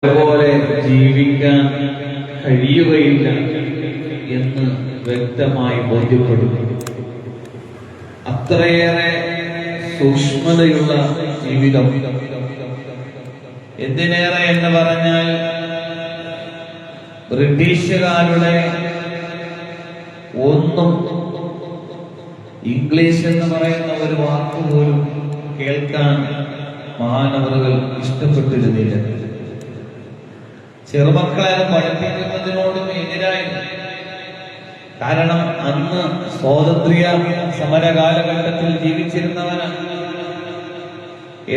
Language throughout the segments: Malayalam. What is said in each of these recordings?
അതുപോലെ ജീവിക്കാൻ കഴിയുകയില്ല എന്ന് വ്യക്തമായി ബോധ്യപ്പെടുന്നു. അത്രയേറെ സൂക്ഷ്മതയുള്ള ജീവിതം. എന്തിനേറെ എന്ന് പറഞ്ഞാൽ ബ്രിട്ടീഷുകാരുടെ ഒന്നും ഇംഗ്ലീഷ് എന്ന് പറയുന്ന ഒരു വാക്ക് പോലും കേൾക്കാൻ മഹാനവറുകൾ ഇഷ്ടപ്പെട്ടിരുന്നില്ല. ചെറുമക്കളെ പഠിപ്പിക്കുന്നതിനോടും എതിരായിരുന്നു. കാരണം അന്ന് സ്വാതന്ത്ര്യ സമര കാലഘട്ടത്തിൽ ജീവിച്ചിരുന്നവനാണ്.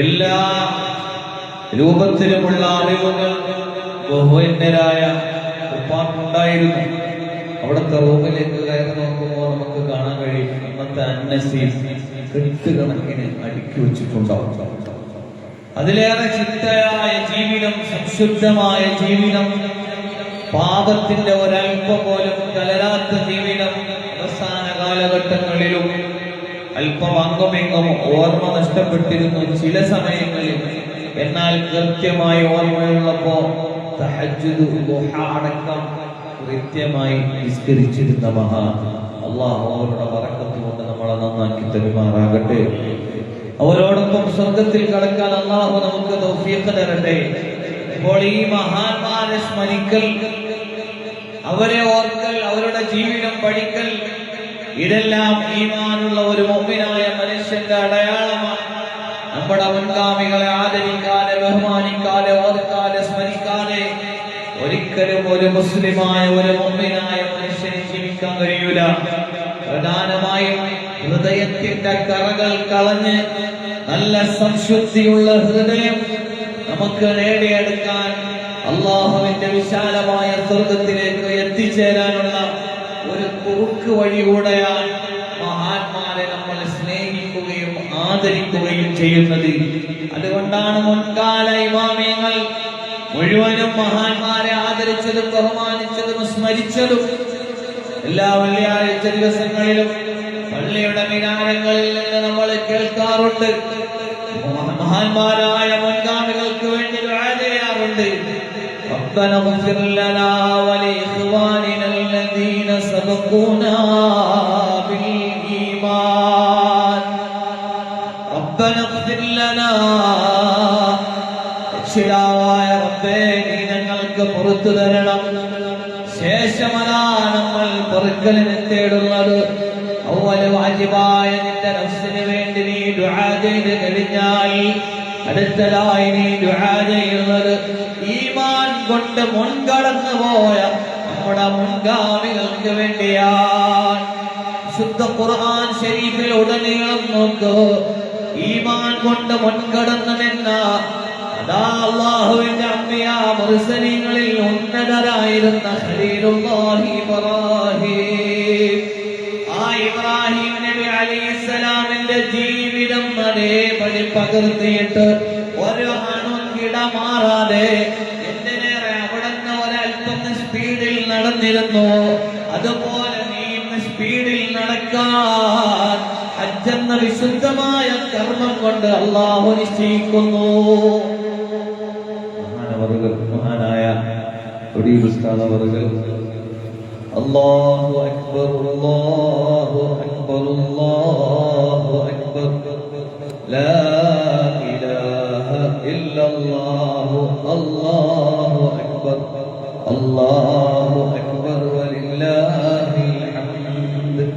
എല്ലാ രൂപത്തിലുമുള്ള അറിവുകൾ ബഹുവന്യരായ ഉപ്പാക്കുണ്ടായിരുന്നു. അവിടുത്തെ റൂമിലേക്ക് കയറി നോക്കുമ്പോൾ നമുക്ക് കാണാൻ കഴിയും അന്നത്തെ അന്നസീൽ കെട്ടുകണക്കിന് അടുക്കി വെച്ചിട്ടുണ്ടാവും. അതിലേറെ ചിട്ടയായ ജീവിതം, സംശുദ്ധമായ ജീവിതം, പാപത്തിന്റെ ഒരൽപ്പം പോലും കലരാത്ത ജീവിതം. അവസാന കാലഘട്ടങ്ങളിലും അല്പം അങ്ങുമിങ്ങും ഓർമ്മ നഷ്ടപ്പെട്ടിരുന്നു ചില സമയങ്ങളിൽ. എന്നാൽ കൃത്യമായി ഓർമ്മയുള്ളപ്പോ തഹജ്ജുദ്, ദുഹ അടക്കം കൃത്യമായി നിസ്കരിച്ചിരുന്ന മഹാൻ. അല്ലാഹു അവരുടെ ബറക്കത്ത് കൊണ്ട് നമ്മളെ നന്നാക്കി തരുമാറാകട്ടെ. അവരോടൊപ്പം സ്വർഗത്തിൽ കടക്കാൻ അല്ലാഹു നമുക്ക് തൗഫീഖ് തരട്ടെ. ഇപ്പോൾ ഈ മഹാന്മാരെ സ്മരിക്കൽ, അവരെ ഓർക്കൽ, അവരുടെ ജീവിതം പഠിക്കൽ, ഇതെല്ലാം ഈമാനുള്ള ഒരു മുഅ്മിനായ മനുഷ്യന്റെ അടയാളമാണ്. നമ്മുടെ മുൻഗാമികളെ ആദരിക്കാതെ, ബഹുമാനിക്കാതെ, ഓർക്കാതെ, സ്മരിക്കാതെ ഒരിക്കലും ഒരു മുസ്ലിമായ, ഒരു മുഅ്മിനായ മനുഷ്യന് ജീവിക്കാൻ കഴിയൂല. പ്രധാനമായും ഹൃദയത്തിന്റെ കറകൾ കളഞ്ഞ് നല്ല സംശുദ്ധിയുള്ള ഹൃദയം നമുക്ക് നേടിയെടുക്കാൻ, അല്ലാഹുവിന്റെ വിശാലമായ സ്വർഗത്തിലേക്ക് എത്തിച്ചേരാനുള്ള ഒരു കുറുക്ക് വഴി കൂടെയാണ് മഹാന്മാരെ നമ്മൾ സ്നേഹിക്കുകയും ആദരിക്കുകയും ചെയ്യുന്നത്. അതുകൊണ്ടാണ് മുൻകാല ഇമാമിയങ്ങൾ മുഴുവനും മഹാന്മാരെ ആദരിച്ചതും ബഹുമാനിച്ചതും സ്മരിച്ചതും. എല്ലാ വെള്ളിയാഴ്ച ദിവസങ്ങളിലും പള്ളിയുടെ മിനാരങ്ങളിൽ നിന്ന് നമ്മൾ കേൾക്കാറുണ്ട്. മഹാന്മാരായ മുൻഗാമികൾക്ക് വേണ്ടി ദുആ ചെയ്യാറുണ്ട്. ربنا اغفر لنا ولإخواننا الذين سبقونا بالإيمان ربنا اغفر لنا. രക്ഷിതാവായ റബ്ബേ, നീ ഞങ്ങൾക്ക് പുറത്തു തരണം. ശേഷമതാ നമ്മൾ പൊറുക്കലിനെ തേടുന്നത്. വാജിബായ നിന്റെ നഫ്സിന് വേണ്ടി നീ ദുആ ചെയ്ത് കഴിഞ്ഞാൽ അടുത്തതായി നീ ദുആ ചെയ്യുന്നത് ഈമാൻ കൊണ്ട് മുൻകടന്നു പോയ നമ്മുടെ മുൻഗാമികൾക്ക് വേണ്ടിയാണ്. ശുദ്ധ ഖുർആൻ ശരീഫിൽ ഉടനീളം നോക്കൂ, ഈമാൻ കൊണ്ട് മുൻകടന്നു നിന്ന അതാ അല്ലാഹുവിന്റെ അംബിയാ മുർസലീങ്ങളിൽ ഉന്നതരായിരുന്ന ഖലീലുല്ലാഹി ഇബ്രാഹിം. ഇബ്രാഹിം നബി അലൈഹിസ്സലാമിന്റെ ജീവിതം അതേപടി പകർത്തിയിട്ട് ഒരു അണുക്കിട മാറാതെ എന്തിനേറെ അവിടുന്ന് ഒരൽപ്പം സ്പീഡിൽ നടന്നിരുന്നു. അതുപോലെ നീ സ്പീഡിൽ നടക്കാൻ ഹജ്ജ് എന്ന വിശുദ്ധമായ കർമ്മം കൊണ്ട് അല്ലാഹു നിശ്ചയിക്കുന്നു. മഹാനായ ഉസ്താദ് അവറുകൾ അല്ലാഹു അക്ബർ, അല്ലാഹു അക്ബർ, അല്ലാഹു അക്ബർ, ലാ ഇലാഹ ഇല്ലല്ലാഹു, അല്ലാഹു അക്ബർ, അല്ലാഹു അക്ബർ വലില്ലാഹിൽ ഹംദ്.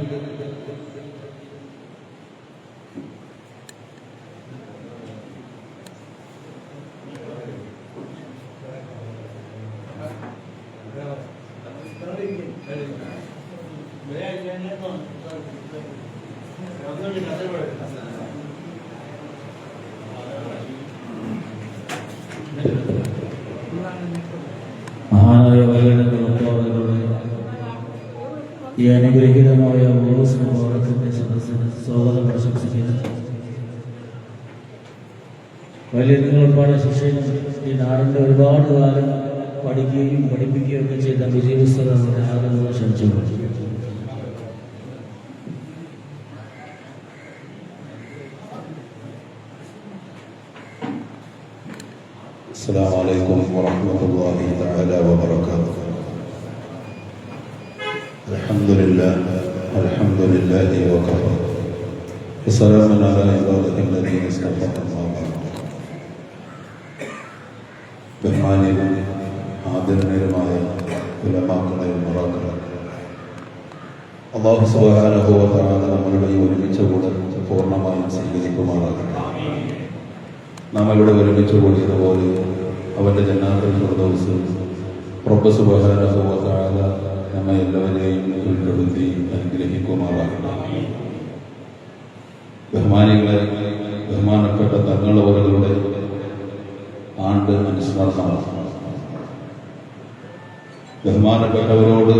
മഹാനായ ഈ അനുഗ്രഹീതമായ ഓരത്തിന്റെ സദസ്സിന് സ്വാഗതം പ്രശംസിക്കുന്നു. വലിയ ഒരുപാട് ശിക്ഷയും ഈ നാടിൻ്റെ ഒരുപാട് കാലം പഠിക്കുകയും പഠിപ്പിക്കുകയും ഒക്കെ ചെയ്ത വിജയ പുസ്തകങ്ങളുടെ ആദരവ് ക്ഷണിച്ചു. السلام عليكم ورحمة الله تعالى وبركاته. الحمد لله وكفى وسلام على عباده الذين اصطفى. ബഹുമാന്യരും ആദരണീയരുമായ ഉലമാക്കളെ മറാക്കളെ, അല്ലാഹു സുബ്ഹാനഹു വ തആല നമ്മളുടെ ഈ ഒരുമിച്ച കൂടൽ പൂർണ്ണമായും സ്വീകരിക്കുമാറാകട്ടെ. നാം ഇവിടെ ഒരുമിച്ച് കൂടിയതുപോലെ അവൻ്റെ ജന്നാത്തുൽ ഫിർദൗസ് റബ്ബ് സുബ്ഹാനഹു വ തആല നമ്മെ എല്ലാവരെയും ഉൾപ്പെടുത്തി അനുഗ്രഹിക്കുമാറാകട്ടെ. ബഹുമാനികളെ, ബഹുമാനപ്പെട്ട തങ്ങളവരുടെ ആണ്ട് അനുസ്മരണമാണ്. ബഹുമാനപ്പെട്ടവരോട്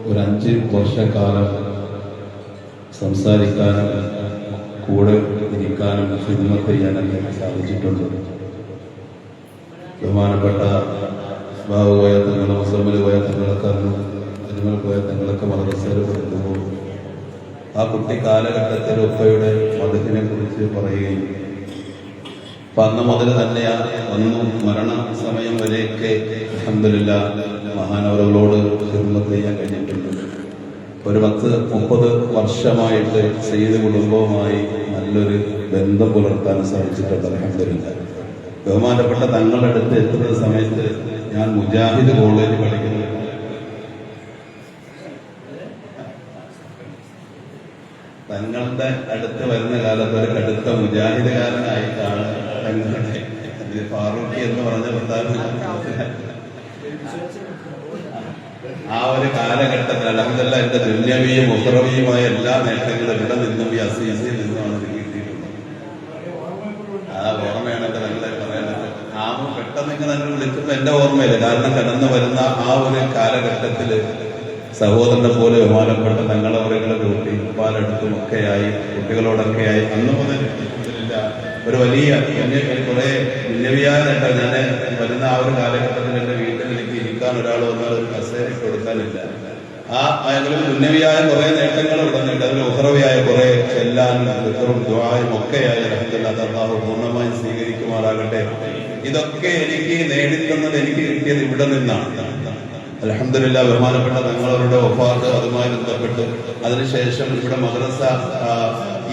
ഒരു 5 വർഷക്കാലം സംസാരിക്കാനും കൂടെ ഇരിക്കാനും ഖിദ്മത്ത് ചെയ്യാനൊക്കെ സാധിച്ചിട്ടുണ്ട്. ബഹുമാനപ്പെട്ട ബാബുപോയ തങ്ങൾ, മുസമ്മിൽ പോയ തങ്ങളൊക്കെ അജ്മൽ പോയ തങ്ങളൊക്കെ മദ്രസയിൽ പഠിക്കുമ്പോൾ ആ കുട്ടി കാലഘട്ടത്തിൽ ഉപ്പയുടെ മതത്തിനെ കുറിച്ച് പറയുകയും അന്ന് മുതൽ തന്നെയാണ് വന്നു മരണ സമയം വരെയൊക്കെ അൽഹംദുലില്ലാഹ് മഹാനവറുകളോട് ഖിദ്മത്ത് ചെയ്യാൻ കഴിഞ്ഞിട്ടുണ്ട്. ഒരു 10-30 വർഷമായിട്ട് സയ്യിദ് കുടുംബവുമായി നല്ലൊരു ബന്ധം പുലർത്താൻ സാധിച്ചിട്ടുണ്ട് അൽഹംദുലില്ലാഹ്. ബഹുമാനപ്പെട്ട തങ്ങളുടെ അടുത്ത് എത്തുന്ന സമയത്ത് ഞാൻ മുജാഹിദ് കോളേജിൽ പഠിക്കുന്നു. തങ്ങളുടെ അടുത്ത് വരുന്ന കാലത്ത് ഒരു കടുത്ത മുജാഹിദുകാരനായിട്ടാണ് തങ്ങളുടെ ഫാറൂഖി എന്ന് പറഞ്ഞ ആ ഒരു കാലഘട്ടത്തിൽ അൽഹംദുലില്ലാഹ് എന്റെ ദുന്യവിയും ഉഖറവിയുമായ എല്ലാ നേട്ടങ്ങളും ഇവിടെ നിന്നും ഈ അസീസിൽ നിന്നുമാണ് കിട്ടിയിട്ടുള്ളത്. ആ ഓർമ്മയാണ് എന്റെ തങ്ങളെ പറയാനുള്ളത്. പെട്ടെന്ന് ഇങ്ങനെ തന്നെ വിളിക്കുമ്പോൾ എന്റെ ഓർമ്മയില്ല. കാരണം കടന്നു വരുന്ന ആ ഒരു കാലഘട്ടത്തില് സഹോദരനെ പോലെ ബഹുമാനപ്പെട്ട തങ്ങളവരുടെ കൂട്ടി ഉപ്പാലടുത്തും ഒക്കെയായി കുട്ടികളോടൊക്കെയായി അന്ന് മുതൽ ഒരു വലിയ കുറെ മുന്നവിയായ നേട്ടം. ഞാൻ വരുന്ന ആ ഒരു കാലഘട്ടത്തിൽ എന്റെ വീട്ടിൽ എനിക്ക് ഇരിക്കാൻ ഒരാൾ വന്നാൽ ഒരു കസേര കൊടുക്കാനില്ല. ആ മേഖലയിൽ മുന്നവിയായ കുറെ നേട്ടങ്ങൾ ഇടുന്നുണ്ട്. അതിൽ ഉഹറവിയായ കുറെ ചെല്ലാനും ദുഃഖവും ദുആയും ഒക്കെയായി അൽഹംദുലില്ലാഹ് അല്ലാഹു പൂർണ്ണമായും സ്വീകരിക്കുമാറാകട്ടെ. ഇതൊക്കെ എനിക്ക് നേടിത്തന്നത്, എനിക്ക് കിട്ടിയത് ഇവിടെ നിന്നാണ്. അൽഹംദുലില്ലാഹ് ബഹുമാനപ്പെട്ട തങ്ങളവരുടെ വഫാത്ത് അതുമായി ബന്ധപ്പെട്ട് അതിനുശേഷം ഇവിടെ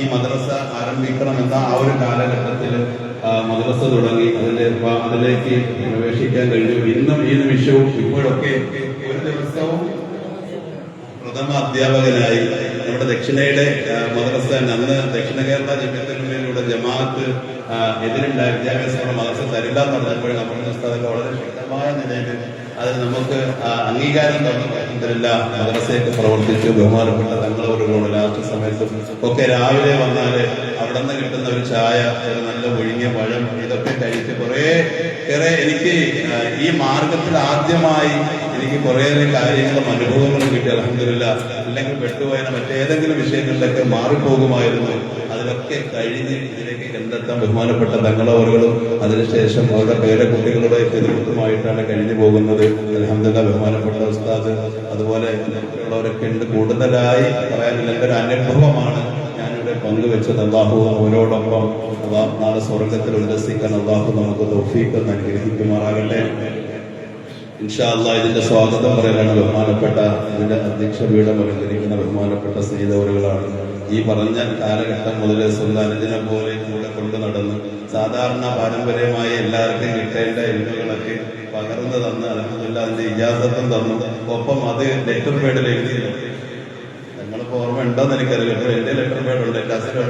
ഈ മദ്രസ ആരംഭിക്കണമെന്ന ആ ഒരു കാലഘട്ടത്തിൽ മദ്രസ തുടങ്ങി അതിലേക്ക് പ്രവേശിക്കാൻ കഴിഞ്ഞു. ഇന്നും ഈ നിമിഷവും ഇപ്പോഴൊക്കെ ഒരു ദിവസവും പ്രഥമ അധ്യാപകനായി നമ്മുടെ ദക്ഷിണയുടെ മദ്രസ, അന്ന് ദക്ഷിണ കേരള ജമിയത്തുലൂടെ ജമാഅത്ത് എതിരുണ്ടായ വിദ്യാഭ്യാസമുള്ള മദ്രസ തരില്ല എന്ന് പറഞ്ഞപ്പോൾ നമ്മുടെ ഉസ്താദൊക്കെ വളരെ ശക്തമായ നിലയിൽ അതിന് നമുക്ക് അംഗീകാരം തന്നു. അൽഹംദുലില്ലാഹ് മദ്രസയൊക്കെ പ്രവർത്തിച്ചു. ബഹുമാനപ്പെട്ട തങ്ങളവരോട് ലാസ്റ്റ് സമയത്തും ഒക്കെ രാവിലെ വന്നാല് അവിടെ നിന്ന് കിട്ടുന്ന ഒരു ചായ, ഒരു നല്ല ഒഴുങ്ങിയ പഴം, ഇതൊക്കെ കഴിച്ച് കുറേയേറെ എനിക്ക് ഈ മാർഗത്തിൽ ആദ്യമായി എനിക്ക് കുറേയേറെ കാര്യങ്ങളും അനുഭവങ്ങളും കിട്ടി. അൽഹംദുലില്ലാഹ് അല്ലെങ്കിൽ പെട്ടുപോയതിനെ മറ്റേതെങ്കിലും വിഷയങ്ങളിലൊക്കെ മാറിപ്പോകുമായിരുന്നു. അതിലൊക്കെ കഴിഞ്ഞ് ഇതിലേക്ക് കണ്ടെത്താൻ ബഹുമാനപ്പെട്ട തങ്ങളവറുകളും അതിനുശേഷം അവരുടെ പേരക്കുട്ടികളുടെ എതിർത്തുമായിട്ടാണ് കഴിഞ്ഞു പോകുന്നത്. അൽഹംദുലില്ലാഹ് ബഹുമാനപ്പെട്ട ഉസ്താദ് അതുപോലെ ഉള്ളവരൊക്കെ ഉണ്ട്. കൂടുതലായി പറയാനുള്ള എൻ്റെ ഒരു അനുഭവമാണ് ഞാനിവിടെ പങ്കുവെച്ചത്. അല്ലാഹു അവരോടൊപ്പം നാളെ സ്വർഗത്തിൽ ഉല്ലസിക്കാൻ അല്ലാഹു നമുക്ക് തൗഫീഖ് അനുഗ്രഹിക്കുമാറാകട്ടെ. ഇൻഷാ അല്ലാഹ് ഇതിന്റെ സ്വാഗതം പറയാനാണ് ബഹുമാനപ്പെട്ട ഇതിന്റെ അധ്യക്ഷ പീഠം അലങ്കരിക്കുന്ന ബഹുമാനപ്പെട്ട സയ്യിദവറുകളാണ്. ഈ പറഞ്ഞ കാലഘട്ടം മുതൽ സുൽത്താനജിനെ പോലെ കൂടെ കൊണ്ടു നടന്ന് സാധാരണ പാരമ്പര്യമായി എല്ലാവർക്കും കിട്ടേണ്ട എഴുതുകളൊക്കെ പകർന്നു തന്ന് അൽഹംദുലില്ലാഹ് അതിന്റെ ഇജാസത്തും തന്നു. ഒപ്പം അത് ലെറ്റർ പേഡിൽ എഴുതിയില്ല. ഞങ്ങളിപ്പോ ഓർമ്മ ഉണ്ടോന്ന് എനിക്കറിയില്ല. ഇപ്പോൾ എന്റെ ലെറ്റർ പേഡുണ്ട്. എന്റെ അസുഖം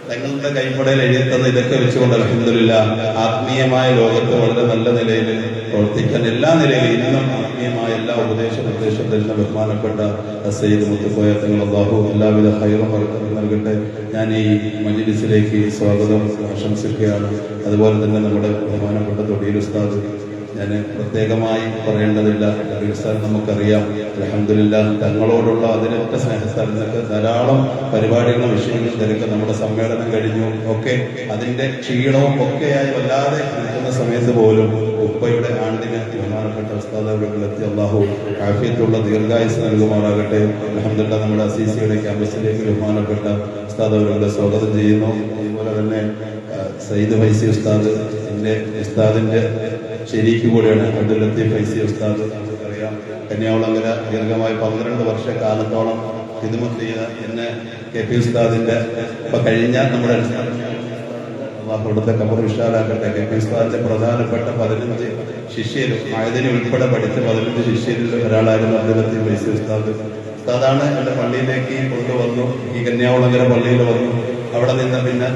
തങ്ങളുടെ കൈപ്പടയിൽ എഴുതിത്തന്ന ഇതൊക്കെ വെച്ചുകൊണ്ട് അൽഹംദുലില്ലാഹ് ആത്മീയമായ ലോകത്ത് വളരെ നല്ല നിലയിൽ പ്രവർത്തിക്കാൻ എല്ലാ നിലയിലും ഇന്നും ആത്മീയമായ എല്ലാ നിർദ്ദേശം തരുന്ന ബഹുമാനപ്പെട്ട സയ്യിദ് മുത്തുക്കോയ തങ്ങൾ അല്ലാഹു എല്ലാവിധ ഖൈറും ബറക്കത്തും നൽകട്ടെ. ഞാൻ ഈ മജ്ലിസിലേക്ക് സ്വാഗതം ആശംസിക്കുകയാണ്. അതുപോലെ തന്നെ നമ്മുടെ ബഹുമാനപ്പെട്ട തൊടിയിൽ ഉസ്താദ് ഞാൻ പ്രത്യേകമായി പറയേണ്ടതില്ല. ഉസ്താദ് നമുക്കറിയാം അൽഹംദുലില്ലാഹ് തങ്ങളോടുള്ള അതിനൊറ്റ സ്നേഹത്താൽ നിന്നൊക്കെ ധാരാളം പരിപാടികളും വിഷയങ്ങളും തിരക്ക് നമ്മുടെ സമ്മേളനം കഴിഞ്ഞു ഒക്കെ അതിന്റെ ക്ഷീണവും ഒക്കെയായി വല്ലാതെ നിൽക്കുന്ന സമയത്ത് പോലും ഉപ്പയുടെ ആണ്ടിന് ബഹുമാനപ്പെട്ട ഉസ്താദ് അവിടെത്തി അല്ലാഹു ആഫിയത്തുള്ള ദീർഘായുസ് നൽകുമാറാകട്ടെ. അൽഹംദുലില്ലാഹ് നമ്മുടെ അസീസിയുടെ ക്യാമ്പസിലേക്ക് ബഹുമാനപ്പെട്ട ഉസ്താദ് അവരുടെ സ്വാഗതം ചെയ്യുന്നു. അതുപോലെ തന്നെ സയ്യിദ് ഫൈസി ഉസ്താദ് മജിലിസിന്റെ ഉസ്താദിന്റെ ശരീക്ക് കൂടെയാണ് അബ്ദുൽ ലത്തീഫ് ഫൈസി ഉസ്താദ്. നമുക്കറിയാം കന്യാകുളങ്ങര ദീർഘമായി 12 വർഷക്കാലത്തോളം ഖിദ്മത്ത് ചെയ്ത എന്നെ KP ഉസ്താദിന്റെ ഇപ്പൊ കഴിഞ്ഞ നമ്മുടെ അവിടുത്തെ കബർ വിശാലാക്കട്ടെ. KP ഉസ്താദിന്റെ പ്രധാനപ്പെട്ട 15 ശിഷ്യരും ആയതിനെ ഉൾപ്പെടെ പഠിച്ച 15 ശിഷ്യരിൽ ഒരാളായിരുന്നു അബ്ദുൽ ലത്തീഫ് ഫൈസി ഉസ്താദ്. ഉസ്താദാണ് എന്റെ പള്ളിയിലേക്ക് കൊണ്ടുവന്നു. ഈ കന്യാകുളങ്ങര പള്ളിയിൽ വന്നു. അവിടെ നിന്ന് പിന്നെ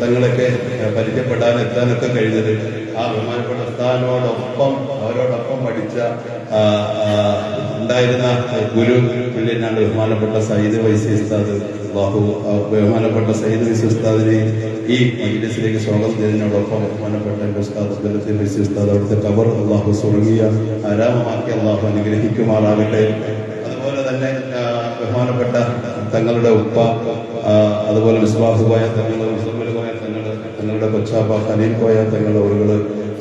തങ്ങളൊക്കെ പരിചയപ്പെടാൻ എത്താനൊക്കെ കഴിഞ്ഞത് ആ ബഹുമാനപ്പെട്ട ഉസ്താദിനോടൊപ്പം അവരോടൊപ്പം പഠിച്ച ഉണ്ടായിരുന്ന ഗുരു പുള്ളിനാണ് ബഹുമാനപ്പെട്ട സയ്യിദ് ഫൈസി ഉസ്താദ്. ബഹുമാനപ്പെട്ട സയ്യിദ് ഫൈസി ഉസ്താദിനെ ഈ മജ്ലിസിലേക്ക് സ്വാഗതം ചെയ്തതിനോടൊപ്പം ബഹുമാനപ്പെട്ട എന്റെ ഉസ്താദ് അബ്ദുൽ ലത്തീഫ് ഫൈസി ഉസ്താദ് അവിടുത്തെ ഖബർ അള്ളാഹു സ്വർഗീയ ആരാമമാക്കി അള്ളാഹു അനുഗ്രഹിക്കുമാറാകട്ടെ. അതുപോലെ തന്നെ ബഹുമാനപ്പെട്ട തങ്ങളുടെ ഉപ്പ, അതുപോലെ മിസ്ബാഹ് കോയ തങ്ങൾ, മുസമ്മിൽ കോയ തങ്ങൾ, തങ്ങളുടെ കൊച്ചാപ്പ ഖലീൽ കോയ തങ്ങൾ അവരുകൾ,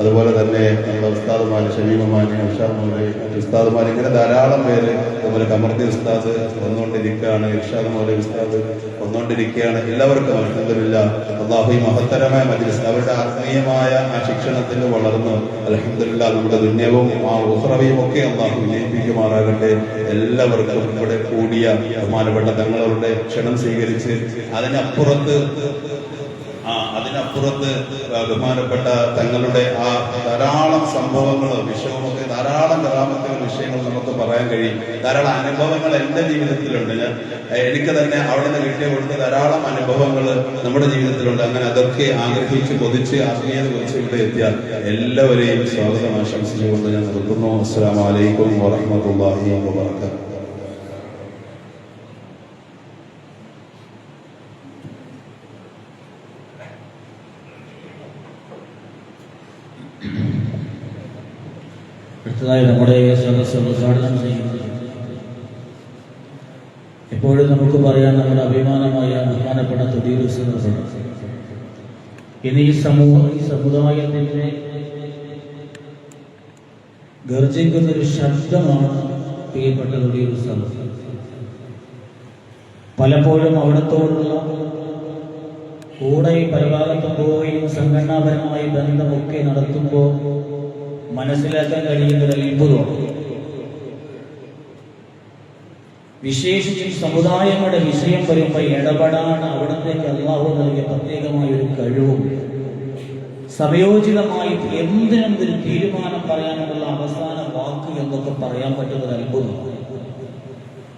അതുപോലെ തന്നെ നമ്മുടെ ഉസ്താദുമാർ ഷമീമമാനി, ഇർഷാദ് മൗലവി, മറ്റു ഉസ്താദുമാർ, ഇങ്ങനെ ധാരാളം പേര്. അതുപോലെ കമർദി ഉസ്താദ് വന്നുകൊണ്ടിരിക്കുകയാണ്, ഇർഷാദ് മൗലവി ഉസ്താദ് വന്നുകൊണ്ടിരിക്കുകയാണ്. എല്ലാവർക്കും അൽഹംദുലില്ലാഹ് അല്ലാഹു ഈ മഹത്തരമായ മജ്ലിസ് അവരുടെ ആത്മീയമായ ആ ശിക്ഷണത്തിൽ വളർന്ന് അൽഹംദുലില്ലാഹ് നമ്മുടെ ദുന്യവും ആ ഉഖ്റവിയും ഒക്കെ അല്ലാഹു വിജയിപ്പിക്കുമാറാകട്ടെ. എല്ലാവർക്കും ഇവിടെ കൂടിയ ബഹുമാനപ്പെട്ട തങ്ങളുടെ ക്ഷണം സ്വീകരിച്ച് അതിനപ്പുറത്ത് ബഹുമാനപ്പെട്ട തങ്ങളുടെ ആ ധാരാളം സംഭവങ്ങൾ, വിഷയങ്ങളൊക്കെ ധാരാളം കറാമത്തുകൾ, വിഷയങ്ങൾ നമുക്ക് പറയാൻ കഴിയും. ധാരാളം അനുഭവങ്ങൾ എന്റെ ജീവിതത്തിലുണ്ട്. എനിക്ക് തന്നെ അവിടെ നിന്ന് കിട്ടിയ കൊടുത്ത ധാരാളം അനുഭവങ്ങൾ നമ്മുടെ ജീവിതത്തിലുണ്ട്. അങ്ങനെ അതൊക്കെ ആഗ്രഹിച്ച് കൊതിച്ച് ആത്മീയത കുറിച്ച് ഇവിടെ എത്തിയ എല്ലാവരെയും സ്വാഗതം ആശംസിച്ചുകൊണ്ട് ഞാൻ നിർത്തുന്നു. അസ്സലാമു അലൈക്കും വറഹ്മത്തുള്ളാഹി വബറകാതുഹു. അടുത്തതായി നമ്മുടെ സദസ്സ് ഉദ്ഘാടനം ചെയ്യുന്നത് എപ്പോഴും നമുക്ക് പറയാൻ നമ്മുടെ അഭിമാനമായ ബഹുമാനപ്പെട്ട തൊടിയൂർ ഉസ്താദ്. ഇന്ന് ഈ സമുദായത്തിൻ്റെ ഗർജിക്കുന്നൊരു ശബ്ദമാണ് പ്രിയപ്പെട്ട തൊടിയൂർ ഉസ്താദ്. പലപ്പോഴും അവിടത്തോടുള്ള കൂടെ പല ഭാഗത്തും പോവുകയും സംഘടനാപരമായ ബന്ധമൊക്കെ നടത്തുമ്പോൾ മനസ്സിലാക്കാൻ കഴിയുന്നൊരു അത്ഭുതമാണ്. വിശേഷിച്ചും സമുദായങ്ങളുടെ വിഷയം വരുമ്പോൾ ഇടപെടാൻ അവിടത്തേക്ക് അല്ലാഹു നൽകിയ പ്രത്യേകമായ ഒരു കഴിവും സമയോചിതമായി എന്തിനെന്തൊരു തീരുമാനം പറയാനുള്ള അവസാന വാക്ക് എന്നൊക്കെ പറയാൻ പറ്റുന്ന ഒരു അത്ഭുതമാണ്.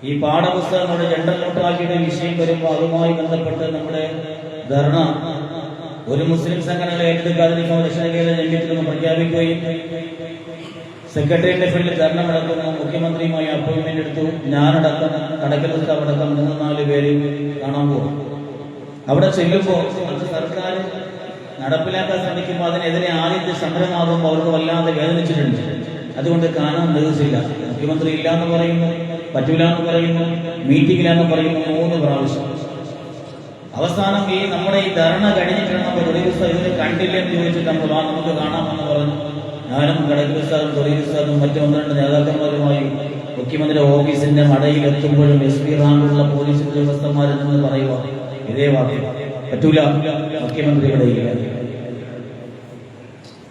ഈ പാഠപുസ്തകങ്ങളുടെ ജനറൽ നോട്ടാക്കിയുടെ വിഷയം വരുമ്പോൾ അതുമായി ബന്ധപ്പെട്ട് നമ്മുടെ ധർണ ഒരു മുസ്ലിം സംഘടനകളെ ഏറ്റെടുക്കാതെ ദക്ഷിണേന്ത്യയിലെ ജമ്മിയത്തിൽ പ്രഖ്യാപിക്കുകയും സെക്രട്ടേറിയറ്റിന്റെ ഫീൽഡിൽ ധർണ നടക്കുന്നു. മുഖ്യമന്ത്രിയുമായി അപ്പോയിന്റ്മെന്റ് എടുത്തു. ഞാനടക്കം കടക്കൽ ഉസ്താദടക്കം 3-4 പേര് കാണാൻ പോകും. അവിടെ ചെല്ലുമ്പോൾ അത് സർക്കാർ നടപ്പിലാക്കാൻ ശ്രമിക്കുമ്പോൾ അതിനെതിരെ ആദ്യത്തെ സമരമാകുമ്പോൾ അവർക്ക് വല്ലാതെ വേദനിച്ചിട്ടുണ്ട്. അതുകൊണ്ട് കാണാൻ ദിവസമില്ല. മുഖ്യമന്ത്രി ഇല്ല എന്ന് പറയുന്നു, പറ്റൂല എന്ന് പറയുന്നു, മീറ്റിംഗിലാന്ന് പറയുന്നു 3 പ്രാവശ്യം. അവസാനം ഈ നമ്മുടെ ഈ ധർണ കഴിഞ്ഞിട്ടാണ് നമ്മൾ തൊടിയൂർ ഉസ്താദ് ഇതിനെ കണ്ടില്ലെന്ന് ചോദിച്ചിട്ട് നമ്മൾ നമുക്ക് കാണാമെന്ന് പറഞ്ഞു. ഞാനും കടക്കൽ ഉസ്താദും തൊടിയൂർ ഉസ്താദും മറ്റു 1-2 നേതാക്കന്മാരുമായി മുഖ്യമന്ത്രി ഓഫീസിന്റെ മടയിൽ എത്തുമ്പോഴും SP റാങ്കുള്ള പോലീസ് ഉദ്യോഗസ്ഥന്മാരിൽ നിന്ന് പറയുക ഇതേ വാക്ക്, പറ്റൂല, മുഖ്യമന്ത്രി ഇവിടെ ഇല്ല.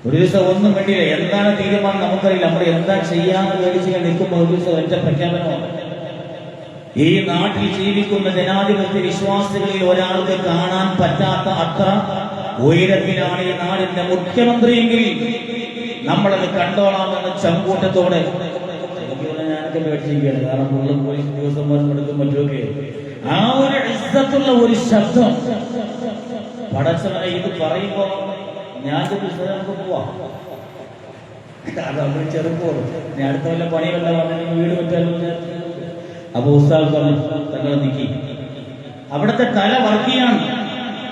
ഒരു ദിവസം ഒന്നും വേണ്ടിയില്ല. എന്താണ് തീരുമാനം നമുക്കറിയില്ല. നമ്മൾ എന്താ ചെയ്യാന്ന് മേടിച്ച് നിൽക്കുമ്പോൾ ഒരു ദിവസം ഒറ്റ പ്രഖ്യാപനമാണ്. ഈ നാട്ടിൽ ജീവിക്കുന്ന ജനാധിപത്യ വിശ്വാസികളിൽ ഒരാൾക്ക് കാണാൻ പറ്റാത്ത അത്ര ഉയരത്തിലാണ് ഈ നാടിന്റെ മുഖ്യമന്ത്രിയെങ്കിൽ നമ്മളത് കണ്ടോളാമെന്ന ചങ്കൂട്ടത്തോടെ ഞാനൊക്കെ മേടിച്ചിരിക്കുകയാണ്. കാരണം കൂടുതൽ പോലീസ് ഉദ്യോഗസ്ഥന്മാരും എടുക്കും മറ്റുമൊക്കെ ആ ഒരു ഇസ്സത്തുള്ള ഒരു ശബ്ദം പടച്ചവനെ ഇത് പറയുമ്പോ ഞാൻ നമുക്ക് പോവാം. അത് അവർ ചെറുപ്പോൾ ഞാൻ അടുത്ത വല്ല പണിയല്ല പറഞ്ഞ വീട് പറ്റാലും. അപ്പൊ ഉസ്താദ് പറഞ്ഞു തങ്ങളെ നിക്കി, അവിടുത്തെ തല വർക്കിയാണ്,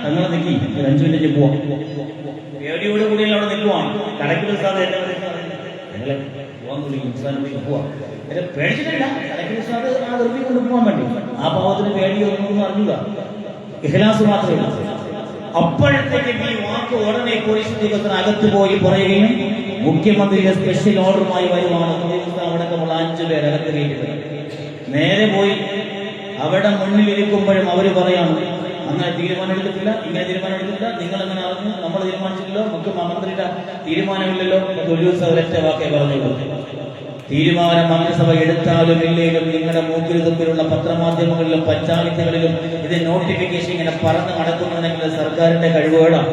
തങ്ങളെ നിക്കി 5 മിനിറ്റ് പോവാം. പേടിയോട് കൂടിയല്ല അവിടെ നിൽക്കുവാണ്. കടക്കൽ ഉസ്താദ് ഞങ്ങളെ പോവാൻ തുടങ്ങി. ഉസ്താദിലേക്ക് പോവാം. പേടിച്ചിട്ടില്ല. കടക്കൽ ഉസ്താദ് ആ വെറുതെ കൊണ്ട് പോകാൻ വേണ്ടി ആ പാവത്തിന് പേടിയൊന്നും അറിഞ്ഞൂടാ, ഇഖ്ലാസ് മാത്രമേ ഉള്ളൂ. അപ്പോഴത്തേക്ക് ഈ വാക്ക് ഉടനെ പോലീസ് ഉദ്യോഗസ്ഥർ അകത്ത് പോയി പറയുകയും മുഖ്യമന്ത്രിയുടെ സ്പെഷ്യൽ ഓർഡറുമായി വരുവാണ്. അവിടക്കമുള്ള 5 പേർ അകത്ത് കയറ്റി നേരെ പോയി അവിടെ മുന്നിലിരിക്കുമ്പോഴും അവർ പറയാം അങ്ങനെ തീരുമാനം എടുത്തിട്ടില്ല, ഇങ്ങനെ തീരുമാനം എടുത്തില്ല, നിങ്ങൾ അങ്ങനെ അറിഞ്ഞു, നമ്മൾ തീരുമാനിച്ചില്ലല്ലോ, മുഖ്യമന്ത്രിയുടെ തീരുമാനമില്ലല്ലോ. തൊഴിലുത്സവ ഒരൊറ്റ വാക്കേ പറഞ്ഞുള്ളൂ, തീരുമാനം മന്ത്രിസഭ എടുത്താലും ഇല്ലെങ്കിലും നിങ്ങളുടെ മൂക്കിൽ തുമ്പിലുള്ള പത്രമാധ്യമങ്ങളിലും പഞ്ചായത്തുകളിലും ഇത് നോട്ടിഫിക്കേഷൻ ഇങ്ങനെ പറന്ന് നടക്കുന്നുണ്ടെങ്കിൽ സർക്കാരിന്റെ കഴിവുകളാണ്.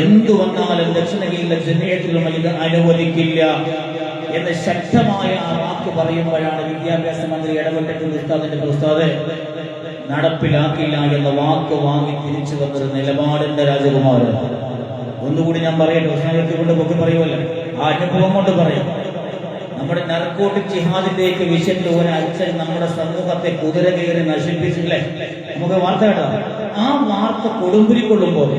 എന്തു വന്നാലും ദക്ഷിണഗിരിയിലെ ജനേറ്റിലും ഇത് അനുവദിക്കില്ല എന്ന് ശക്തമായ ആ വാക്ക് പറയുമ്പോഴാണ് വിദ്യാഭ്യാസ മന്ത്രി ഇടപെട്ടിട്ട് ഉസ്താദ് നടപ്പിലാക്കില്ല എന്ന വാക്ക് വാങ്ങി തിരിച്ചു വന്നൊരു നിലപാടിന്റെ രാജകുമാരൻ. ഒന്നുകൂടി ഞാൻ പറയട്ടെ, ഉസ്താദ് കൊണ്ട് പൊക്കി പറയുമല്ലോ, ആ അനുഭവം കൊണ്ട് പറയും. നമ്മുടെ നർക്കോട്ടിക് ജിഹാദിലേക്ക് വിശന്റെ ഒരു അച്ഛൻ നമ്മുടെ സമൂഹത്തെ കുതിര കയറി നശിപ്പിച്ചില്ലേ, നമുക്ക് വാർത്ത കേട്ടോ. ആ വാർത്ത കൊടുമ്പിരി കൊള്ളുമ്പോൾ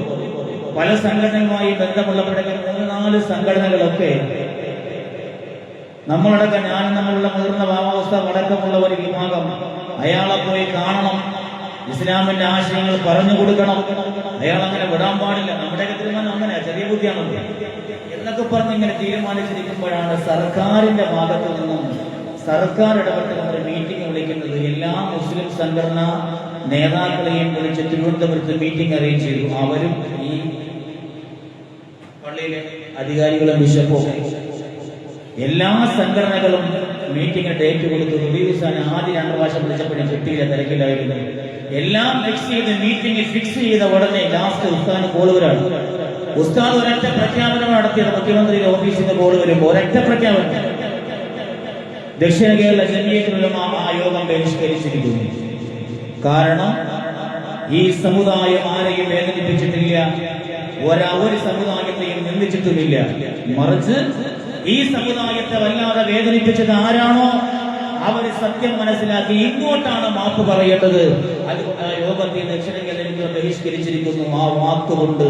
പല സംഘടനകളുമായി ബന്ധമുള്ളവരുടെ 3-4 സംഘടനകളൊക്കെ നമ്മളടക്കം, ഞാനും നമ്മളുള്ള മുതിർന്ന ഭാവാവസ്ഥ അടക്കമുള്ള ഒരു വിഭാഗം അയാളെ പോയി കാണണം, ഇസ്ലാമിന്റെ ആശയങ്ങൾ പറഞ്ഞു കൊടുക്കണം, അയാൾ അങ്ങനെ വിടാൻ പാടില്ല, നമ്മുടെ തീരുമാനം അങ്ങനെ ചെറിയ ബുദ്ധിയാണല്ലോ എന്നൊക്കെ പറഞ്ഞ് ഇങ്ങനെ തീരുമാനിച്ചിരിക്കുമ്പോഴാണ് സർക്കാരിന്റെ ഭാഗത്തു നിന്നും സർക്കാർ ഇടപെട്ട് ഒരു മീറ്റിംഗ് വിളിക്കുന്നത്. എല്ലാ മുസ്ലിം സംഘടനാ നേതാക്കളെയും വിളിച്ച് തിരുവനന്തപുരത്ത് മീറ്റിംഗ് അറേഞ്ച് ചെയ്തു. അവരും ഈ പള്ളിയിലെ അധികാരികളും ബിഷപ്പും എല്ലാ സംഘടനകളും മീറ്റിംഗ് ഡേറ്റ് കൊടുത്തു. ദിവസം ആദ്യ 2 പ്രാവശ്യം വിളിച്ചപ്പോഴും കിട്ടിയില്ല, തിരക്കിലായിരുന്നു. എല്ലാം ഫിക്സ് ചെയ്ത് മീറ്റിംഗ് ഫിക്സ് ചെയ്ത ഉടനെ ലാസ്റ്റ് ഉസ്താദിന് കോൾ വരാണ്. ഉസ്താദ് ഒരൊറ്റ പ്രഖ്യാപനം നടത്തിയത് മുഖ്യമന്ത്രിയുടെ ഓഫീസിൽ നിന്ന് കോൾ വരുമ്പോൾ ഒരൊറ്റ പ്രഖ്യാപനം, ദക്ഷിണ കേരള ജനീയത്തിലുള്ള ആ യോഗം ബഹിഷ്കരിച്ചിരിക്കുന്നു. കാരണം ഈ സമുദായം ആരെയും വേദനിപ്പിച്ചിട്ടില്ല, ഒരു സമുദായത്തെയും നിന്ദിച്ചിട്ടുമില്ല. മറിച്ച് ഈ സമുദായത്തെ വല്ലാതെ വേദനിപ്പിച്ചത് ആരാണോ അവര് സത്യം മനസ്സിലാക്കി ഇങ്ങോട്ടാണ് മാപ്പ് പറയേണ്ടത്. അതുകൊണ്ട് ആ യോഗത്തെ ദക്ഷിണ കേരളത്തിൽ ബഹിഷ്കരിച്ചിരിക്കുന്നു. ആ വാക്കുകൊണ്ട്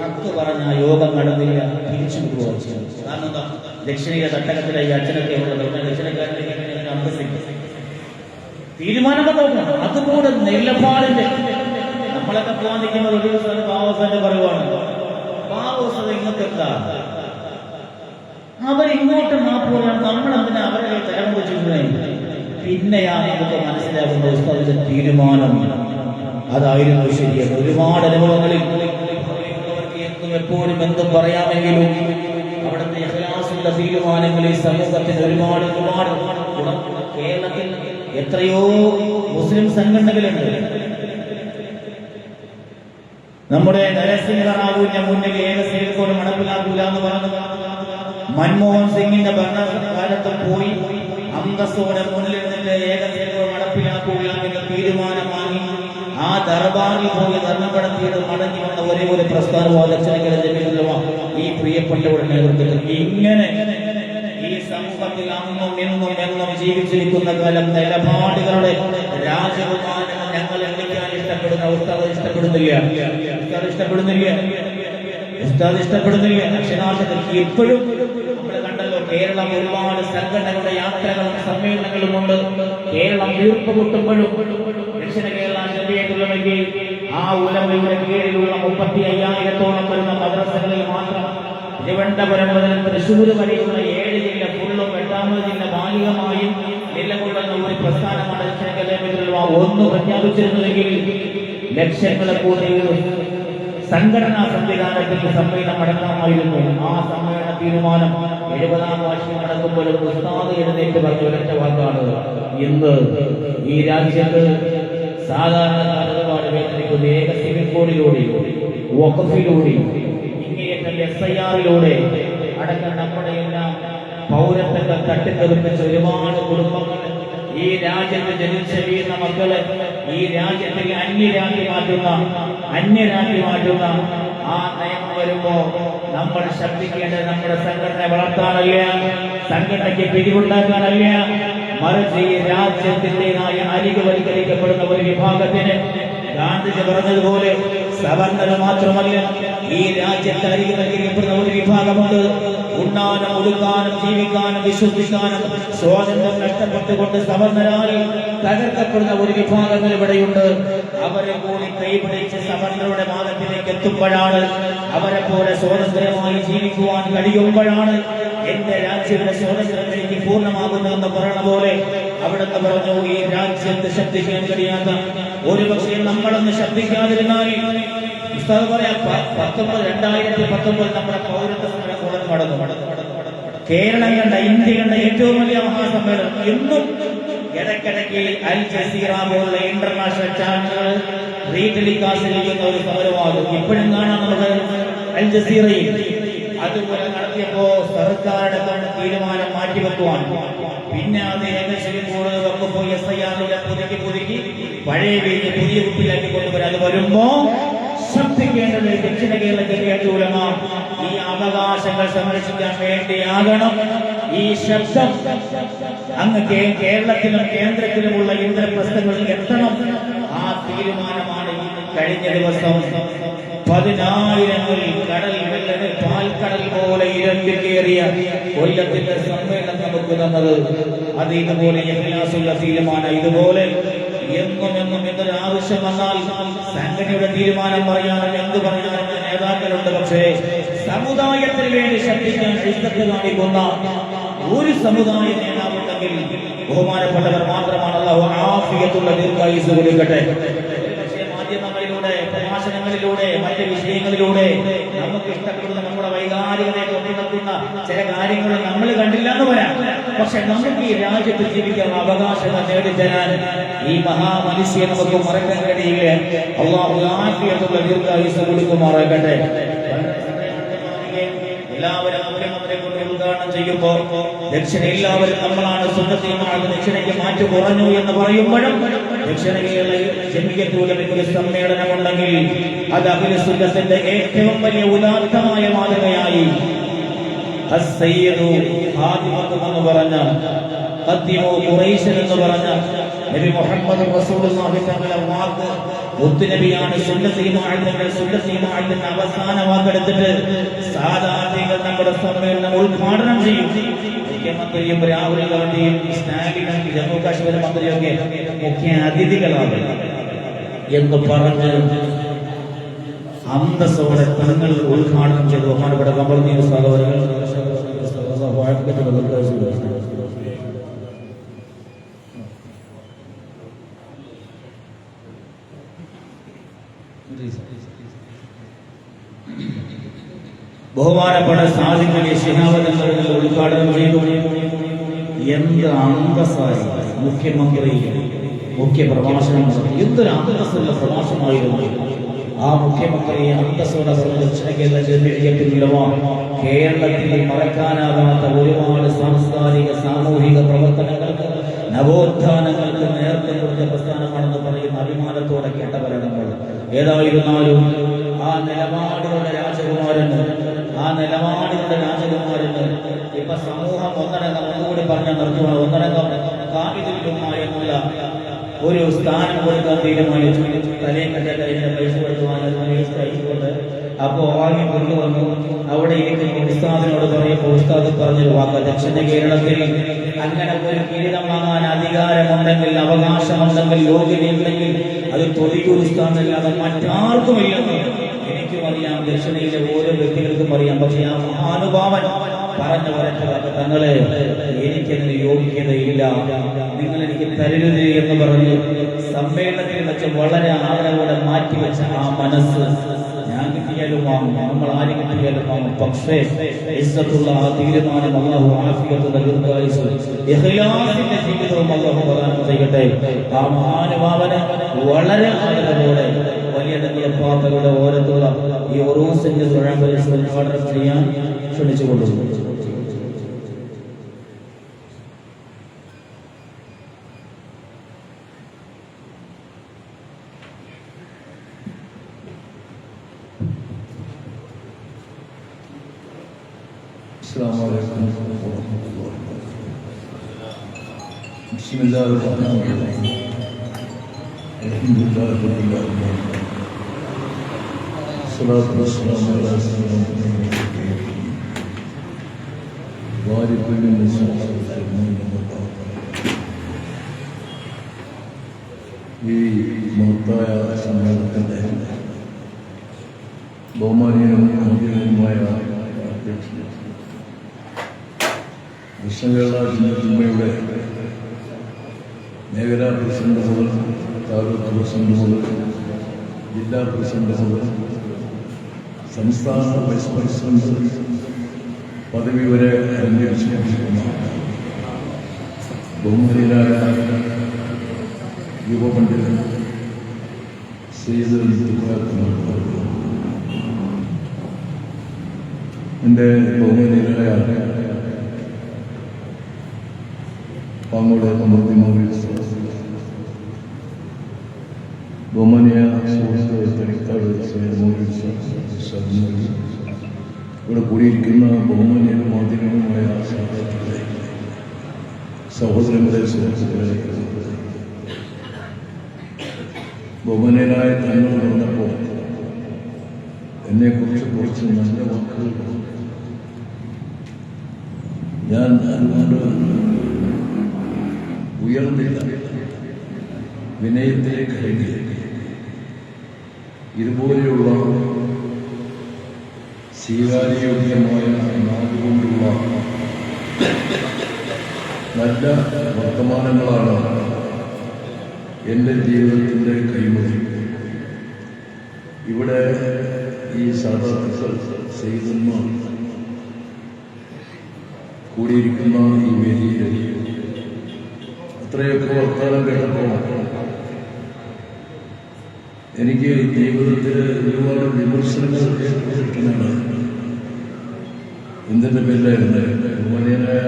ഹക്ക് പറഞ്ഞ ആ യോഗം നടന്നില്ല, തിരിച്ചു വിടുകയാണ് ചെയ്യുന്നത്. കാരണം എന്താ, ദക്ഷിണീയ തട്ടകത്തിലെ ഈ അച്ഛനൊക്കെ ഉള്ളത് ദക്ഷിണക്കാരൻ്റെ അന്തസ്സില്ല, തീരുമാനം നോക്കണം. അതുകൂടെ നിലപാടിന്റെ നമ്മളൊക്കെ പോകാൻ നിൽക്കുന്നത് ഒരു ദിവസം പാവസാന്റെ പറയുവാണ്, പാവസത ഇങ്ങോട്ട് എന്താ, അവരിങ്ങോട്ട് മാപ്പ് പറയാൻ നമ്മളെന്തിനാ അവരെ തലം വെച്ചിട്ടുണ്ടെങ്കിൽ പിന്നെയാണ് നമുക്ക് മനസ്സിലാകുന്ന ഉസ്താദിന്റെ തീരുമാനം അതായിരുന്നു ശരിയെന്ന്. ഒരുപാട് അനുഭവങ്ങളിൽ എപ്പോഴും എന്തും പറയാമെങ്കിലും അവിടുത്തെ ഇഖ്ലാസുള്ള തീരുമാനങ്ങളിൽ സമൂഹത്തിന് ഒരുപാട് കേരളത്തിൽ എത്രയോ മുസ്ലിം സംഘടനകളുണ്ട്. നമ്മുടെ നരസിംഹറാവുവിന്റെ മുന്നിൽ ഏക സേവകോട് നടപ്പിലാക്കൂല എന്ന് പറഞ്ഞു മൻമോഹൻ സിംഗിന്റെ ഭരണകാലത്ത് പോയി അന്തസ്സോടെ മുന്നിൽ നിന്നിട്ട് ഏക സേവകോട് നടപ്പിലാക്കൂല എന്ന തീരുമാനം വാങ്ങി ആ ദർബാറിൽ പോയി ധർമ്മം നടത്തിയത് മടങ്ങി വന്ന ഒരേ ഒരു പ്രസ്ഥാനമാണ് ദക്ഷിണ ഈ പ്രിയപ്പെട്ടവരുടെ നേതൃത്വത്തിൽ. ഇങ്ങനെ ഈ സമൂഹത്തിൽ അന്നും എന്നും ജീവിച്ചിരിക്കുന്ന കാലം നിലപാടുകളുടെ രാജകുമാരൻ ഞങ്ങൾ വിളിക്കാൻ ഇഷ്ടപ്പെടുന്ന ഉസ്താദ് ഇഷ്ടപ്പെടുന്നില്ല. അക്ഷരാർത്ഥത്തിൽ ഇപ്പോഴും നമ്മൾ കണ്ടല്ലോ, കേരളം ഒരുപാട് സംഘടനകളുടെ യാത്രകളും സമ്മേളനങ്ങളും ഉണ്ട്. കേരളം വീർപ്പ് കൂട്ടുമ്പോഴും ദക്ഷിണ കേരള ജനതയെങ്കിൽ ആ ഉലമയുടെ കീഴിലുള്ള 35,000-ഓളം വരുന്ന മദ്രസകളിൽ മാത്രം തിരുവനന്തപുരം മുതൽ തൃശ്ശൂർ വരെയുള്ള 7 ജില്ല ഫുള്ളും 8ാമത് ജില്ല ഭാഗികമായും നിലകൊള്ളുന്ന ഒരു പ്രസ്ഥാനമാണ് ദക്ഷിണ കേരളത്തിലുള്ള ഒന്ന് പ്രഖ്യാപിച്ചിരുന്നുവെങ്കിൽ ലക്ഷങ്ങളെ കൂടി സംഘടനാ സംവിധാനത്തിൽ സമ്മേളനം നടത്താമായിരുന്നു. ആ സമ്മേളന തീരുമാനം 70ാം വാർഷികം നടക്കുമ്പോഴും ഉസ്താദ് എഴുന്നേറ്റ് പറഞ്ഞ ഒരൊറ്റ വാക്കാണ്, ഇന്ന് ഈ രാജ്യത്ത് സാധാരണ വേദനിക്കുന്ന ഏക സിവിൽ കോഡിലൂടെ വഖഫിലൂടെ ഇങ്ങേയറ്റം SIR-ലൂടെ അടക്കം നമ്മുടെ എല്ലാം പൗരത്വങ്ങൾ തട്ടിത്തെറിപ്പിച്ച ഒരുപാട് കുടുംബങ്ങൾ, ഈ രാജ്യത്ത് ജനിച്ച വീഴുന്ന മക്കളെ ഈ രാജ്യത്തിൽ അന്യരാക്കി മാറ്റുന്ന ആ നയം വരുമ്പോ നമ്മൾ ശബ്ദിക്കേണ്ടത് നമ്മുടെ സംഘടന വളർത്താനല്ല, സംഘടനയ്ക്ക് പിരിവുണ്ടാക്കാനല്ല, മറിച്ച് ഈ രാജ്യത്തിൻ്റെതായ അരികുവൽക്കരിക്കപ്പെടുന്ന ഒരു വിഭാഗത്തിന് ഗാന്ധിജി പറഞ്ഞതുപോലെ സവർണർ മാത്രമല്ല, ഈ രാജ്യത്ത് അരികുവൽക്കരിക്കപ്പെടുന്ന ഒരു വിഭാഗമുണ്ട്. ഉണ്ണാനും ഉടുക്കാനും ജീവിക്കാനും വിശ്വസിക്കാനും സ്വാതന്ത്ര്യം നഷ്ടപ്പെട്ടുകൊണ്ട് സവർണരായി തകർക്കപ്പെടുന്ന ഒരു വിഭാഗങ്ങൾ ഇവിടെയുണ്ട്. അവരെ കൂടി കൈപിടിച്ച് സവർണരുടെ ഭാഗത്തിലേക്ക് എത്തുമ്പോഴാണ്, അവരെ പോലെ സ്വാതന്ത്ര്യമായി ജീവിക്കുവാൻ കഴിയുമ്പോഴാണ് എന്റെ രാജ്യത്തിന്റെ സ്വാതന്ത്ര്യം എനിക്ക് പൂർണ്ണമാകുന്നതെന്ന് പറയുന്ന പോലെ അവിടുന്ന് പറഞ്ഞു, ഈ രാജ്യത്ത് ശബ്ദിക്കാൻ കഴിയാത്ത ഒരുപക്ഷെ നമ്മളൊന്ന് ശബ്ദിക്കാതിരുന്നാൽ ഉസ്താദ് പറയാം 2019 നമ്മുടെ പൗരത്വ സമരം നടന്നു. കേരളം കണ്ട, ഇന്ത്യ കണ്ട ഏറ്റവും വലിയ മഹാസമ്മേളനം. ഇന്നും ഇടയ്ക്കിടയ്ക്ക് അൽ ജസീറ പോലുള്ള ഇന്റർനാഷണൽ ചാനലുകൾ റീടെലികാസ്റ്റ് ചെയ്യുന്ന ഒരു സമരമാകും. ഇപ്പോഴും കാണാം നമുക്ക് അൽ ജസീറയിൽ. അതുപോലെ നടത്തിയപ്പോ സർക്കാരുടെ തീരുമാനം മാറ്റിവെക്കുവാൻ, പിന്നെ അത് ഏകദേശം വെക്കുമ്പോ SIR പുതുക്കി പഴയ വീട് പുതിയ കുപ്പിയിലാക്കി കൊണ്ടുവരാൻ. അത് വരുമ്പോ ശബ്ദിക്കേണ്ടത് ദക്ഷിണ കേരളത്തിലെ ഉലമ ഈ അവകാശങ്ങൾ സംരക്ഷിക്കാൻ വേണ്ടിയാകണം. ഈ ശബ്ദം അങ്ങ് കേരളത്തിലും കേന്ദ്രത്തിലുമുള്ള ഇന്ദ്രപ്രസ്ഥങ്ങളിൽ എത്തണം. ആ തീരുമാനമാണ് കഴിഞ്ഞ ദിവസം 10,000 കടൽ വെള്ളന് പാൽക്കടൽ പോലെ ഇരമ്പി കയറിയ കൊല്ലത്തിന്റെ സമ്മേളനം നമുക്ക് തന്നത്. അത് ഇതുപോലെ ഇഖ്ലാസുള്ള തീരുമാനം. ഇതുപോലെ എന്നും എന്നൊരു ആവശ്യം വന്നാൽ സംഘടനയുടെ തീരുമാനം പറയാനും എന്ത് പറയാനും നേതാക്കളുണ്ട്. പക്ഷേ സമുദായത്തിന് വേണ്ടി ശബ്ദിക്കാൻ ഇഷ്ടത്ത് കാണിക്കുന്ന ഒരു സമുദായ നേതാവുണ്ടെങ്കിൽ ബഹുമാനപ്പെട്ടവർ മാത്രമാണ്. അല്ലാഹു ആഫിയത്തുള്ള ദീർഘായുസ്സ് കൊടുക്കട്ടെ. മാധ്യമങ്ങളിലൂടെ, പ്രഭാഷണങ്ങളിലൂടെ, മറ്റ് വിഷയങ്ങളിലൂടെ നമുക്ക് ഇഷ്ടപ്പെടുന്ന നമ്മുടെ വൈകാരികതയെ കൊണ്ടുനടത്തുന്ന ചില കാര്യങ്ങൾ നമ്മൾ കണ്ടില്ല എന്ന് വരാം. പക്ഷെ നമുക്ക് ഈ രാജ്യത്ത് ജീവിക്കാൻ അവകാശങ്ങൾ നേടിത്തരാൻ ഈ മഹാമനുഷ്യയെ നമുക്ക് മറക്കാൻ കഴിയില്ല. അല്ലാഹു ആഫിയത്തുള്ള ദീർഘായുസ്സ് കൊടുക്കുമാറാകട്ടെ. എല്ലാവരും മുഖ്യമന്ത്രിയെ കൊണ്ട് ഉദ്ഘാടനം ചെയ്യുമ്പോൾ ദക്ഷിണ എല്ലാവരും നമ്മളാണ് സുന്നത്തിയുമാണ്, ദക്ഷിണയ്ക്ക് മാറ്റു കുറഞ്ഞു എന്ന് പറയുമ്പോഴും ദക്ഷിണയിലെ ജമിയത്തുലമയ്ക്ക് സമ്മേളനമുണ്ടെങ്കിൽ അത് അഖില സുന്നത്തിന്റെ ഏറ്റവും വലിയ ഉദാത്തമായ മാതൃകയായി എന്ന് പറഞ്ഞ എന്ന് പറഞ്ഞ നബി മുഹമ്മദ് റസൂലുള്ളാഹി തആല വാക്ക് മുത്തുനബിയാണ്. സുന്നത്തിയുടെ അവസാന വാക്കെടുത്തിട്ട് സാധാരണ നമ്മുടെ സമ്മേളനം ഉദ്ഘാടനം ചെയ്യും. മുഖ്യമന്ത്രിയും രാഹുൽ ഗാന്ധിയും സ്റ്റാലിനും ജമ്മു കാശ്മീർ മന്ത്രിയൊക്കെ മുഖ്യ അതിഥികളാണ് എന്ന് പറഞ്ഞ് അന്തസ്സോടെ തങ്ങൾ ഉദ്ഘാടനം ചെയ്ത് ബഹുമാനപ്പെട്ട കമറുദ്ദീൻ ഉസ്താദ് അവர்கள் ബഹുമാനപ്പെട്ട സാദിഖ് അലി ശിഹാബ് തങ്ങൾ ഉദ്ഘാടനം ചെയ്തു. എന്ത് അന്തസ്സായി മുഖ്യമന്ത്രി മുഖ്യ പ്രഭാഷണം നടത്തി. എന്തൊരു അന്തസ്സുള്ള പ്രഭാഷണമായിരുന്നു. ആ മുഖ്യമന്ത്രി അന്തസ്സോടെ ദക്ഷിണ കേരളത്തിൽ മറക്കാനാകാത്ത ഒരുപാട് സാംസ്കാരിക സാമൂഹിക പ്രവർത്തനങ്ങൾക്ക് നവോത്ഥാനങ്ങൾക്ക് നേതൃത്വം കൊടുത്ത പ്രസ്ഥാനമാണെന്ന് പറയുന്ന അഭിമാനത്തോടെ കേട്ടവരാണ് നമ്മൾ. ഏതായിരുന്നാലും ആ നിലപാടുകളുടെ രാജകുമാരന് ഇപ്പൊ സമൂഹം ഒന്നടങ്കം ഒന്നുകൂടി പറഞ്ഞ നിർത്തുവാണ്. ഒന്നടങ്കം എന്നുള്ള ഒരു സ്ഥാനം കൊടുക്കാൻ തീരുമാനിച്ചു. തലയും കെട്ട പൈസ കൊടുക്കുവാൻ അപ്പോ ആദ്യം കൊണ്ടുവന്നു. അവിടെ ഇരിക്കുന്ന ഉസ്താദിനോട് പറയുമ്പോൾ ഉസ്താദ് പറഞ്ഞൊരു വാക്ക്, ദക്ഷിണ കേരളത്തിൽ അങ്ങനെ ഒരു കിരീടം വാങ്ങാൻ അധികാരമുണ്ടെങ്കിൽ, അവകാശമുണ്ടെങ്കിൽ, യോഗ്യതയുണ്ടെങ്കിൽ അത് തൊടിയൂർ ഉസ്താദല്ലാതെ മറ്റാർക്കുമില്ലെന്ന് എനിക്കും അറിയാം, ദക്ഷിണയിലെ ഓരോ വ്യക്തികൾക്കും അറിയാം. പക്ഷെ ആ മഹാനുഭാവൻ പറഞ്ഞു വരട്ടെ, തങ്ങളെ എനിക്കതിന് യോഗ്യതയില്ല, നിങ്ങൾ എനിക്ക് തരരുത് എന്ന് പറഞ്ഞ് സമ്മേളനത്തിൽ വെച്ച് വളരെ ആദരവോടെ മാറ്റിവെച്ച ആ മനസ്സ് ഞാൻ കിട്ടിയാലും വാങ്ങും, നമ്മൾ ആരും കിട്ടിയാലും വാങ്ങും. പക്ഷേ ഇസ്സത്തുള്ള ആ തീരുമാനം അല്ലാഹു ആഫിയത്തുള്ള ഇഖ്ലാസിന്റെ ജീവിതവും അല്ലാഹു പ്രദാനം ചെയ്യട്ടെ. ആ മഹാനുഭാവനെ വളരെ ആദരവോടെ വലിയ പാപ്പയുടെ ഓരത്തുള്ള ഈ ഉറൂസിന്റെ ഉദ്ഘാടനം ചെയ്യാൻ ക്ഷണിച്ചുകൊള്ളുന്നു. السلام عليكم ورحمة الله. بسم الله الرحمن الرحيم. الحمد لله رب العالمين. الصلاة والسلام على سيدنا محمد وعلى كل النساء والمؤمنين. ഈ മഹത്തായ സമ്മേളനത്തിന്റെ ബഹുമാനീയനും മഹനീയനുമായ അധ്യക്ഷൻ ദക്ഷിണ കേരള ജില്ലയുടെ മേഖലാ പ്രസിഡന്റ് മുതൽ താലൂക്ക് പ്രസിഡന്റ് മുതൽ ജില്ലാ പ്രസിഡന്റ് മുതൽ സംസ്ഥാന വൈസ് പ്രസിഡന്റ് പദവി വരെ അലങ്കരിച്ചുകൊണ്ടിരിക്കുന്ന ബഹുമാനിയരായ യുവപണ്ഡിതൻ സയ്യിദ് എൻ്റെ ബഹുമാനിയരായ പാങ്ങോട് അമൃതി മൗലവി ബഹുമാനിയ സുഹൃത്ത് തനിക്കാട് മൗലവി ഇവിടെ കൂടിയിരിക്കുന്ന ബഹുമാനിയനും മാധ്യമവുമായ സഹോദരങ്ങളെ സുഹൃത്തുക്കളെ ബഹുമാനീയനായ തങ്ങൾ പറഞ്ഞപ്പോൾ എന്നെക്കുറിച്ച് കുറച്ച് നല്ല വാക്കുകൾ ഞാൻ അതുകൊണ്ട് ഉയർന്നില്ല, വിനയത്തിലേക്ക് ഇറങ്ങിയില്ല. ഇതുപോലെയുള്ള സ്വീകാര്യയോഗ്യമായ നാടുകൊണ്ടുള്ള നല്ല വർത്തമാനങ്ങളാണ് എൻ്റെ ജീവിതത്തിൻ്റെ കൈമതി. ഇവിടെ ഈ സാധാരണ ചെയ്തെന്ന് കൂടിയിരിക്കുന്ന ഈ വേദിയിൽ അത്രയൊക്കെ വർത്തമാനം കേട്ടപ്പോൾ എനിക്ക് ജീവിതത്തിൽ ഒരുപാട് വിമർശനങ്ങൾ കിട്ടുന്നതാണ്. എന്തിൻ്റെ പേരിലായിരുന്നു ബഹുമാനീയനായ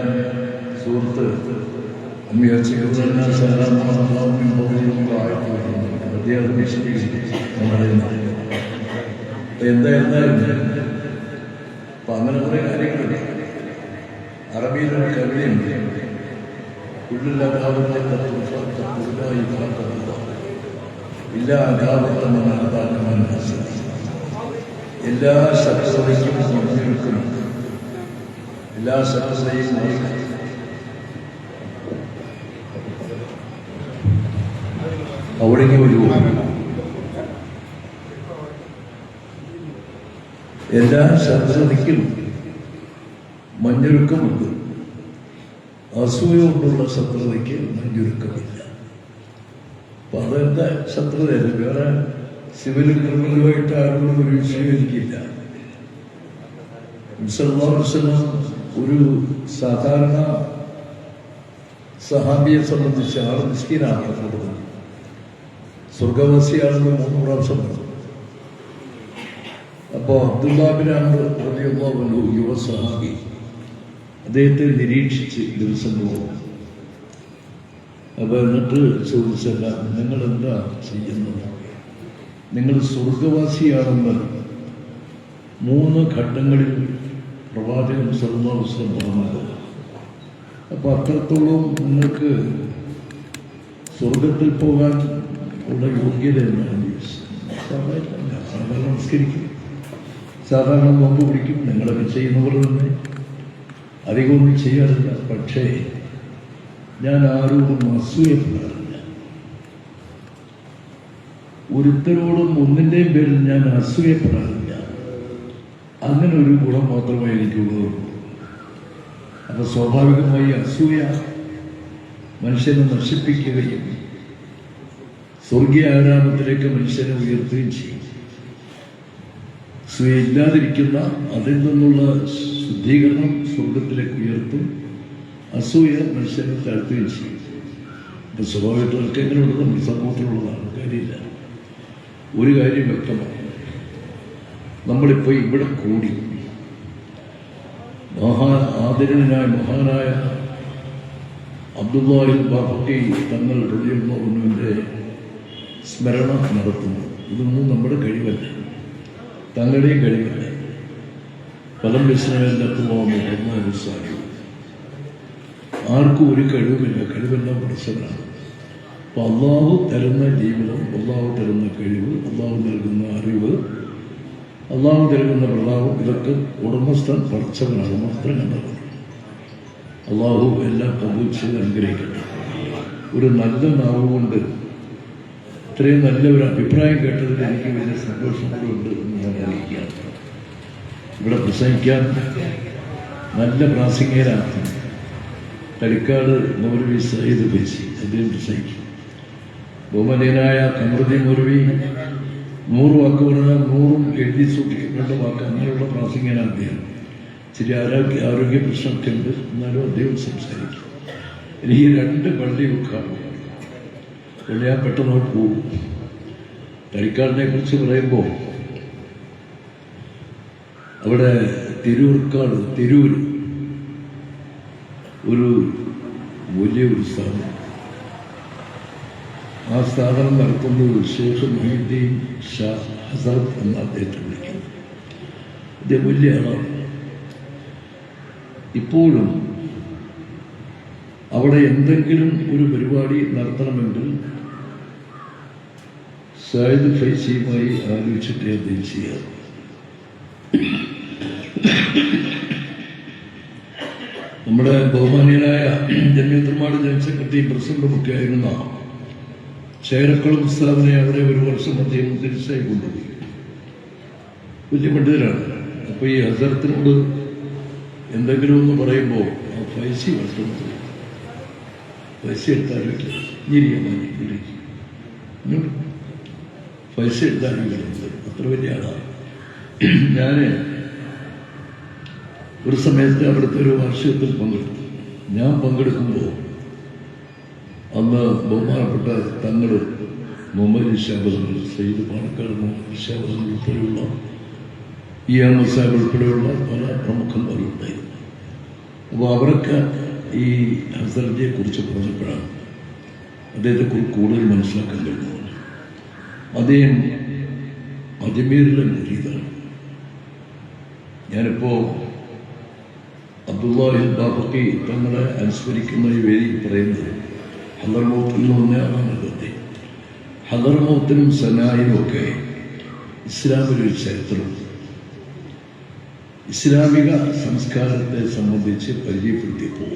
സുഹൃത്ത് അദ്ദേഹം വിശദീകരിച്ചു എന്തായിരുന്നാലും അപ്പൊ അങ്ങനെ കുറെ കാര്യങ്ങളുണ്ട്. അറബിയിലൊരു കവിതയുണ്ട്, എല്ലാ ശത്രുതയ്ക്കും മുൻനിൽക്കും, എല്ലാ ശത്രുതയും അവിടേക്ക് വരുമോ? എല്ലാ ശത്രുതയ്ക്കും മഞ്ഞൊരുക്കമുണ്ട്, അസൂയ കൊണ്ടുള്ള ശത്രുതയ്ക്ക് മഞ്ഞൊരുക്കമില്ല. അപ്പൊ അതെന്താ ശത്രുതയല്ല, വേറെ സിവിലും ക്രിമിനലുമായിട്ട് ആരോടും ഒരു വിഷയം എനിക്കില്ല. ഒരു സാധാരണ സഹാബിയെ സംബന്ധിച്ച് ആൾ മിസ്കീനാണ് കൂടുതൽ, സ്വർഗവാസിയാണെന്ന് 3 പ്രാവശ്യം പറഞ്ഞു. അപ്പോൾ അബ്ദുല്ലാബിനാണ് യുവ സഹാബി, അദ്ദേഹത്തെ നിരീക്ഷിച്ച് ദിവസം പോകും. അപ്പൊ എന്നിട്ട് ചോദിച്ചല്ല, നിങ്ങൾ എന്താ ചെയ്യുന്നത്? നിങ്ങൾ സ്വർഗവാസിയാണെന്ന് 3 ഘട്ടങ്ങളിൽ പ്രവാചകൻ സല്ലല്ലാഹു അലൈഹി വസല്ലം പറഞ്ഞത്. അപ്പൊ അത്രത്തോളം നിങ്ങൾക്ക് സ്വർഗത്തിൽ പോകാൻ ഉള്ള യോഗ്യത എന്നാണ്. സാധാരണ നമസ്കരിക്കും, സാധാരണ നോമ്പ് പിടിക്കും, നിങ്ങളൊക്കെ ചെയ്യുന്നവർ തന്നെ, അധികമൊന്നും ചെയ്യാറില്ല. പക്ഷേ ഞാൻ ആരോടും അസൂയപ്പെടാറില്ല, ഒരുത്തരോടും ഒന്നിൻ്റെയും പേരിൽ ഞാൻ അസൂയപ്പെടാറില്ല. അങ്ങനെ ഒരു ഗുണം മാത്രമേ എനിക്കുള്ളൂ. അപ്പൊ സ്വാഭാവികമായി അസൂയ മനുഷ്യനെ നശിപ്പിക്കുകയും സ്വർഗീയ ആരാമത്തിലേക്ക് മനുഷ്യനെ ഉയർത്തുകയും ചെയ്യും. അസൂയ ഇല്ലാതിരിക്കുന്ന അതിൽ നിന്നുള്ള ശുദ്ധീകരണം സ്വർഗത്തിലേക്ക് ഉയർത്തും, അസൂയ മനുഷ്യനെ താഴ്ത്തുകയും ചെയ്യും. ഇപ്പൊ സ്വാഭാവികമായിട്ട് എങ്ങനെയുള്ളത് നമ്മുടെ സമൂഹത്തിലുള്ളതാണ്, കാര്യമില്ല. ഒരു കാര്യം വ്യക്തമാണ്, നമ്മളിപ്പോൾ ഇവിടെ കൂടി ആദരണീയനായ മഹാനായ അബ്ദുല്ലാഹിൽ ബാഫക്കി തങ്ങൾ റളിയല്ലാഹുവിന്റെ സ്മരണ നടത്തുന്നു. ഇതൊന്നും നമ്മുടെ കഴിവല്ല, തങ്ങളുടെയും കഴിവല്ല. പലം വിശ്രമല്ലാത്ത സാധിക്കും. ആർക്കും ഒരു കഴിവുമില്ല, കഴിവെല്ലാം പ്രശ്നമാണ്. അപ്പൊ അള്ളാഹു തരുന്ന ജീവിതം, അള്ളാഹു തരുന്ന കഴിവ്, അള്ളാഹു നൽകുന്ന അറിവ്, അള്ളാഹു തരുന്ന പ്രളാവും, ഇതൊക്കെ ഉടമസ്ഥൻ പഠിച്ചവനാണ് മാത്രം കണ്ടത്. അള്ളാഹു എല്ലാം കബൂൽ അനുഗ്രഹിക്കട്ടെ. ഒരു നല്ല നാവ് കൊണ്ട് ഇത്രയും നല്ല ഒരു അഭിപ്രായം കേട്ടതിൽ എനിക്ക് വലിയ സന്തോഷങ്ങളുണ്ട് എന്ന് ഞാൻ അറിയിക്കുകയാണ്. ഇവിടെ പ്രസംഗിക്കാൻ നല്ല പ്രാസംഗികരാണ്, തളിക്കാട് മൗലവി സയ്യിദ് ഫൈസി, അദ്ദേഹം പ്രസംഗിച്ചു. ബഹുമാനീയനായ കമറുദ്ദീൻ മൗലവി 100 വാക്ക് പറഞ്ഞാൽ 100ഉം എഴുതി സൂക്ഷിക്കേണ്ട വാക്ക്, അങ്ങനെയുള്ള പ്രാസംഗികനാണ് അദ്ദേഹം. ഇച്ചിരി ആരോഗ്യ പ്രശ്നമൊക്കെ ഉണ്ട്, എന്നാലും അദ്ദേഹം സംസാരിക്കും. എനിക്ക് 2 പള്ളി വെക്കാറുണ്ട്. പള്ളി ഞാൻ പെട്ടെന്ന് പോകും. തളിക്കാടിനെ കുറിച്ച് പറയുമ്പോൾ അവിടെ തിരൂർ ഒരു വലിയൊരു സ്ഥാപനം. ആ സ്ഥാപനം നടത്തുന്നത് ഷെയ്ഖ് മുഹീദ്ദീൻ ഷാ ഹസരത്ത് എന്ന അദ്ദേഹത്തെ വിളിക്കുന്നു. അദ്ദേഹം വലിയ ആളാണ്. ഇപ്പോഴും അവിടെ എന്തെങ്കിലും ഒരു പരിപാടി നടത്തണമെങ്കിൽ സയ്യിദ് ഫൈസിയുമായി ആലോചിച്ചിട്ടേ അദ്ദേഹം ചെയ്യാറ്. നമ്മുടെ ബഹുമാനീയനായ ജമിയത്തുൽമാട് ജനറൽ സെക്രട്ടറി പ്രസിഡന്റുമൊക്കെ ആയിരുന്ന ചേരക്കുളം ഉസ്താദിനെ അവിടെ 1 വർഷം അദ്ദേഹം തിരിച്ചായി കൊണ്ടുപോയി. വലിയ പണ്ഡിതരാണ്. അപ്പോൾ ഈ ഹസരത്തിനോട് എന്തെങ്കിലും ഒന്ന് പറയുമ്പോൾ ആ ഫൈസി വർഷത്ത് പൈസ എടുത്താലും പൈസ എടുത്താലും അത്ര വലിയ ആളാണ്. ഞാൻ ഒരു സമയത്ത് അവിടുത്തെ ഒരു വാർഷികത്തിൽ പങ്കെടുത്തു. ഞാൻ പങ്കെടുക്കുമ്പോൾ അന്ന് ബഹുമാനപ്പെട്ട തങ്ങൾ മുഹമ്മദ് ഇഷാബദങ്ങൾ, സയ്യിദ് പാണക്കാട് മുഹമ്മദ് ഇഷാബദങ്ങൾ ഉൾപ്പെടെയുള്ള ഇയാമ സാഹിബ് ഉൾപ്പെടെയുള്ള പല പ്രമുഖന്മാരുണ്ടായിരുന്നു. അപ്പോൾ അവരൊക്കെ ഈ ഹസരത്തിനെ കുറിച്ച് പറഞ്ഞപ്പോഴാണ് അദ്ദേഹത്തെക്കുറിച്ച് കൂടുതൽ മനസ്സിലാക്കാൻ കഴിഞ്ഞത്. അദ്ദേഹം അജ്മീറിലെ മുരീദാണ്. ഞാനിപ്പോൾ അബ്ദുല്ലാഹി ബാഫക്കി തങ്ങളെ അനുസ്മരിക്കുന്ന ഈ വേദിയിൽ പറയുന്നത് ഹദർമൗത്തിൽ നിന്ന് വന്നയാളാണ് അദ്ദേഹം. ഹദർമൗത്തിനും സനായിനും ഒക്കെ ഇസ്ലാമിലൊരു ചരിത്രമുണ്ട്. ഇസ്ലാമിക സംസ്കാരത്തെ സംബന്ധിച്ച് പരിചയപ്പെടുത്തിയപ്പോൾ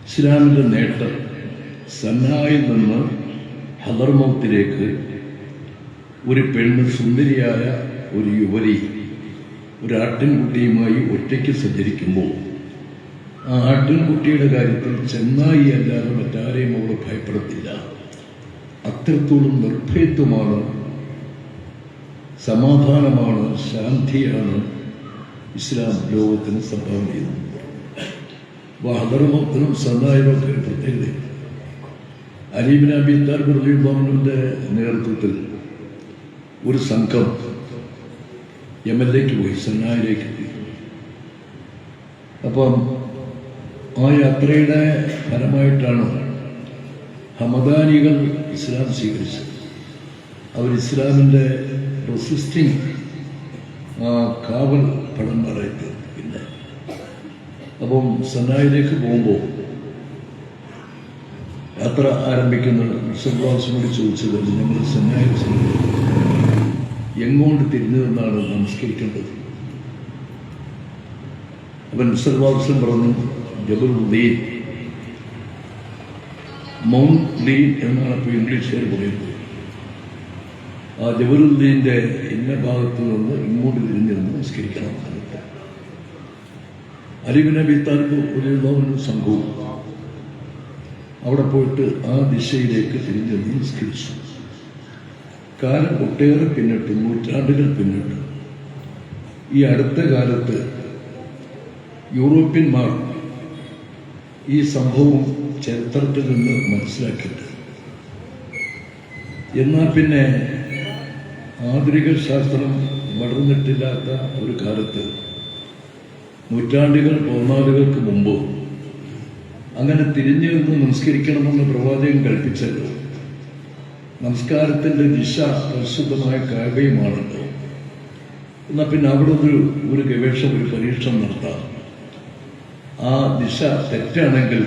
ഇസ്ലാമിൻ്റെ നേട്ടം സന്നായിൽ നിന്ന് ഹദർമൗത്തിലേക്ക് ഒരു പെണ്ണ്, സുന്ദരിയായ ഒരു യുവതി ഒരു ആട്ടിൻകുട്ടിയുമായി ഒറ്റയ്ക്ക് സഞ്ചരിക്കുമ്പോൾ ആ ആട്ടിൻകുട്ടിയുടെ കാര്യത്തിൽ ചെന്നായി അല്ലാതെ മറ്റാരെയും അവൾ ഭയപ്പെടത്തില്ല. അത്രത്തോളം നിർഭയത്വമാണ്, സമാധാനമാണ്, ശാന്തിയാണ് ഇസ്ലാം ലോകത്തിന് സംഭാവന ചെയ്യുന്നത്. അപ്പോൾ ഹദർമൗത്തിനും സന്നായിനൊക്കെ ഒരു പ്രത്യേകത. അലി ബിൻ അബി താലിബ് റളിയല്ലാഹു അൻഹുവിന്റെ നേതൃത്വത്തിൽ ഒരു സംഘം യമനിലേക്ക് പോയി, സന്നായിലേക്ക് പോയി. അപ്പം ആ യാത്രയുടെ ഫലമായിട്ടാണ് ഹമദാനികൾ ഇസ്ലാം സ്വീകരിച്ചത്. അവർ ഇസ്ലാമിൻ്റെ റെസിസ്റ്റിംഗ് കാവൽ ഭടന്മാരായിട്ട്. പിന്നെ അപ്പം സന്നായിലേക്ക് പോകുമ്പോൾ യാത്ര ആരംഭിക്കുന്ന വിശ്വാസമോട് ചോദിച്ചത്, നമ്മൾ സന്നായി എങ്ങോട്ട് തിരിഞ്ഞു നിന്നാണ് നമസ്കരിക്കേണ്ടത്? അവൻ വിശ്വാസം പറഞ്ഞു, ജബലുദ്ദീൻ, മൗണ്ട് ലീൻ എന്നാണ് ഇപ്പോൾ ഇംഗ്ലീഷുകാർ പറയുന്നത്. ആ ജബലുദ്ദീൻ്റെ ഇന്ന ഭാഗത്ത് നിന്ന് ഇങ്ങോട്ട് തിരിഞ്ഞു നിന്ന് നമസ്കരിക്കണം. അലി ബിൻ അബി താലിബ് റളിയല്ലാഹു സംഘവും അവിടെ പോയിട്ട് ആ ദിശയിലേക്ക് തിരിഞ്ഞു നമസ്കരിച്ചു. കാലം ഒട്ടേറെ പിന്നിട്ട്, നൂറ്റാണ്ടുകൾ പിന്നിട്ട്. ഈ അടുത്ത കാലത്ത് യൂറോപ്യന്മാർ ഈ സംഭവം ചരിത്രത്തിൽ നിന്ന് മനസ്സിലാക്കിയിട്ട്, എന്നാൽ പിന്നെ ആധുനിക ശാസ്ത്രം വളർന്നിട്ടില്ലാത്ത ഒരു കാലത്ത്, നൂറ്റാണ്ടുകൾ 14 മുമ്പ് അങ്ങനെ തിരിഞ്ഞു നിന്ന് നമസ്കരിക്കണമെന്ന് പ്രവാചകൻ കൽപ്പിച്ചല്ലോ. നമസ്കാരത്തിൻ്റെ ദിശ പരിശുദ്ധമായ കാബയുമാണല്ലോ. എന്നാൽ പിന്നെ അവിടെ ഒരു ഗവേഷണം, ഒരു പരീക്ഷണം നടത്താം. ആ ദിശ തെറ്റാണെങ്കിൽ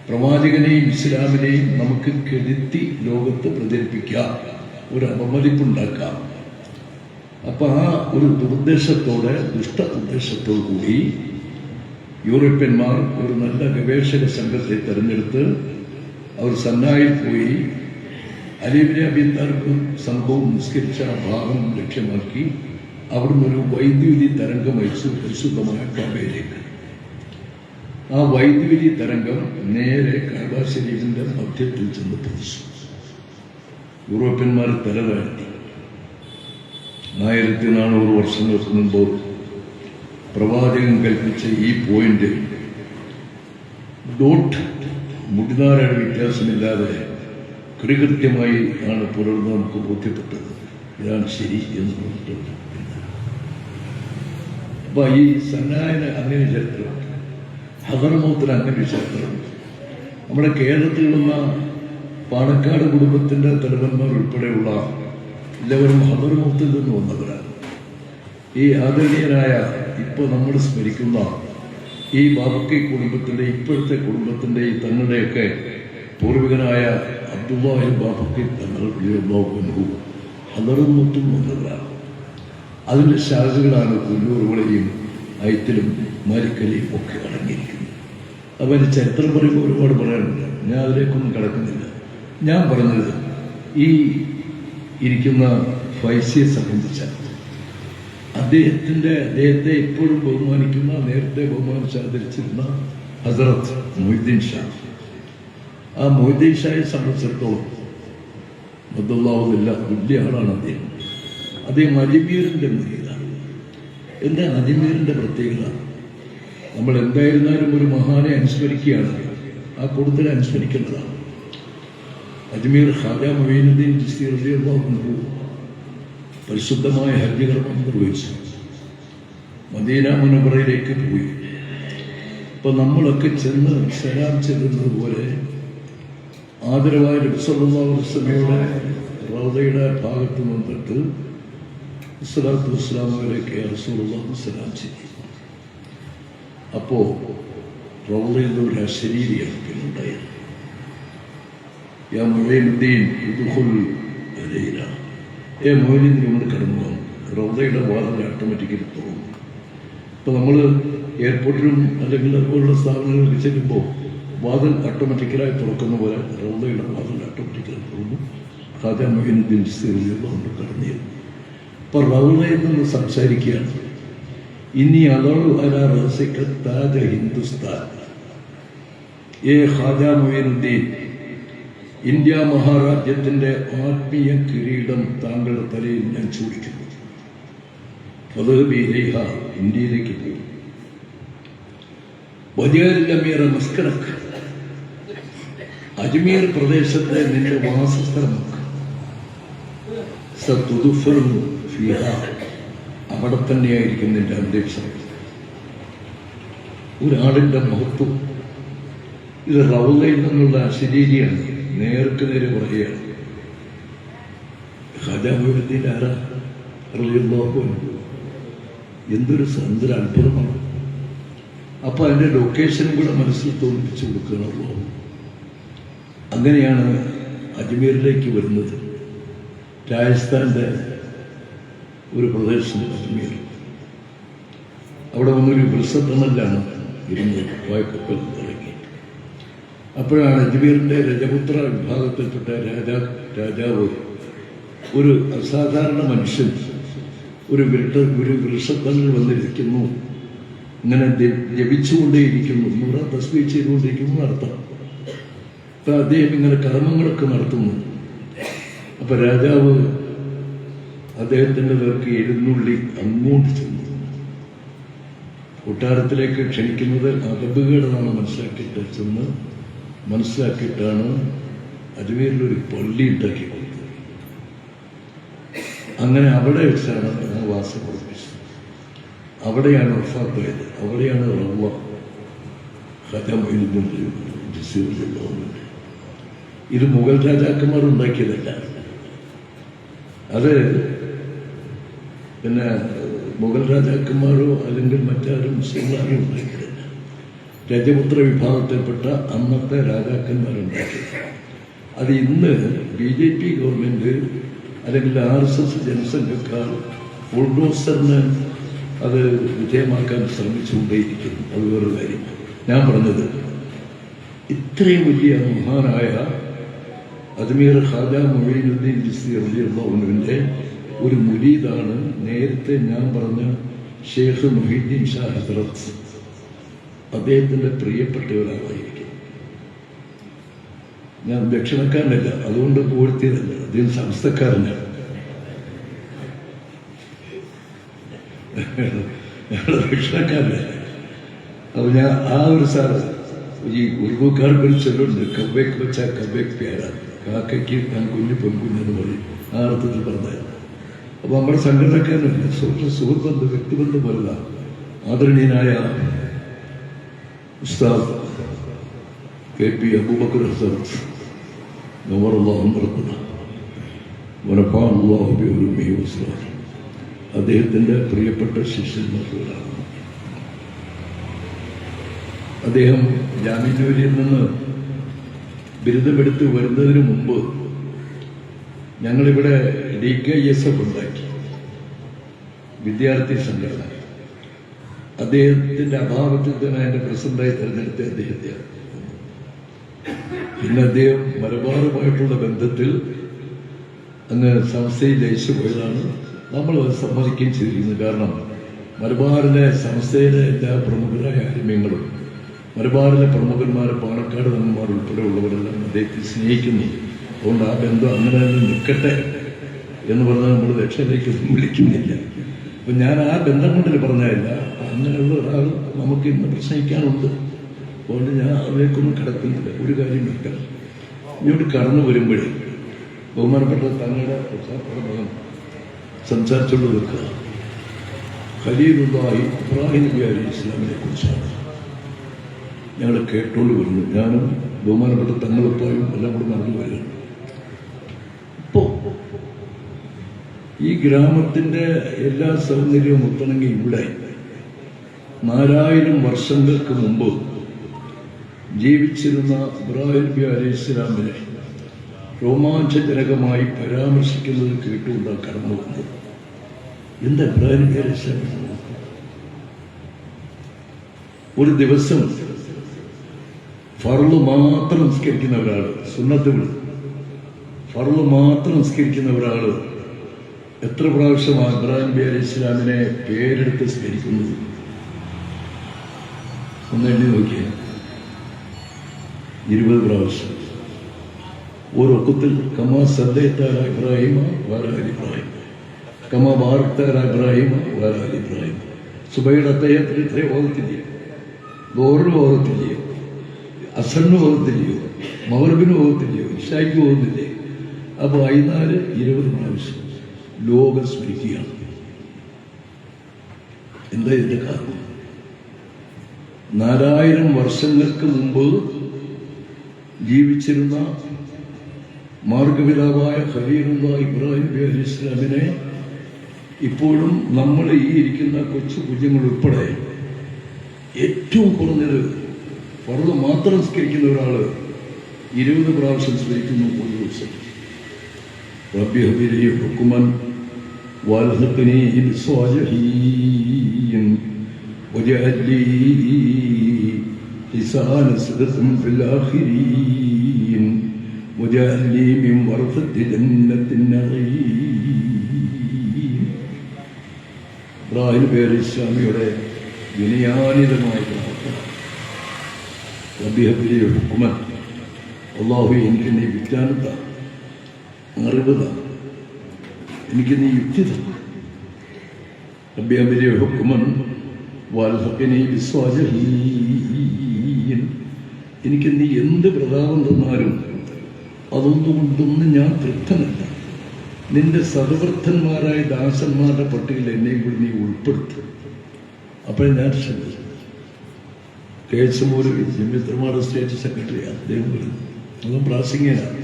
പ്രവാചകനെയും ഇസ്ലാമിനെയും നമുക്ക് കെടുത്തി ലോകത്ത് പ്രചരിപ്പിക്കാം, ഒരു അപമതിപ്പുണ്ടാക്കാം. അപ്പം ആ ഒരു ദുർദ്ദേശത്തോടെ, ദുഷ്ട ഉദ്ദേശത്തോടു കൂടി യൂറോപ്യന്മാർ ഒരു നല്ല ഗവേഷക സംഘത്തെ തെരഞ്ഞെടുത്ത് അവർ സന്നായിൽ പോയി അലി ബിൻ അബി താലിബ് സംഭവം നിസ്കരിച്ച ഭാഗം ലക്ഷ്യമാക്കി അവിടുന്ന് ഒരു വൈദ്യുതി തരംഗം അയച്ചു പരിശുദ്ധമായ കാബയിലേക്ക്. ആ വൈദ്യുതി തരംഗം നേരെ കഅബ ശരീഫിന്റെ മധ്യത്തിൽ ചെന്ന് പതിച്ചു. യൂറോപ്യന്മാർ തലതാഴ്ത്തി. 1400 വർഷങ്ങൾക്ക് മുമ്പ് പ്രവാചകൻ കൽപ്പിച്ച ഈ പോയിന്റ് ഡോട്ട് മുടിനാരാണ് വ്യത്യാസമില്ലാതെ കൃത്യമായി ആണ് പുലർന്ന് നമുക്ക് ബോധ്യപ്പെട്ടത്. ഇതാണ് ശരി എന്ന് പറഞ്ഞിട്ടുണ്ട്. അപ്പൊ ഈ സന്നായന് അങ്ങനെ ചരിത്രമുണ്ട്, ഹദർമൗത്തിന് അങ്ങനെ ചരിത്രമുണ്ട്. നമ്മുടെ കേരളത്തിലുള്ള പാണക്കാട് കുടുംബത്തിന്റെ തലവന്മാർ ഉൾപ്പെടെയുള്ള എല്ലാവരും ഹദർമൗത്തിൽ നിന്ന് വന്നവരാണ്. ഈ ആദരണീയനായ ഇപ്പോൾ നമ്മൾ സ്മരിക്കുന്ന ഈ ബാബക്കി കുടുംബത്തിന്റെ ഇപ്പോഴത്തെ കുടുംബത്തിന്റെ ഈ തങ്ങളുടെയൊക്കെ പൂർവികനായ അബ്ദുല്ലാഹി ബാബക്കി തങ്ങൾ ഹദർമൗത്തിൽ വന്നവരാണ്. അതിൻ്റെ ശാഖകളാണ് പുല്ലൂറുകളെയും ഐത്തിലും മാലിക്കലയും ഒക്കെ അടങ്ങിയിരിക്കുന്നത്. അപ്പം അതിൻ്റെ ചരിത്രം പറയുമ്പോൾ ഒരുപാട് പറയാനുണ്ട്. ഞാൻ അതിലേക്കൊന്നും കിടക്കുന്നില്ല. ഞാൻ പറഞ്ഞത് ഈ ഇരിക്കുന്ന ഫൈസിയെ സംബന്ധിച്ച അദ്ദേഹത്തെ ഇപ്പോഴും ബഹുമാനിക്കുന്ന, നേരത്തെ ബഹുമാനിച്ച് ആദരിച്ചിരുന്ന ഹസരത്ത് മൊയ്തീൻ ഷാ. ആ മൊയ്തീൻ ഷായെ സംബന്ധിച്ചിടത്തോളം മദ്ദല്ലാഹുവില്ല വലിയ ആളാണ് അദ്ദേഹം. അദ്ദേഹം അജ്മീറിൻ്റെ മുരീദാണ്. എന്താ അജ്മീറിൻ്റെ പ്രത്യേകത? നമ്മൾ എന്തായിരുന്നാലും ഒരു മഹാനെ അനുസ്മരിക്കുകയാണ്, ആ കൂട്ടത്തിൽ അനുസ്മരിക്കേണ്ടതാണ്. അജ്മീർ ഖാജാ മൊയ്നുദ്ദീൻ ചിശ്തി റളിയല്ലാഹു അൻഹു പരിശുദ്ധമായ ഹജ്ജ് കർമ്മം നിർവഹിച്ചു. മദീന മുനവ്വറയിലേക്ക് പോയി. ഇപ്പൊ നമ്മളൊക്കെ ചെന്ന് സലാം ചെല്ലുന്നത് പോലെ ആദരവായ നബി സല്ലല്ലാഹു അലൈഹി വസല്ലമയുടെ റൗദയുടെ ഭാഗത്ത് നിന്നിട്ട് സ്വലാത്തു വസ്സലാമിലേക്ക് റസൂലുള്ളാഹി സലാം ചെയ്തു. അപ്പോ റൗദയിൽ ഒരു അശരീരിയാണ് പിന്നുണ്ടായത്. യാ മൊയ്നുദ്ദീൻ ഉദ്ഖുൽ അലൈന, ഏ മൊയ്നുദ്ദീൻ കൊണ്ട് കടന്നു വന്നു. റൗദയുടെ വാതിൽ ഓട്ടോമാറ്റിക്കലി തുറന്നു. ഇപ്പൊ നമ്മൾ എയർപോർട്ടിലും അല്ലെങ്കിൽ അതുപോലുള്ള സ്ഥാപനങ്ങളിലേക്ക് ചെല്ലുമ്പോൾ വാതിൽ ഓട്ടോമാറ്റിക്കലായി തുറക്കുന്ന പോലെ റൗദയുടെ വാതിൽ ഓട്ടോമാറ്റിക്കലായി തുറന്നു. ഖാജാ മൊയ്നുദ്ദീൻ കൊണ്ട് കടന്നിരുന്നു. അപ്പൊ റൗദയിൽ നിന്ന് സംസാരിക്കുകയാണ്. ഇനി അലറു അല റസിക താജ ഹിന്ദുസ്ഥാൻ, ഏ ഖാജാ മൊയ്നുദ്ദീൻ, ഇന്ത്യ മഹാരാജ്യത്തിന്റെ ആത്മീയ കിരീടം താങ്കളുടെ തലയിൽ ഞാൻ ചൂടിക്കുന്നു. ഇന്ത്യയിലേക്ക് പോകും. വലിയ മസ്കറക്ക്, അജ്മീർ പ്രദേശത്തെ നിന്റെ വാസസ്ഥലമാക്കുക. അവിടെ തന്നെയായിരിക്കും നിന്റെ അന്തരീക്ഷം. ഒരാളിന്റെ മഹത്വം ഇത് റൗലയിൽ നിന്നുള്ള അശരീരിയാണ്. നേർക്ക് നേരെ പറയുകയാണ്. ഖാജാ മൊയ്നുദ്ദീൻ ആരാ? റളിയല്ലാഹു അൻഹു. എന്തൊരു സുന്ദര അത്ഭുതമാണ്. അപ്പൊ അതിന്റെ ലൊക്കേഷനും കൂടെ മനസ്സിൽ തോന്നിപ്പിച്ചു കൊടുക്കുകയാണല്ലോ. അങ്ങനെയാണ് അജ്മീറിലേക്ക് വരുന്നത്. രാജസ്ഥാന്റെ ഒരു പ്രദേശം അജ്മീർ. അവിടെ വന്നൊരു വൃഷത്തണലാണ് ഇരുന്നത്. വായ്ക്കപ്പൽ ഇറങ്ങി. അപ്പോഴാണ് അജ്മീറിന്റെ രജപുത്ര വിഭാഗത്തിൽപ്പെട്ട രാജാവ്, ഒരു അസാധാരണ മനുഷ്യൻ, ഒരു വൃഷത്തണിൽ വന്നിരിക്കുന്നു. ഇങ്ങനെ ജപിച്ചുകൊണ്ടേയിരിക്കുന്നു, തസ്ബീഹ് ചെയ്തുകൊണ്ടിരിക്കുന്നു അർത്ഥം. അപ്പൊ അദ്ദേഹം ഇങ്ങനെ കർമ്മങ്ങളൊക്കെ നടത്തുന്നു. അപ്പൊ രാജാവ് അദ്ദേഹത്തിന്റെ നേർക്ക് എഴുന്നള്ളി അങ്ങോട്ട് ചെന്നു. കൊട്ടാരത്തിലേക്ക് ക്ഷണിക്കുന്നത് അദബുകേടെന്നാണ് മനസ്സിലാക്കിയിട്ടാണ് അജ്മീരിലൊരു പള്ളി ഉണ്ടാക്കി കൊടുത്തത്. അങ്ങനെ അവിടെ വെച്ചാണ് ആ വാസം ഉറപ്പിച്ചത്. അവിടെയാണ് വഫാത്തായത്. അവിടെയാണ് റൗള ഖാജാ മൊയ്നുദ്ദീൻ ഗവൺമെന്റ്. ഇത് മുഗൾ രാജാക്കന്മാർ ഉണ്ടാക്കിയതല്ല. അത് പിന്നെ മുഗൾ രാജാക്കന്മാരോ അല്ലെങ്കിൽ മറ്റാരും മുസ്ലിംകാരും ഉണ്ടാക്കിയതല്ല. രജപുത്ര വിഭാഗത്തിൽപ്പെട്ട അന്നത്തെ രാജാക്കന്മാരുണ്ടാക്കിയത്. അത് ഇന്ന് BJP ഗവൺമെന്റ് അല്ലെങ്കിൽ RSS ജനസംഘക്കാർ ബുൾഡോസറിന് അത് വിജയമാക്കാൻ ശ്രമിച്ചുകൊണ്ടേയിരിക്കുന്നു. അത് വേറൊരു കാര്യം. ഞാൻ പറഞ്ഞത് ഇത്രയും വലിയ മഹാനായ അജ്മീർ ഖാജാ മൊയ്നുദ്ദീൻ ചിശ്തി റളിയല്ലാഹു അൻഹുവിന്റെ ഒരു മുരീദാണ് നേരത്തെ ഞാൻ പറഞ്ഞ ഷെയ്ഖ് മുഹീദ്ദീൻ ഷാ ഹസ്രത്ത്. അദ്ദേഹത്തിൻ്റെ പ്രിയപ്പെട്ട ഒരാളായിരിക്കും. ഞാൻ ദക്ഷിണക്കാരനല്ല, അതുകൊണ്ട് പൂഴ്ത്തിയതല്ല, അദ്ദേഹം സംസ്ഥക്കാരനാണ്. ഞങ്ങളുടെ ദക്ഷിണക്കാരനല്ല. അപ്പോൾ ഞാൻ ആ ഒരു സാറ് ഈ ഉറുദുക്കാർക്കൊരു ചൊല്ലുണ്ട്, കവ്വയ്ക്ക് വെച്ചാൽ കവ്വയ്ക്ക് പേരാണ്, കാക്കയ്ക്ക് ഞാൻ കുഞ്ഞു പൊൻകുഞ്ഞെന്ന് പറയും, ആ അർത്ഥത്തിൽ പറഞ്ഞായിരുന്നു. അപ്പോൾ നമ്മുടെ സംഘടനക്കാരനല്ല, സുഹൃത്ബന്ധം വ്യക്തിബന്ധം പോലുള്ള ആദരണീയനായ ഉസ്താദ് KP അബൂബക്കർ ഹസരത്ത് നവറല്ലാഹു മർഖദ വനഫഅല്ലാഹു ബിഉലൂമിഹി വസ്റാരിഹി, അദ്ദേഹത്തിൻ്റെ പ്രിയപ്പെട്ട ശിഷ്യന്മാരാണ്. അദ്ദേഹം ജാമ്യജോലിയിൽ നിന്ന് ബിരുദമെടുത്ത് വരുന്നതിന് മുമ്പ് ഞങ്ങളിവിടെ DKSF ഉണ്ടാക്കി, വിദ്യാർത്ഥി സംഘടന. അദ്ദേഹത്തിൻ്റെ അഭാവത്തിൽ തന്നെ അതിൻ്റെ പ്രസിഡന്റായി തിരഞ്ഞെടുത്ത അദ്ദേഹത്തെയാണ്. പിന്നെ അദ്ദേഹം മലബാറുമായിട്ടുള്ള ബന്ധത്തിൽ അങ്ങ് സംസ്ഥയിൽ ലയിച്ചു പോയതാണ്. നമ്മൾ അത് സമ്മതിക്കുകയും ചെയ്തിരിക്കുന്നത്. കാരണം മലബാറിലെ സംസ്ഥയിലെ എല്ലാ പ്രമുഖരായ ആര്യമങ്ങളും മലബാറിലെ പ്രമുഖന്മാരെ പാണക്കാട് തങ്ങന്മാർ ഉൾപ്പെടെ ഉള്ളവരെല്ലാം അദ്ദേഹത്തെ സ്നേഹിക്കുന്നു. അതുകൊണ്ട് ആ ബന്ധം അങ്ങനെ തന്നെ നിൽക്കട്ടെ എന്ന് പറഞ്ഞാൽ നമ്മൾ രക്ഷയിലേക്ക് വിളിക്കുന്നില്ല. അപ്പം ഞാൻ ആ ബന്ധം കൊണ്ടിൽ പറഞ്ഞതല്ല, അങ്ങനെയുള്ള ഒരാൾ നമുക്ക് ഇന്ന് പ്രശ്നിക്കാനുണ്ട്. അതുകൊണ്ട് ഞാൻ അതിലേക്കൊന്നും കിടക്കുന്നില്ല. ഒരു കാര്യം വെക്കാം, ഇങ്ങോട്ട് കടന്നു വരുമ്പോഴേ ബഹുമാനപ്പെട്ട തങ്ങളുടെ മകൻ സംസാരിച്ചുകൊണ്ട് വെക്കുക, ഖലീലുല്ലാഹി ഇബ്രാഹിം നബി അലൈഹി ഇസ്ലാമിനെ കുറിച്ചാണ് ഞങ്ങൾ കേട്ടുകൊണ്ട് വരുന്നത്. ഞാനും ബഹുമാനപ്പെട്ട തങ്ങളെപ്പോഴും എല്ലാം കൂടെ നടന്നു വരികയാണ്. ഇപ്പോൾ ഈ ഗ്രാമത്തിൻ്റെ എല്ലാ സൗന്ദര്യവും ഒത്തണമെങ്കിൽ ഇവിടെ 4000 വർഷങ്ങൾക്ക് മുമ്പ് ജീവിച്ചിരുന്ന ഇബ്രാഹിം നബി അലൈഹി ഇസ്ലാമിനെ രോമാഞ്ചജനകമായി പരാമർശിക്കുന്നത് കേട്ടുകൊണ്ടാണ് കടന്നു വന്നത്. എന്താ ഇബ്രാഹിം നബി അലൈഹി ഇസ്ലാം? ഒരു ദിവസം ഫർള് മാത്രം നിസ്കരിക്കുന്ന ഒരാൾ, സുന്നത്തുകൾ ഫർള് മാത്രം നിസ്കരിക്കുന്ന ഒരാൾ എത്ര പ്രാവശ്യമാണ് ഇബ്രാഹിം നബി അലൈഹി ഇസ്ലാമിനെ പേരെടുത്ത് സ്മരിക്കുന്നത്? ഒന്ന് എണ്ണി നോക്കിയാൽ 20 പ്രാവശ്യം. ഓരോക്കത്തിൽ കമാ സല്ലൈത ഇബ്രാഹിമ വഅലാ ആലി ഇബ്രാഹിം കമാ ബാറക്ത അലാ ഇബ്രാഹിമ വഅലാ ആലി ഇബ്രാഹിം. സുബൈയുടെ അദ്ദേഹത്തിന് ഇത്രയും ഓർത്തില്ലേ? ദോറിന് ഓർത്തില്ലയോ? അസറിന് ഓർത്തില്ലയോ? മഗ്‌രിബിന് ഓർത്തില്ലയോ? ഇശായ്ക്ക് ഓർത്തില്ലേ? അപ്പോൾ 20 പ്രാവശ്യം ലോകം സ്മരിക്കുകയാണ്. എന്താ ഇതിൻ്റെ കാരണം? 4000 വർഷങ്ങൾക്ക് മുമ്പ് ജീവിച്ചിരുന്ന മാർഗപിതാവായ ഖലീലുല്ലാഹി ഇബ്രാഹിം നബി അലൈഹി ഇസ്ലാമിനെ ഇപ്പോഴും നമ്മൾ ഈ ഇരിക്കുന്ന കൊച്ചു കുഞ്ഞുങ്ങൾ ഉൾപ്പെടെ ഏറ്റവും കുറഞ്ഞത് ഫർള് മാത്രം സ്മരിക്കുന്ന ഒരാൾ 20 പ്രാവശ്യം സ്മരിക്കുന്നു ഒരു ദിവസം. റബ്ബി ഹബിലി ഹുക്മൻ വൽഹിഖ്നി ബിസ്സാലിഹീൻ വജഅൽ ലീ ലിസാന സിദ്ഖിൻ ഫിൽ ആഖിരീൻ വജഅൽ ലീ മിൻ വറസത്തി ജന്നത്തിൻ നഈം. ഇബ്രാഹിം നബി അലൈഹി ഇസ്ലാമിയുടെ വിനയാനിതമായ പ്രാർത്ഥന. റബ്ബി ഹബിലി ഹുക്മൻ, അല്ലാഹു എനിക്ക് നീ വിജ്ഞാനം താ, അറിവ് താ, എനിക്ക് നീ യുക്തി താ. റബ്ബി ഹബിലി ഹുക്മൻ വൽഹിഖ്നി ബിസ്സാലിഹീൻ, എനിക്ക് നീ എന്ത് പ്രതാപം തന്നാലും അതൊന്നുകൊണ്ടൊന്നും ഞാൻ തൃപ്തനല്ല. നിന്റെ സദവൃദ്ധന്മാരായ ദാസന്മാരുടെ പട്ടികയിൽ എന്നെയും കൂടി നീ ഉൾപ്പെടുത്തും. അപ്പോൾ ഞാൻ ശ്രദ്ധിച്ചു. KS മൗലവി ജമിയത്തുലമാ സ്റ്റേറ്റ് സെക്രട്ടറിയാണ് അദ്ദേഹം വരുന്നത്. അതും പ്രാസംഗികനാണ്.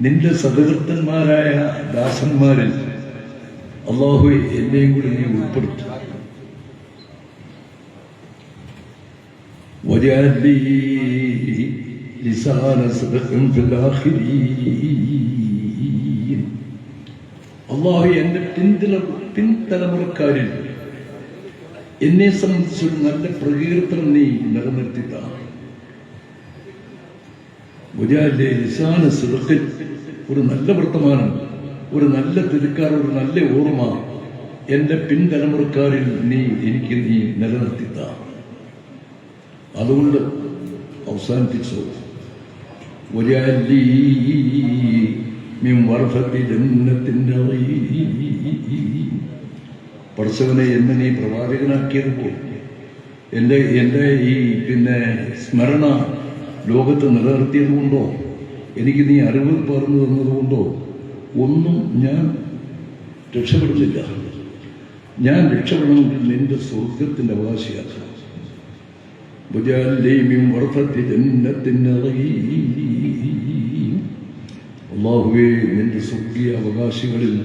നിന്റെ സദവൃദ്ധന്മാരായ ദാസന്മാരിൽ അല്ലാഹു എന്നെയും കൂടി നീ ഉൾപ്പെടുത്തും. വജഅൽ ലീ ലിസാന സിദ്ഖിൻ ഫിൽ ആഖിരീൻ, അല്ലാഹു എൻ്റെ പിൻതലമുറക്കാരിൽ എന്നെ സംബന്ധിച്ചൊരു നല്ല പ്രകീർത്തനം നീ നിലനിർത്തിത്താ. വജഅൽ ലീ ലിസാന സിദ്ഖിൻ, ഒരു നല്ല വർത്തമാനം, ഒരു നല്ല തിരുക്കാർ, ഒരു നല്ല ഓർമ്മ എൻ്റെ പിൻതലമുറക്കാരിൽ നീ എനിക്ക് നീ നിലനിർത്തിത്താ. അതുകൊണ്ട് അവസാനിപ്പിച്ചു. പടച്ചവനെ എന്നെ നീ പ്രവാചകനാക്കിയതുപോലെ എൻ്റെ ഈ സ്മരണ ലോകത്ത് നിലനിർത്തിയത് കൊണ്ടോ എനിക്ക് നീ അറിവ് പകർന്നു തന്നതുകൊണ്ടോ ഒന്നും ഞാൻ രക്ഷപ്പെടുന്നില്ല. ഞാൻ രക്ഷപ്പെടണമെങ്കിൽ നിന്റെ സ്വർഗത്തിൻ്റെ അവകാശിയാക്കണം. അല്ലാഹുവേ, നിന്റെ സ്വർഗീയ അവകാശികളിൽ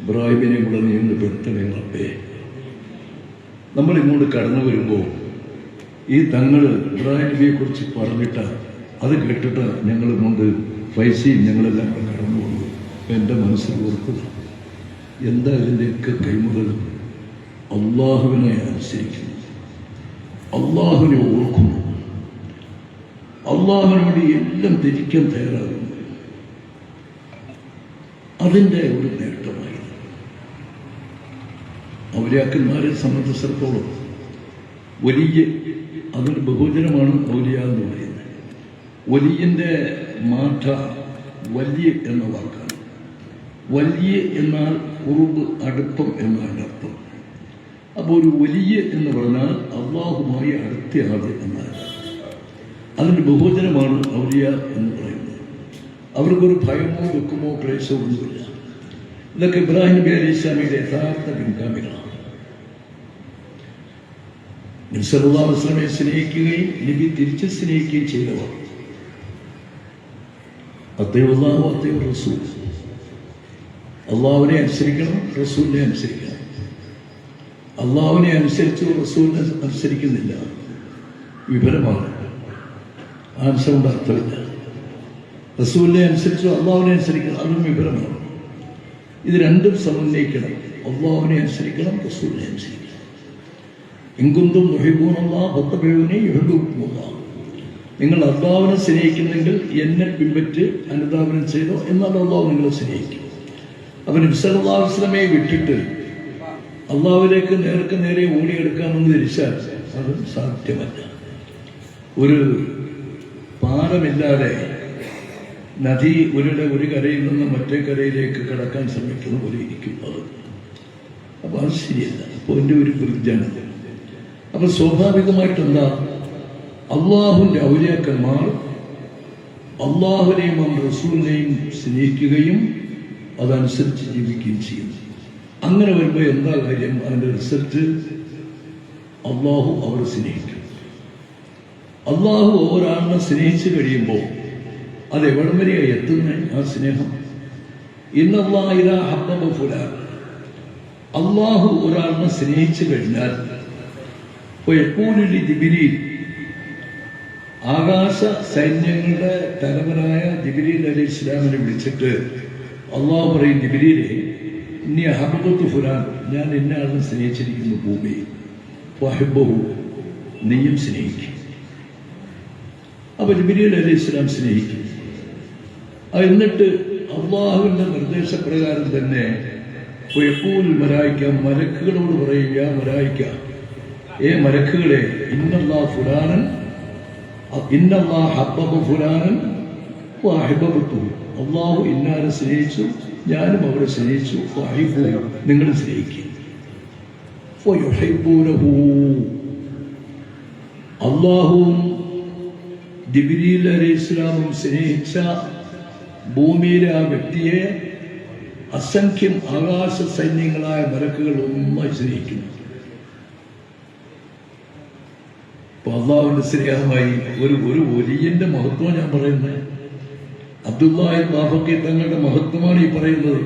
ഇബ്രാഹിമിനെ കൂടെ നീ ഒന്ന് പെടുത്തണേ റബ്ബേ. നമ്മൾ ഇങ്ങോട്ട് കടന്നു വരുമ്പോൾ ഈ തങ്ങൾ ഇബ്രാഹിമിനെ കുറിച്ച് പറഞ്ഞിട്ട് അത് കേട്ടിട്ട് ഞങ്ങൾ കൊണ്ട് ഫൈസിയും ഞങ്ങളെല്ലാം കടന്നു വന്നു. എൻ്റെ മനസ്സിൽ ഓർത്തത് എന്താ ഇതിൻ്റെയൊക്കെ കൈമുതൽ അള്ളാഹുവിനെ അനുസരിക്കുന്നു, അള്ളാഹുവിനെ ഓർക്കുന്നു, അള്ളാഹുവിനോട് എല്ലാം ത്യജിക്കാൻ തയ്യാറാകുന്നു. അതിൻ്റെ ഒരു നേട്ടമായി ഔലിയാക്കന്മാരെ സംബന്ധിച്ചിടത്തോളം വലിയ അതൊരു ബഹുജനമാണ് ഔലിയ എന്ന് പറയുന്നത്. വലിയൻ്റെ മാറ്റ വലിയ എന്ന വാക്കാണ്. വലിയ എന്നാൽ കുറുബ്, അടുപ്പം എന്നാണ് അർത്ഥം. അപ്പോൾ ഒരു വലിയ എന്ന് പറഞ്ഞാൽ അള്ളാഹുമായി അടുത്തയാള് എന്നാണ്. അതിൻ്റെ ബഹുജനമാണ് ഔലിയ എന്ന് പറയുന്നത്. അവർക്കൊരു ഭയമോ ദുഃഖമോ ക്ലേശമോ ഒന്നുമില്ല. ഇതൊക്കെ ഇബ്രാഹിം നബി അലൈഹി ഇസ്ലാമിയുടെ യഥാർത്ഥ പിൻഗാമികളാണ്. നബി സല്ലല്ലാഹു അലൈഹി വസല്ലമയെ സ്നേഹിക്കുകയും നബി തിരിച്ച് സ്നേഹിക്കുകയും ചെയ്തവർ. അത്തീഉല്ലാഹു വഅത്തീഉർ റസൂൽ, അള്ളാഹുവിനെ അനുസരിക്കണം, റസൂലിനെ അനുസരിക്കണം. അള്ളാഹുവിനെ അനുസരിച്ച് റസൂലിനെ അനുസരിക്കുന്നില്ല, വിഫലമാണ്. ആൻസർ കൊണ്ട് അർത്ഥമില്ല. റസൂലിനെ അനുസരിച്ച് അള്ളാഹുവിനെ അനുസരിക്കണം, അതും വിഫലമാണ്. ഇത് രണ്ടും സമന്വയിക്കണം. അള്ളാഹുവിനെ അനുസരിക്കണം, റസൂലിനെ അനുസരിക്കണം. ഇൻകുന്തും യുഹിബ്ബൂനല്ലാഹ ഫത്തബിഊനി യുഹിബ്ബുക്കുമുല്ലാഹ്. നിങ്ങൾ അള്ളാഹുവിനെ സ്നേഹിക്കുന്നെങ്കിൽ എന്നെ പിൻപറ്റ് അനുധാവനം ചെയ്തോ, എന്നാൽ അള്ളാഹു നിങ്ങളെ സ്നേഹിക്കും. അവൻ നബി സല്ലല്ലാഹു അലൈഹി വസല്ലമയെ വിട്ടിട്ട് അള്ളാഹുവിലേക്ക് നേർക്ക് നേരെ ഓടിയെടുക്കാമെന്ന് ധരിച്ചാൽ അത് സാധ്യമല്ല. ഒരു പാലമില്ലാതെ നദി ഒരു കരയിൽ നിന്ന് മറ്റേ കരയിലേക്ക് കടക്കാൻ ശ്രമിക്കുന്ന പോലെ ഇരിക്കുന്നത്. അപ്പോൾ അത് ശരിയല്ല. അപ്പോൾ എൻ്റെ ഒരു ബ്രിഡ്ജാണ്. അപ്പോൾ സ്വാഭാവികമായിട്ടെന്താ, അള്ളാഹുവിൻ്റെ ഔലിയാക്കന്മാർ അള്ളാഹുവിനെയും റസൂലിനെയും സ്നേഹിക്കുകയും അതനുസരിച്ച് ജീവിക്കുകയും ചെയ്യുന്നു. അങ്ങനെ വരുമ്പോൾ എന്താ കാര്യം? അതിൻ്റെ റിസൾട്ട് അള്ളാഹു അവരെ സ്നേഹിക്കും. അള്ളാഹു ഒരാളിനെ സ്നേഹിച്ചു കഴിയുമ്പോൾ അത് എവിടം വരെയാണ് എത്തുന്നത്? ആ സ്നേഹം അള്ളാഹു ഒരാളിനെ സ്നേഹിച്ചു കഴിഞ്ഞാൽ ജിബ്രീൽ, ആകാശ സൈന്യങ്ങളുടെ തലവനായ ജിബ്രീൽ അലൈഹി ഇസ്ലാമിനെ വിളിച്ചിട്ട് അള്ളാഹു പറയും, ജിബ്രീലെ, ഇനി അഹബത്തു ഫുലാൻ, ഞാൻ ഇന്ന ആളിനെ സ്നേഹിച്ചിരിക്കുന്നു ഭൂമി, വഹിബ്ബഹു, നീയും സ്നേഹിക്കും. അപ്പൊ ജിബ്രീൽ അലൈഹി ഇസ്ലാം സ്നേഹിക്കും. എന്നിട്ട് അള്ളാഹുവിന്റെ നിർദ്ദേശപ്രകാരം തന്നെ മലായിക്ക, മലക്കുകളോട് പറയുക, മലായിക്ക, മലക്കുകളെ, ഇന്നല്ലാഹു ഫുലാനൻ, ഇന്നല്ലാഹു ഹബ്ബബ ഫുലാനൻ വഅഹ്ബബ്തു, അള്ളാഹു ഇന്നാരെ സ്നേഹിച്ചു, ഞാനും അവരെ സ്നേഹിച്ചു, വഅഹിബ്ബു, നിങ്ങൾ സ്നേഹിക്കും. ഫയുഹിബ്ബൂനഹു, അള്ളാഹുവും ജിബ്രീൽ അലൈഹി ഇസ്ലാമും സ്നേഹിച്ച ഭൂമിയിലെ ആ വ്യക്തിയെ അസംഖ്യം ആകാശ സൈന്യങ്ങളായ മലക്കുകൾ ഒന്നായി സ്നേഹിക്കുന്നു. അപ്പൊ അള്ളാഹുവിന്റെ സ്നേഹമായി ഒരു വലിയന്റെ മഹത്വം ഞാൻ പറയുന്നത്. അബ്ദുല്ലാഹി ബാഫക്കി തങ്ങളുടെ മഹത്വമാണ് ഈ പറയുന്നത്.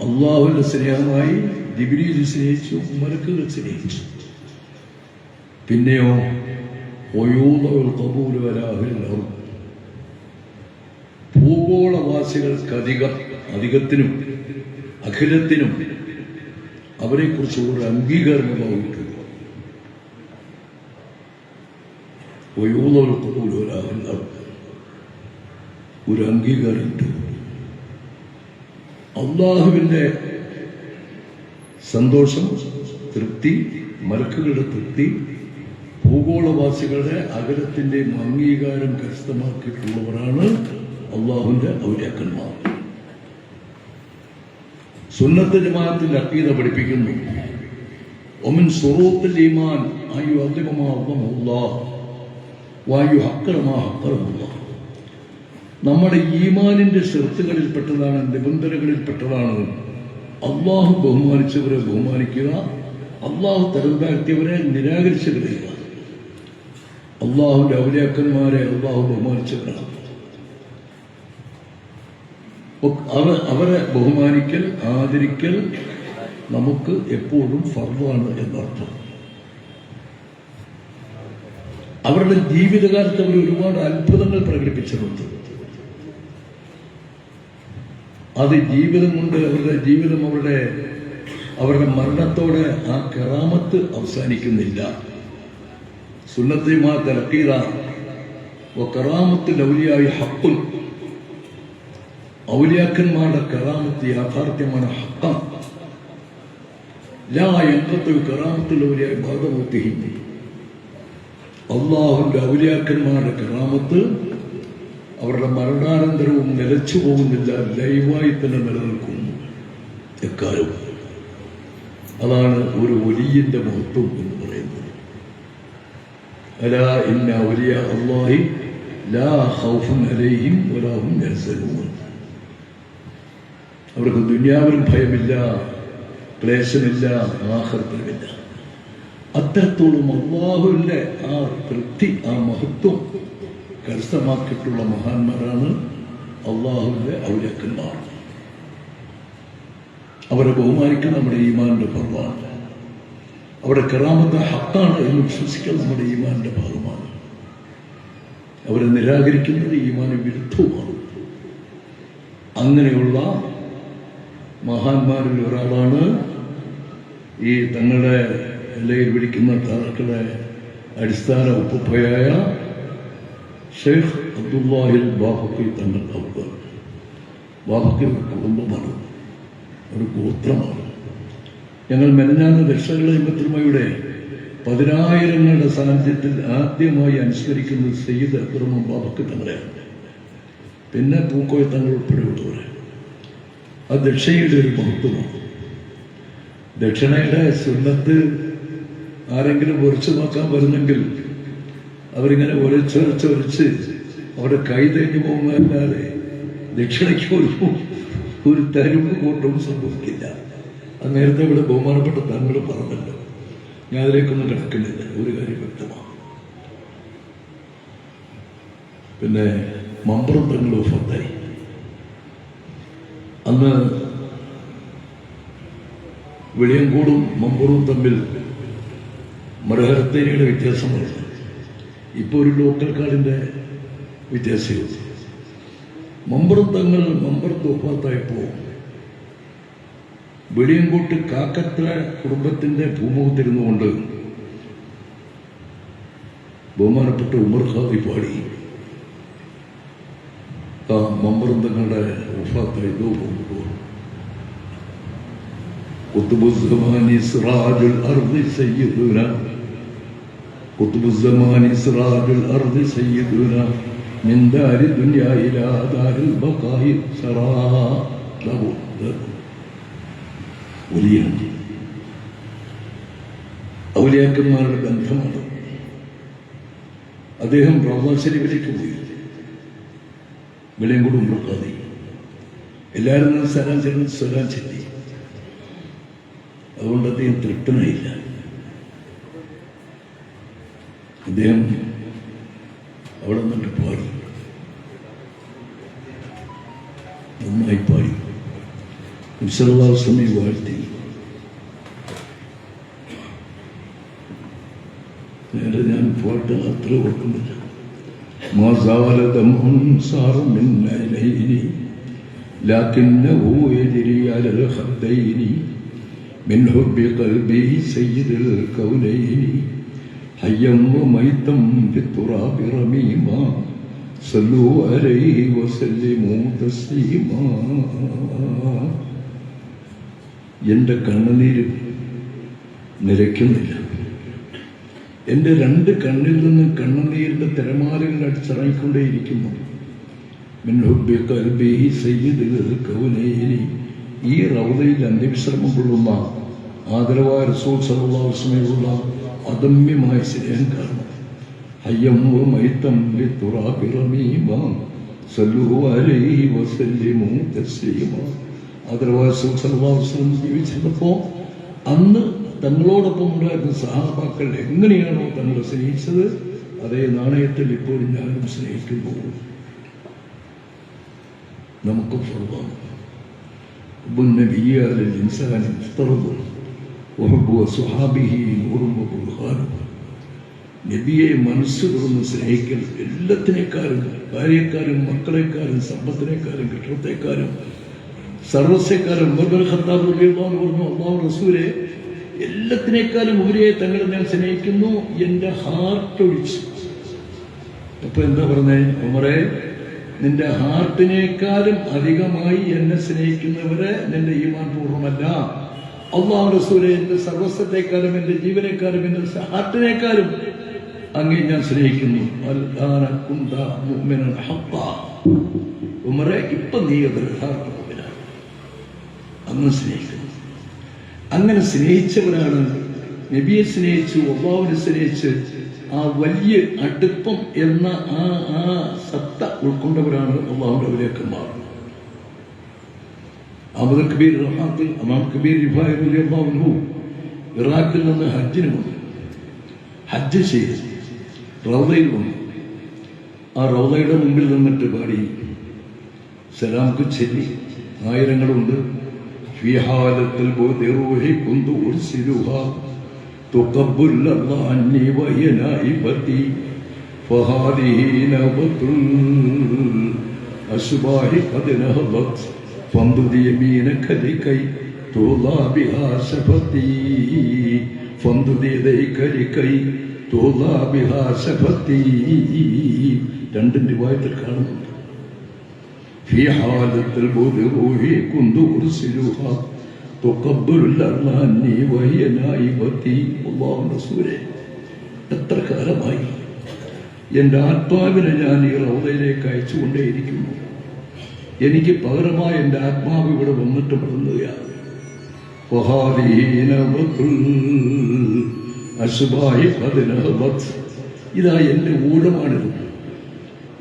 അള്ളാഹുവിന്റെ സ്നേഹമായി ജിബ്രീൽ സ്നേഹിച്ചു, മലക്കുകൾ സ്നേഹിച്ചു. പിന്നെയോ ഭൂഗോളവാസികൾക്ക് അധികത്തിനും അഖിലത്തിനും അവരെ കുറിച്ച് ഒരു അംഗീകാരമുണ്ടായിട്ടുണ്ട്. ഒരു അംഗീകാരം. അള്ളാഹുവിന്റെ സന്തോഷം, തൃപ്തി, മലക്കുകളുടെ തൃപ്തി, ഭൂഗോളവാസികളുടെ അകലത്തിന്റെയും അംഗീകാരം കരസ്ഥമാക്കിയിട്ടുള്ളവരാണ് അള്ളാഹുവിന്റെ ഔലിയാക്കന്മാർ. സുന്നത്ത് ജമാഅത്തിന്റെ അഖീദ പഠിപ്പിക്കുന്നു, ഒമിൻ ശുറൂത്തുൽ ഈമാൻ അയ്യുഅദ്ദിമ മാ അദ്ദമഹുല്ലാഹ് വയുഹഖിറ മാ ഹഖറഹുല്ലാഹ്. നമ്മുടെ ഈമാനിന്റെ ഷർത്തുകളിൽപ്പെട്ടതാണ്, നിബന്ധനകളിൽപ്പെട്ടതാണ് അള്ളാഹു ബഹുമാനിച്ചവരെ ബഹുമാനിക്കുക, അള്ളാഹു തരം താഴ്ത്തിയവരെ നിരാകരിച്ചു കളയുക. അള്ളാഹുവിന്റെ ഔലിയാക്കന്മാരെ അള്ളാഹു ബഹുമാനിച്ചവരാണ്. അവരെ ബഹുമാനിക്കൽ, ആദരിക്കൽ നമുക്ക് എപ്പോഴും ഫർദാണ് എന്നർത്ഥം. അവരുടെ ജീവിതകാലത്ത് അവർ ഒരുപാട് അത്ഭുതങ്ങൾ പ്രകടിപ്പിച്ചിട്ടുണ്ട്. അത് ജീവിതം കൊണ്ട് അവരുടെ ജീവിതം അവരുടെ മരണത്തോടെ ആ കറാമത്ത് അവസാനിക്കുന്നില്ല. സുന്നത്തി മാ തലഖീറ വ കറാമത്തുൽ ഔലിയായി ഹഖ്ഖുൻ. ഔലിയാക്കന്മാരുടെ കറാമത്ത് യാഥാർത്ഥ്യമാണ്, ഹഖ്ഖാണ്. ലാ യൻഖത്തു കറാമത്തുൽ ഔലിയായി ബഅദ മൗതിഹിം. അള്ളാഹുവിന്റെ ഔലിയാക്കന്മാരുടെ കറാമത്ത് അവരുടെ മരണാനന്തരവും നിലച്ചു പോകുന്നില്ല, ലൈവായി തന്നെ നിലനിൽക്കുന്നു എക്കാലവും. അതാണ് ഒരു വലിയന്റെ മഹത്വം എന്ന് പറയുന്നത്. അലാ ഇന്ന ഔലിയാ അല്ലാഹി ലാ ഖൗഫുൻ അലൈഹിം വലാ ഹും യഹ്സനൂൻ. അവർക്ക് ദുനിയാവിലും ഭയമില്ല, ക്ലേശമില്ല, ആഖിറത്തിലുമില്ല. അത്തരത്തോളം അല്ലാഹുവിന്റെ ആ തൃപ്തി, ആ മഹത്വം കരസ്ഥമാക്കിയിട്ടുള്ള മഹാന്മാരാണ് അള്ളാഹുവിന്റെ ഔലിയാക്കന്മാർ. അവരെ ബഹുമാനിക്കാൻ നമ്മുടെ ഈമാനിന്റെ ഫർദാണ്. അവരുടെ കറാമത്ത് ഹഖാണ് എന്ന് വിശ്വസിക്കാൻ നമ്മുടെ ഈമാനിന്റെ ഭാഗമാണ്. അവരെ നിരാകരിക്കുന്നത് ഈമാന് വിരുദ്ധവുമാണ്. അങ്ങനെയുള്ള മഹാന്മാരിൽ ഒരാളാണ് ഈ തങ്ങളുടെ എല്ലയിൽ പിടിക്കുന്ന താക്കളുടെ അടിസ്ഥാന ഉപ്പയായ ഷെയ്ഖ് അബ്ദുല്ലാഹിൽ ബാഫഖി തങ്ങൾ. അവർ ബാഫഖി ഒരു കുടുംബമാണ്, ഒരു ഗോത്രമാണ്. ഞങ്ങൾ മെനഞ്ഞാന്ന് ദക്ഷകള ഇമ്പത്തിരുമയുടെ 10,000ങ്ങളുടെ സാന്നിധ്യത്തിൽ ആദ്യമായി അനുസ്മരിക്കുന്നത് സയ്യിദ് അബ്ദുറഹ്മാൻ ബാഫഖി തങ്ങളെയാണ്. പിന്നെ പൂക്കോയ തങ്ങൾ ഉൾപ്പെടെയുള്ളവരെ. അത് ദക്ഷയുടെ ഒരു മഹത്വമാണ്. ദക്ഷിണയുടെ സുന്നത്ത് ആരെങ്കിലും ഉറച്ചു നോക്കാൻ വരുന്നെങ്കിൽ അവരിങ്ങനെ ഒരച്ചൊരച്ച് അവരുടെ കൈ തേഞ്ഞു പോകുന്നതല്ലാതെ ദക്ഷിണയ്ക്ക് ഒരു തരുമ്പ് കൂട്ടവും സംഭവിക്കില്ല. അത് നേരത്തെ ഇവിടെ ബഹുമാനപ്പെട്ട തങ്ങൾ പറഞ്ഞല്ലോ, ഞാൻ അതിലേക്കൊന്നും കിടക്കുന്നില്ല. ഒരു കാര്യം വ്യക്തമാണ്. പിന്നെ മമ്പുറം തങ്ങൾ വഫാത്തായി. അന്ന് വെളിയങ്കോടും മമ്പുറവും തമ്മിൽ മരഹരത്തേരിയുടെ വ്യത്യാസമുണ്ട്. ഇപ്പോൾ ഒരു ലോക്കൽ കാർഡിന്റെ വ്യത്യാസവും. മമ്പുറം തങ്ങൾ മമ്പുറത്ത് വഫാത്തായപ്പോൾ വെളിയങ്കോട്ട് കാക്കത്ര കുടുംബത്തിന്റെ ഭൂമുഖത്തിരുന്നുകൊണ്ട് ബഹുമാനപ്പെട്ട ഉമർ ഖാദി പാടി ആ മമ്പുറം തങ്ങളുടെ വഫാത്തായതോ പോകുമ്പോൾ ഖുത്ബുസ്സമാനി സിറാജുൽ അർദി സയ്യിദുനാ ഖുത്ബുസ്സമാനി സിറാജുൽ അർദി സയ്യിദുനാ മിൻ ദാരി ദുനിയാ ഇലാ ദാരിൽ ബഖായി സറാ. വലിയ ഔലിയാക്കന്മാരുടെ ബന്ധമാണ്. അദ്ദേഹം റൗള ശരീഫിലേക്ക് പോയി. വെളിയങ്കോട് ഉമർ ഖാദി എല്ലാവരും സലാം ചെല്ലി. അതുകൊണ്ട് അദ്ദേഹം തൃപ്തനായില്ല. അദ്ദേഹം അവിടെ നിന്നിട്ട് പാടി, നന്നായി പാടി, വിശ്വാസമേ വാഴ്ത്തി. നേരെ ഞാൻ പാട്ട് അത്ര ഓർക്കുന്നില്ല. من حب قلبي سيد الكونين حيا وميتا في التراب رميما صلوا عليه وسلموا تسليما. എന്റെ കണ്ണുനീര് നിലയ്ക്കുന്നില്ല. എൻ്റെ രണ്ട് കണ്ണിൽ നിന്ന് കണ്ണുനീരിൻ്റെ തിരമാലകൾ അടിച്ചിറങ്ങിക്കൊണ്ടേയിരിക്കുന്നു. ഈ റൗദയിൽ അന്ത്യവിശ്രമം കൊള്ളുന്ന ആദരവായ റസൂൽ സല്ലല്ലാഹു അലൈഹി വസല്ലമയോടുള്ള അദമ്യമായ സ്നേഹം കാരണം ഹയ്യം വമൈതം ലിതുറാബി റമീമ സല്ലു അലൈഹി വസല്ലിമു തസ്ലീമ. ആദരവായ റസൂൽ സല്ലല്ലാഹു അലൈഹി വസല്ലം ജീവിച്ചിരുന്നപ്പോൾ അന്ന് തങ്ങളോടൊപ്പം ഉണ്ടായിരുന്ന സഹാബാക്കൾ എങ്ങനെയാണോ തങ്ങളെ സ്നേഹിച്ചത് അതേ നാണയത്തിൽ ഇപ്പോഴും ഞാനും സ്നേഹിക്കുന്നു. നമുക്ക് ഫർദാണ് നബിയെ മനസ്സ് തുറന്ന് സ്നേഹിക്കൽ എല്ലാത്തിനേക്കാളും, കാര്യക്കാരും മക്കളെക്കാരും സമ്പത്തിനേക്കാളും കെട്ടിടത്തെക്കാരും സർവസ്യക്കാരും ഖത്താബ് റളിയല്ലാഹു പറഞ്ഞു, അല്ലാഹു റസൂലെ എല്ലാത്തിനേക്കാളും ഉപരിയെ തങ്ങളെ ഞാൻ സ്നേഹിക്കുന്നു, എൻ്റെ ഹാർട്ട് ഒഴിച്ച്. അപ്പൊ എന്താ പറഞ്ഞേ? ഉമറേ, നിന്റെ ഹാർട്ടിനേക്കാളും അധികമായി എന്നെ സ്നേഹിക്കുന്നവരെ നിന്റെ ഈമാൻ പൂർണ്ണമല്ല. അല്ലാഹു റസൂലെ, എന്റെ സർവസ്വത്തെക്കാളും എൻ്റെ ജീവനേക്കാളും എൻ്റെ ഹാർട്ടിനേക്കാളും അങ്ങേ ഞാൻ സ്നേഹിക്കുന്നു. ഉമറേ, ഇപ്പൊ നീ അത് യഥാർത്ഥ മുഅ്മിനാണ്. അന്ന് സ്നേഹിക്കുന്നു. അങ്ങനെ സ്നേഹിച്ചവരാണ് നബിയെ സ്നേഹിച്ചു, അല്ലാഹുവിനെ സ്നേഹിച്ച് ആ വലിയ അടുപ്പം എന്ന ആ സത്ത ഉൾക്കൊണ്ടവരാണ് അല്ലാഹുവിന്റെ ഔലിയാക്കന്മാർ. അബൂൽ കബീർ റഹ്മാത്തുൽ ഇമാം കബീർ റിഫായി റളിയല്ലാഹു അൻഹു ഇറാഖിൽ നിന്ന് ഹജ്ജിന് വന്നു. ഹജ്ജ് ചെയ്ത് റൗദയിൽ വന്നു. ആ റൗദയുടെ മുമ്പിൽ നിന്നിട്ട് പാടി സലാംക്ക് ചൊല്ലി ആയിരങ്ങളുണ്ട്. في حالة البعد روحي كنت أرسلها تقبل الله عني وهي نائبتي فهذه نوبة الأشباح قد نهضت فامدد يمينك لكي توضع بها شفتي فامدد يديك لكي توضع بها شفتي. രണ്ടും റിവായത്തിൽ കാണുന്നുണ്ട്. في حالة البعد روحي كنت أرسلها تقبل الأرض عني وهي نائبتي. അല്ലാഹു റസൂലേ, എത്ര കാലമായി എൻ്റെ ആത്മാവിനെ ഞാൻ ഈ റൗദയിലേക്ക് അയച്ചുകൊണ്ടേയിരിക്കുന്നു. എനിക്ക് പകരമായി എൻ്റെ ആത്മാവ് ഇവിടെ വന്നിട്ട് മടങ്ങുകയാണ്. ഇതാ എൻ്റെ ഊഴമാണിത്.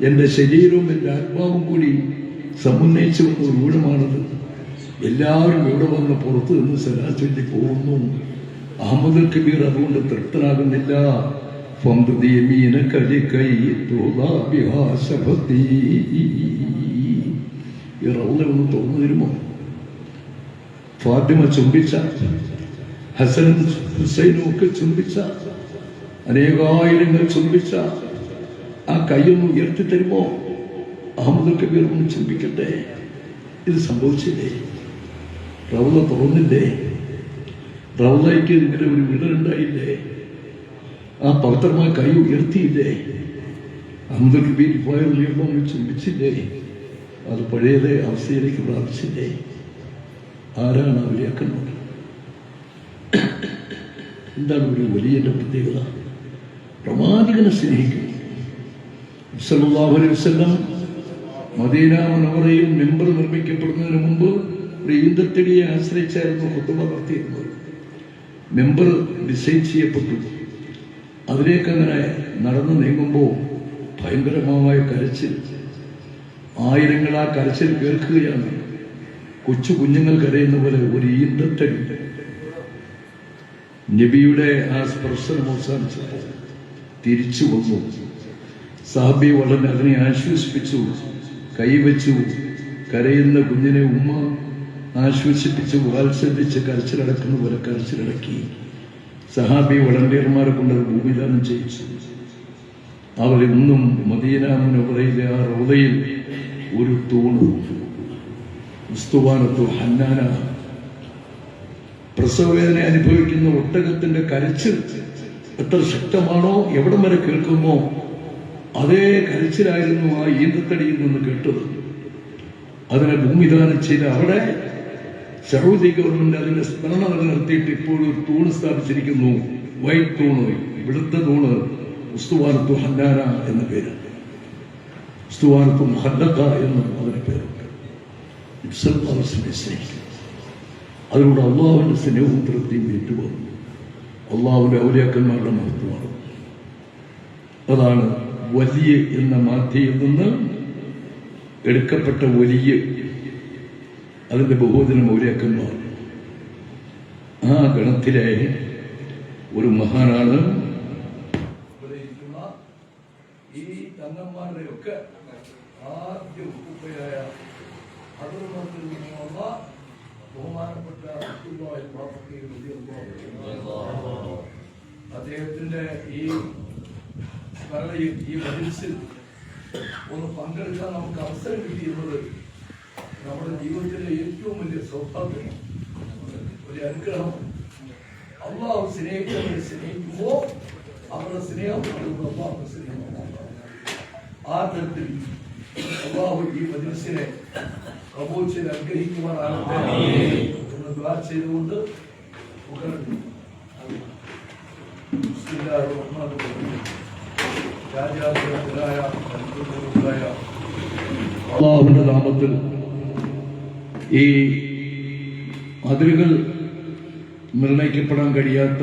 എൻ്റെ ശരീരവും എൻ്റെ ആത്മാവും കൂടി സമുന്നയിച്ചു വന്ന ഒരു ഊഴമാണത്. എല്ലാവരും ഇവിടെ വന്ന് പുറത്തു നിന്ന് സലാം ചൊല്ലി പോകുന്നു. അഹമ്മദ് കബീർ അതുകൊണ്ട് തൃപ്തനാകുന്നില്ല. ഈ റൗള ഒന്ന് തുറന്നു തരുമോ? ഫാത്തിമ ചുംബിച്ച, ഹസൻ ഹുസൈനും ഒക്കെ ചുംബിച്ച, അനേകായിരങ്ങൾ ചുംബിച്ച ആ കൈയൊന്ന് ഉയർത്തി തരുമോ? അഹമ്മദ് കബീർ ഒന്ന് ചുംബിക്കട്ടെ. ഇത് സംഭവിച്ചില്ലേ? റൗള തുറന്നില്ലേ? റൗളയ്ക്ക് ഇങ്ങനെ ഒരു വിടലുണ്ടായില്ലേ? ആ പവിത്രമായ കൈ ഉയർത്തിയില്ലേ? അഹമ്മദ് കബീർ ഒന്ന് ചുംബിച്ചില്ലേ? അത് പഴയതേ അവസ്ഥയിലേക്ക് പ്രാപിച്ചില്ലേ? ആരാണ് ഔലിയാക്കന്മാർ? എന്താണ് ഒരു വലിയ പ്രത്യേകത? പ്രവാചകനെ സ്നേഹിക്കുന്നു. സല്ലല്ലാഹു അലൈഹി വസല്ലം മദീന മുനവ്വറയിൽ മെമ്പർ നിർമ്മിക്കപ്പെടുന്നതിന് മുമ്പ് ഒരു ഈന്തത്തടിയെ ആശ്രയിച്ചായിരുന്നു ഖുത്ബ നടത്തിയിരുന്നത്. മെമ്പർ ഡിസൈൻ ചെയ്യപ്പെട്ടു. അതിലേക്ക് അങ്ങനെ നടന്നു നീങ്ങുമ്പോൾ ഭയങ്കരമായ കരച്ചിൽ. ആയിരങ്ങൾ ആ കരച്ചിൽ കേൾക്കുകയാണ്. കൊച്ചു കുഞ്ഞുങ്ങൾ കരയുന്ന പോലെ ഒരു ഈന്തത്തടി. നബിയുടെ ആ സ്പർശനം അവസാനിച്ചപ്പോൾ തിരിച്ചു വന്നു. സാബി വളരെ അതിനെ ആശ്വസിപ്പിച്ചു, കൈവച്ചു. കരയുന്ന കുഞ്ഞിനെ ഉമ്മ ആശ്വസിപ്പിച്ച് വാത്സല്യച്ച് കരച്ചിലടക്കുന്ന പോലെ കരച്ചിലടക്കി. സഹാബി വളണ്ടിയർമാരെ കൊണ്ടത് ഭൂമിദാനം ചെയ്യിച്ചു. അവർ ഇന്നും മദീന മുനവ്വറയിലെ ആ റൗളയിൽ ഒരു തൂണ്, ഉസ്തുവാനത്തു ഹന്നാന, പ്രസവവേദന അനുഭവിക്കുന്ന ഒട്ടകത്തിന്റെ കരച്ചിൽ എത്ര ശക്തമാണോ, എവിടം വരെ കേൾക്കുമോ അതേ കരച്ചിലായിരുന്നു ആ ഈന്തത്തടിയിൽ നിന്ന് കേട്ടത്. അതിനെ ഭൂമിദാനം ചെയ്ത് അവിടെ സൗദി ഗവൺമെന്റ് അതിന്റെ സ്മരണ നിലനിർത്തിയിട്ട് ഇപ്പോൾ ഒരു തൂണ് സ്ഥാപിച്ചിരിക്കുന്നു. വൈറ്റ് തൂണ്, വെളുത്ത തൂണ് ഉസ്തുവാനത്തു ഹന്നാന എന്ന പേര്, ഉസ്തുവാനത്തു മുഹല്ലക്ക എന്ന് അതിന് പേരുണ്ട്. അതിലൂടെ അള്ളാഹുവിൻ്റെ സ്നേഹവും തൃപ്തിയും ഏറ്റുവന്നു. അള്ളാഹുവിൻ്റെ ഔലിയാക്കന്മാരുടെ മഹത്വമാണ്. അതാണ് വലിയ എന്ന മാധ്യയിൽ നിന്ന് എടുക്കപ്പെട്ട വലിയ, അതിൻ്റെ ബഹുവചനം ഔലിയാക്കന്മാർ. ആ ഗണത്തിലെ ഒരു മഹാനാണ് ഈ തങ്ങന്മാരുടെയൊക്കെ ആദ്യ ഉപ്പയായ ബഹുമാനപ്പെട്ട അദ്ദേഹത്തിന്റെ ഈ സ്മരണയിൽ, ഈ മജിൽസിൽ ഒന്ന് പങ്കെടുക്കാൻ നമുക്ക് അവസരം കിട്ടിയിരുന്നത് നമ്മുടെ ജീവിതത്തിലെ ഏറ്റവും വലിയ സൗഭാഗ്യം, ഒരു അനുഗ്രഹം. അള്ളാഹു സ്നേഹിച്ചവരെ സ്നേഹിക്കുമ്പോ അവരുടെ സ്നേഹം അള്ളാഹു സ്നേഹം. ആ തരത്തിൽ അള്ളാഹു ഈ മജിൽസിനെ കബൂൽ ചെയ്ത് അനുഗ്രഹിക്കുവാനാകട്ടെ എന്ന് ദുആ ചെയ്തുകൊണ്ട് അള്ളാഹുവിന്റെ നാമത്തിൽ ഈ അതിരുകൾ നിർണയിക്കപ്പെടാൻ കഴിയാത്ത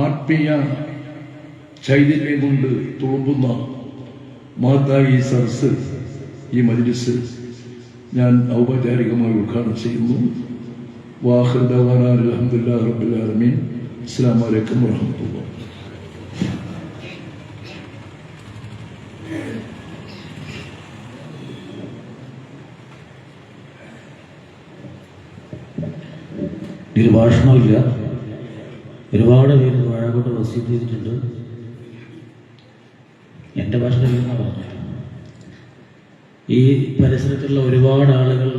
ആത്മീയ ചൈതന്യം കൊണ്ട് തുളുമ്പുന്ന മഹത്തായ ഈ സദസ്സ്, ഈ മജ്ലിസ് ഞാൻ ഔപചാരികമായി ഉദ്ഘാടനം ചെയ്യുന്നു. വാഖിർ ദഅവാനാ അൽഹംദുലില്ലാഹി റബ്ബിൽ ആലമീൻ. അസ്സലാമു അലൈക്കും വറഹ്മത്തുള്ളാഹി. ഇതിൽ ഭാഷണമില്ല. ഒരുപാട് പേര് വാഴകോട്ട് വസീത് ചെയ്തിട്ടുണ്ട്. എൻ്റെ ഭാഷയിലെന്ന് പറഞ്ഞു. ഈ പരിസരത്തുള്ള ഒരുപാട് ആളുകൾ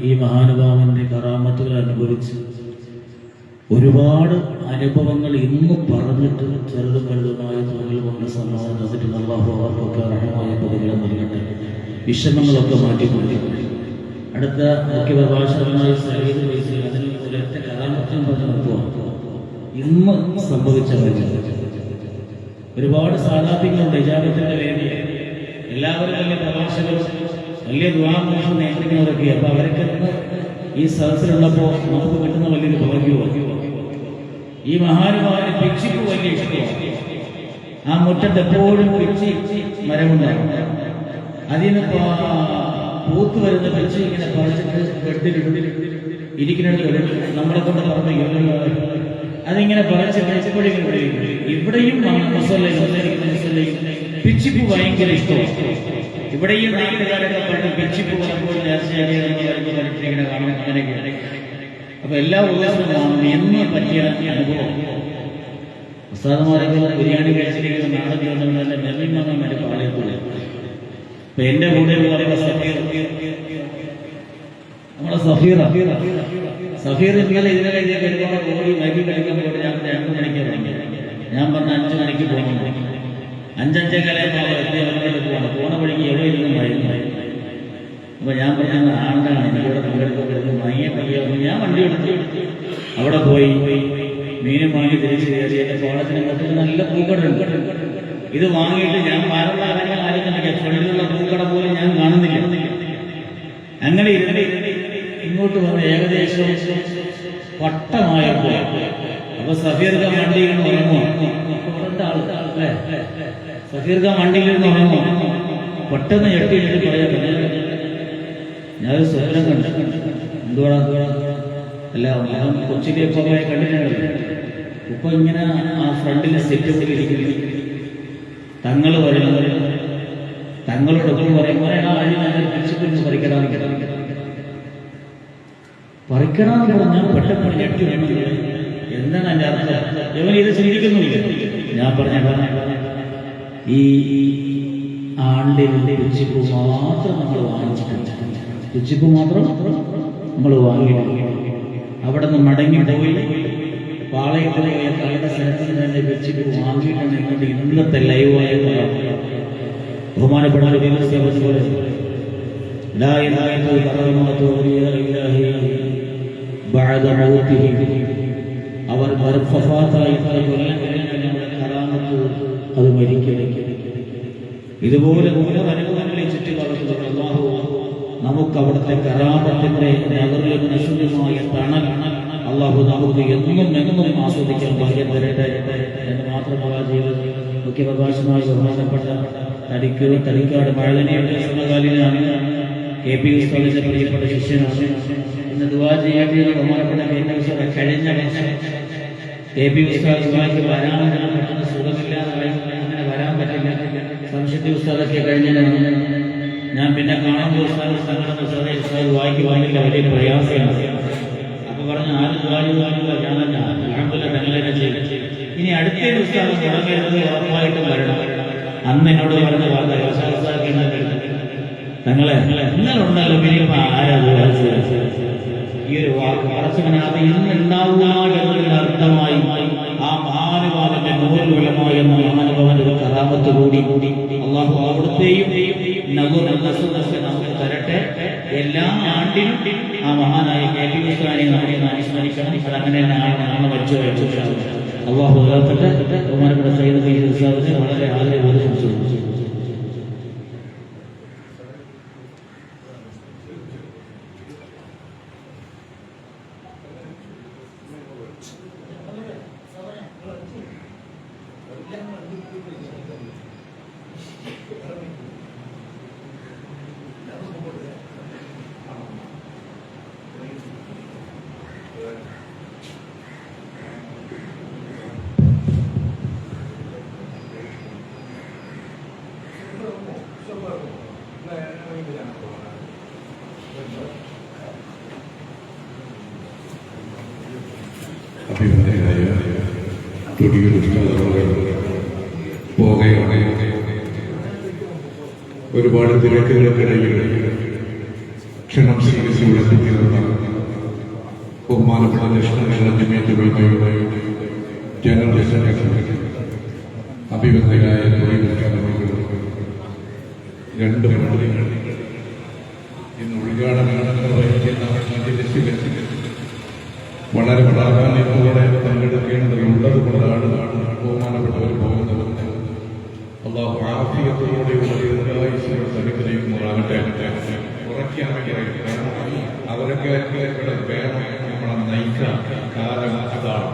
ഈ മഹാനുഭാവന്റെ കറാമത്തുകൾ അനുഭവിച്ച് ഒരുപാട് അനുഭവങ്ങൾ ഇന്നും പറഞ്ഞിട്ട് ചെറുതും വലുതുമായ തൊഴിൽ കൊണ്ട് സമാധാനം തന്നിട്ട് അല്ലാഹു അവർക്കൊക്കെ അർഹമായ പ്രതിഫലം നൽകട്ടെ. വിഷമങ്ങളൊക്കെ മാറ്റിക്കൊണ്ടിരിക്കും. അടുത്ത മുഖ്യ പ്രഭാഷകനായ സയ്യിദ് വൈസിൽ അതിന് ഒരൊറ്റ കഥാമത്യം പറഞ്ഞു നിർത്തുവാണ്. ഇന്ന് സംഭവിച്ച ഒരുപാട് സാധാത്യങ്ങളുണ്ട് ഇജാബത്തിന്റെ വേദി. എല്ലാവരും വലിയ പ്രഭാഷകരും വലിയ ദുആമോഷം നേതൃത്വങ്ങളൊക്കെ. അപ്പൊ അവരൊക്കെ ഈ സദസ്സിലുള്ളപ്പോൾ നമുക്ക് കിട്ടുന്ന വലിയൊരു ഭാഗ്യമാണ്. ഈ മഹാനുഭാവന് പിച്ചിക്ക് വലിയ ഇഷ്ടമാണ്. ആ മുറ്റത്ത് എപ്പോഴും പിച്ചി മരമുണ്ടാകും. അതിന് പൂത്ത് വരുന്ന പിച്ചി ഇങ്ങനെ പറിച്ചിട്ട് ഇരിക്കുന്നിടത്ത് നമ്മളെ കൊണ്ട് പറഞ്ഞു അതിങ്ങനെ പറിച്ച് ഇവിടെയും പിച്ചിപ്പ് ഭയങ്കര ഇഷ്ടമാണ്. ഇവിടെയും നാട്ടുകാരൊക്കെ പറഞ്ഞ് പിച്ചിപ്പ് പലപ്പോഴും നേർച്ചയാക്കിങ്ങനെ കാണും. അങ്ങനെയൊക്കെ അപ്പൊ എല്ലാ ഉദ്ദേശവും കാണും. എന്ന് പറ്റിയ അനുഭവം ഉസ്താദുമാരൊക്കെ ബിരിയാണി കഴിച്ചിരിക്കുന്ന നാടൻ തന്നെ നെല്ലിമങ്ങന്മാര് പാലയത്തൂടെ. അപ്പൊ എന്റെ കൂടെ നമ്മുടെ സഫീർ ഇന്നലെ ഇതിനെ കഴിഞ്ഞ ഒരുപാട് ഓടി വൈകി കഴിക്കാൻ പോയിട്ട് ഞാൻ 2 മണിക്ക് തുടങ്ങി. ഞാൻ പറഞ്ഞ 5 മണിക്ക് പോകണം. 5-5 പോകണം. പോണ വഴിക്ക് എവിടെ ഇരുന്ന് മഴയുന്നു. അപ്പൊ ഞാൻ പറഞ്ഞ ആണ്ടാണ് എനിക്കിവിടെ പങ്കെടുക്കപ്പെടുന്നത്. മങ്ങിയ പയ്യാവുമ്പോൾ ഞാൻ വണ്ടി എടുത്ത് അവിടെ പോയി മീനും വാങ്ങി തിരിച്ച് കയറി. എന്റെ കോളത്തിന് മൊത്തത്തിൽ നല്ല പൂക്കടുണ്ട്. ഇത് വാങ്ങിയിട്ട് ഞാൻ മരമുള്ള ആലോചിച്ചിട്ടുണ്ടെങ്കിൽ ഫ്രണ്ടിലുള്ള പൂക്കട പോലും ഞാൻ കാണുന്നില്ല. അങ്ങനെ ഇരുന്ന് ഇങ്ങോട്ട് വന്ന് ഏകദേശം വട്ടമായപ്പോ അപ്പൊ സഫീർഖ വണ്ടിയിൽ നിന്ന് ഉറങ്ങുമോ? സഫീർഖ വണ്ടിയിൽ നിന്ന് ഉറങ്ങുമോ? പെട്ടെന്ന് ഞെട്ടിയിട്ട് പറയാൻ ഞാനൊരു സ്വപ്നം കണ്ടു. എന്തുവാ അല്ല കൊച്ചിലെ ഉപ്പയെ കണ്ടിട്ടുണ്ട്. ഉപ്പ ഇങ്ങനെ ആ ഫ്രണ്ടിലെ സെറ്റ് ഇരിക്കുന്നു. തങ്ങൾ പറയുന്നത് തങ്ങളോടൊപ്പം പറയുമ്പോൾ പിടിച്ചിട്ട് പറിക്കണമെന്ന് പറഞ്ഞാൽ പെട്ടെന്ന് ഞെട്ടി എന്താണ് എൻ്റെ അർത്ഥം? ഇവൻ ഇത് ചിന്തിക്കുന്നില്ല. ഞാൻ പറഞ്ഞ ഈ ആണ്ടിന്റെ പിച്ചിപ്പൂ മാത്രം നമ്മൾ വാങ്ങിച്ചിട്ടുണ്ട്. പിച്ചിപ്പൂ മാത്രം നമ്മൾ വാങ്ങിയിട്ടുണ്ട്. അവിടെ നിന്ന് മടങ്ങി പോയി പാളയത്തിലെ കളുടെ സ്ഥലത്തിൽ തന്നെ പിച്ചിപ്പൂ വാങ്ങിയിട്ടുണ്ട്. ഇന്നത്തെ ലൈവായ ബഹുമാനപ്പെട്ട പോലെ അവർ കറാമത്ത് അത് മരിക്കും. ഇതുപോലെ ഓരോ അനുഭവങ്ങളെ ചുറ്റിപ്പറക്കുന്നത് അല്ലാഹു നമുക്ക് അവിടുത്തെ കറാമത്തിന്റെ നഗരമായ തണൽ അല്ലാഹു നമുക്ക് എന്നും ആസ്വദിക്കാൻ ഭാഗ്യം തരട്ടെ എന്ന് മാത്രമല്ല ചെയ്തത്. മുഖ്യ പ്രഭാഷണമായി ബഹുമാനപ്പെട്ട തടിക്കാട് മഴലനിയുടെ സമകാലീനാണ് KP ഉസ്താദിന്റെ പ്രിയപ്പെട്ട ശിഷ്യനാണ്. ഇന്ന് ദുആ ചെയ്യേണ്ടി ബഹുമാനപ്പെട്ട KP ഉസ്താദ് കഴിഞ്ഞ KP ഉസ്താദ് ദുആയ്ക്ക് വരാമെന്നാണ് പെട്ടെന്ന് സുഖമില്ലാതെ അങ്ങനെ വരാൻ പറ്റില്ല. സംശുദ്ധി ഉസ്താദൊക്കെ കഴിഞ്ഞതാണ്. ഞാൻ പിന്നെ കാണുമ്പോൾ ഉസ്താദ് സങ്കടം വായിക്ക് വാങ്ങില്ല, വലിയ പ്രയാസമാണ്. അപ്പൊ പറഞ്ഞ ആരും വാങ്ങില്ല, ഞാൻ തന്നെ അൽഹംദുലില്ലാഹ് തങ്ങളെ ചെയ്യും. ഇനി അടുത്ത ഉസ്താദ് തുടങ്ങരുന്നത് ഉറപ്പായിട്ടും വരണം. അന്ന് എന്നോട് പറഞ്ഞ വാർത്ത തങ്ങളെ ഇന്നലുണ്ടല്ലോ പിന്നെ ആരാ ഈ ഒരു വാക്ക് പറച്ചവനെ അത് ഇന്ന് ഉണ്ടാവുക എന്നതിന്റെ അർത്ഥമായി ആ മഹാനുഭാവന്റെ നൂറുലമായ എന്ന മഹാനുഭാവന്റെ ഒരു കറാമത്ത് കൂടി അള്ളാഹു അവിടുത്തെയും നമുക്ക് തരട്ടെ. എല്ലാ ആണ്ടിനും ആ മഹാനായ KP ഉസ്താദിനെ നമ്മളെ അനുസ്മരിക്കണം. അതങ്ങനെ നാളെ മരിച്ചു അള്ളാഹു തരട്ടെ. ബഹുമാനപ്പെട്ട സയ്യിദ് ഉസ്താദിനെ വളരെ ആദരവോടെ സംസാരിച്ചു. അഭിമന്യനായ പോകുകയാണ്. ഒരുപാട് തിരക്കുകൾക്കിടയിൽ ക്ഷണം സ്വീകരിച്ച് വിളിപ്പിക്കുന്ന ബഹുമാനപ്പെട്ട ലക്ഷണങ്ങളുടെ ജമീയത്തുകളുടെ ജനറൽ സെക്രട്ടറി അഭിമന്യനായ രണ്ട് മണ്ഡലങ്ങൾ ഇന്ന് ഉദ്ഘാടനം വഹിക്കുന്ന വളരെ പ്രാധാന്യത്തോടെ പങ്കെടുക്കേണ്ടതുള്ളത് കൊണ്ടാണ് ബഹുമാനപ്പെട്ടവർ പോകുന്നത്. അല്ലാഹു ആഫിയത്തോടെയുള്ള ദീർഘായുസ്സുകൾ അനുഗ്രഹിക്കുമാറാകട്ടെ. കുറയ്ക്കാൻ വേണ്ടി അവരൊക്കെ വേണം നമ്മളെ നയിക്കാൻ കാലം അതാണ്.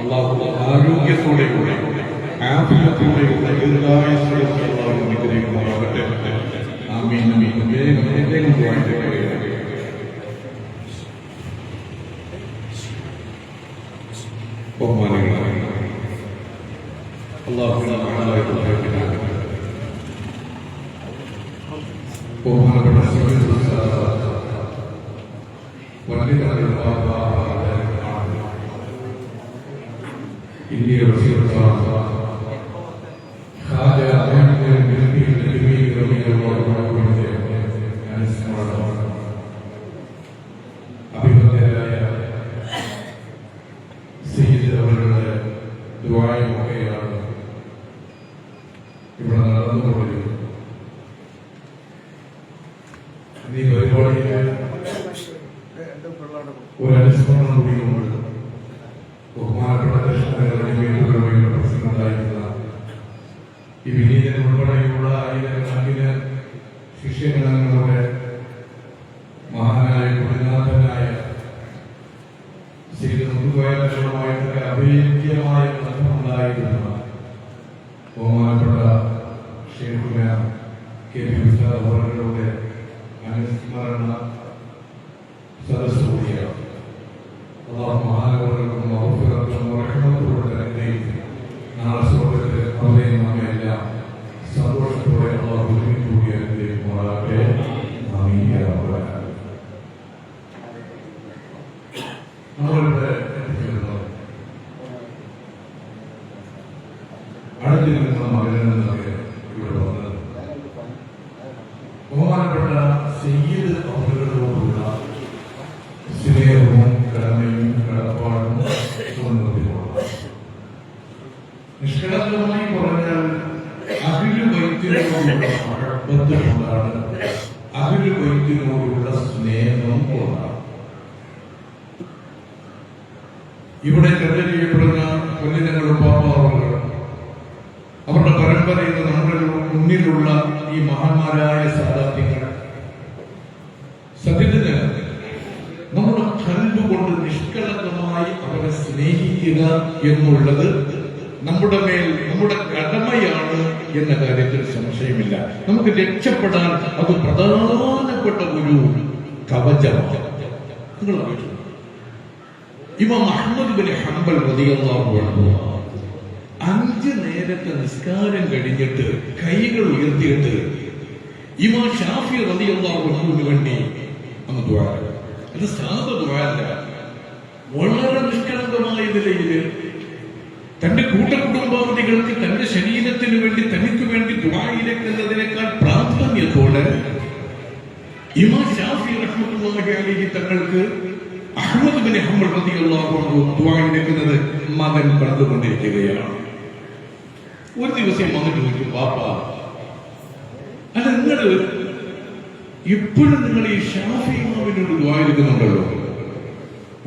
അല്ലാഹു ആരോഗ്യത്തോടെയുള്ള ആഫിയത്തോടെയുള്ള ദീർഘായുസ്സുകൾ അനുഗ്രഹിക്കുമാറാകട്ടെ. ആമീൻ ആമീൻ. വേഗം വായിച്ചു ബഹുമാനികളായ ബഹുമാനപ്പെട്ട ഇന്ത്യയുടെ അഭിമന്യരായ അവരുടെ ദുആയുമൊക്കെയാണ് ഇവിടെ നടന്നുകൊണ്ടിരിക്കുന്നത്. ഈ പരിപാടിയെ ഒരു അനുസ്മരണം കൂടിയുണ്ട്. ബഹുമാനപ്പെട്ട പ്രസിഡന്റായിരുന്ന ഈ വിനീതൻ ഉൾപ്പെടെയുള്ള ആയിരക്കണക്കിന് ശിഷ്യഗണങ്ങളുടെ മഹാനായ ഗുരുനാഥനായ ശ്രീമായിട്ടൊക്കെ അഭേദ്യമായ ബന്ധമുണ്ടായിരുന്ന ബഹുമാനപ്പെട്ട ഷെയ്ഖുന KP ഉസ്താദ് അവരുടെ അനുസ്മരണ സദസ്സ് കൂടിയാണ്. അല്ലാഹു മഹാനവറുകൾക്കും മഗ്ഫിറത്തും റഹ്മത്തും അനുഗ്രഹിക്കും. നാളെ സ്വർഗ്ഗത്തിൽ അവരെയും നമ്മയെല്ലാം സന്തോഷത്തോടെ അല്ലാഹു ഒരുമിച്ച് കൂടി അനുഗ്രഹിക്കുമാറാകട്ടെ. ആമീൻ യാ റബ്ബൽ ആലമീൻ. നമ്മളുടെ അടുത്ത് നിൽക്കുന്ന മകനെന്നൊക്കെ ഇവിടെ വന്നത് ബഹുമാനപ്പെട്ട സയ്യിദ് അവരോടുള്ള സ്നേഹവും കടമയും കടപ്പാടും തോന്നുന്നതിനുള്ള നിഷ്കളങ്കമായി പറഞ്ഞാൽ അഖിലു വൈദ്യനോടുള്ള ബന്ധമുണ്ടാണ്. അഖിലു വൈദ്യനോടുള്ള സ്നേഹം കൊണ്ടാണ്. ഇവിടെ കണ്ടു ചെയ്യപ്പെടുന്ന കൊല്ലിനങ്ങളും പാപ്പാറുകൾ അവരുടെ പറയുന്ന നമ്മുടെ മുന്നിലുള്ള ഈ മഹാന്മാരായ സാധാത്യങ്ങൾ സത്യത്തിന് നമ്മുടെ കൽബ് കൊണ്ട് നിഷ്കളങ്കമായി അവരെ സ്നേഹിക്കുക എന്നുള്ളത് നമ്മുടെ മേൽ നമ്മുടെ കടമയാണ് എന്ന കാര്യത്തിൽ സംശയമില്ല. നമുക്ക് രക്ഷപ്പെടാൻ അത് പ്രധാനപ്പെട്ട ഒരു കവചമാണ്. നിങ്ങൾ അറിയിച്ചു ഇമാം അഹ്മദ് ബിൻ ഹംബൽ റളിയല്ലാഹു അൻഹു 5 നേരത്തെ നിസ്കാരം കഴിഞ്ഞിട്ട് കൈകൾ ഉയർത്തിയിട്ട് ഇമാം ഷാഫി റളിയല്ലാഹു അൻഹുവിന് വേണ്ടി അങ്ങ് ദുആ ചെയ്തു. അത് സാധാ ദുആ അല്ല, വളരെ നിഷ്കളങ്കമായ നിലയിൽ തന്റെ കൂട്ടകുടുംബാവധികൾക്ക് തന്റെ ശരീരത്തിന് വേണ്ടി തനിക്ക് വേണ്ടി ദുആയിലേക്കുന്നതിനേക്കാൾ പ്രാധാന്യത്തോടെ ഇമാം ഷാഫി റഹ്മത്തുള്ളാഹി അലൈഹി തങ്ങൾക്ക് അഹ്മദ് ബിൻ ഹംബൽ റളിയല്ലാഹു അൻഹു ദുആയിലേക്കുന്നത് മകൻ കണ്ടുകൊണ്ടിരിക്കുകയാണ്. ഒരു ദിവസം മകൻ ചോദിച്ചു, പാപ്പാ, അല്ല നിങ്ങൾ ഇപ്പോഴും നിങ്ങൾ ഈ ഷാഫി ഇമാമിനോട് ദുആയിലേക്കുന്നുണ്ടല്ലോ,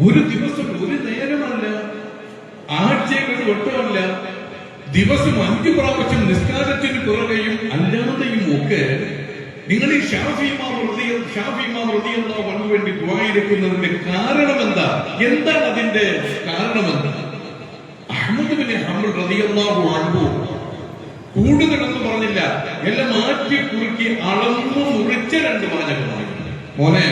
ഒരു ദിവസം ഒരു നേരമല്ല, ആഴ്ചകൾ ഒട്ടുമല്ല, ദിവസം 5 പ്രാവശ്യം നിസ്കാരത്തിന് പുറകെയും അല്ലാതെയും ഒക്കെ നിങ്ങൾ ഈ ഷാഫി ഇമാം റളിയല്ലാഹു അൻഹു വേണ്ടി ദുആയിലേക്കുന്നതിന്റെ കാരണം എന്താ? എന്താണ് അതിന്റെ കാരണമെന്താ? അഹ്മദ് ബിൻ ഹംബൽ റളിയല്ലാഹു അൻഹു കൂടുതലൊന്നും പറഞ്ഞില്ല, എല്ലാം മാറ്റി കുറുക്കി അളന്നു മുറിച്ച 2 വാചകമായി. മോനെ,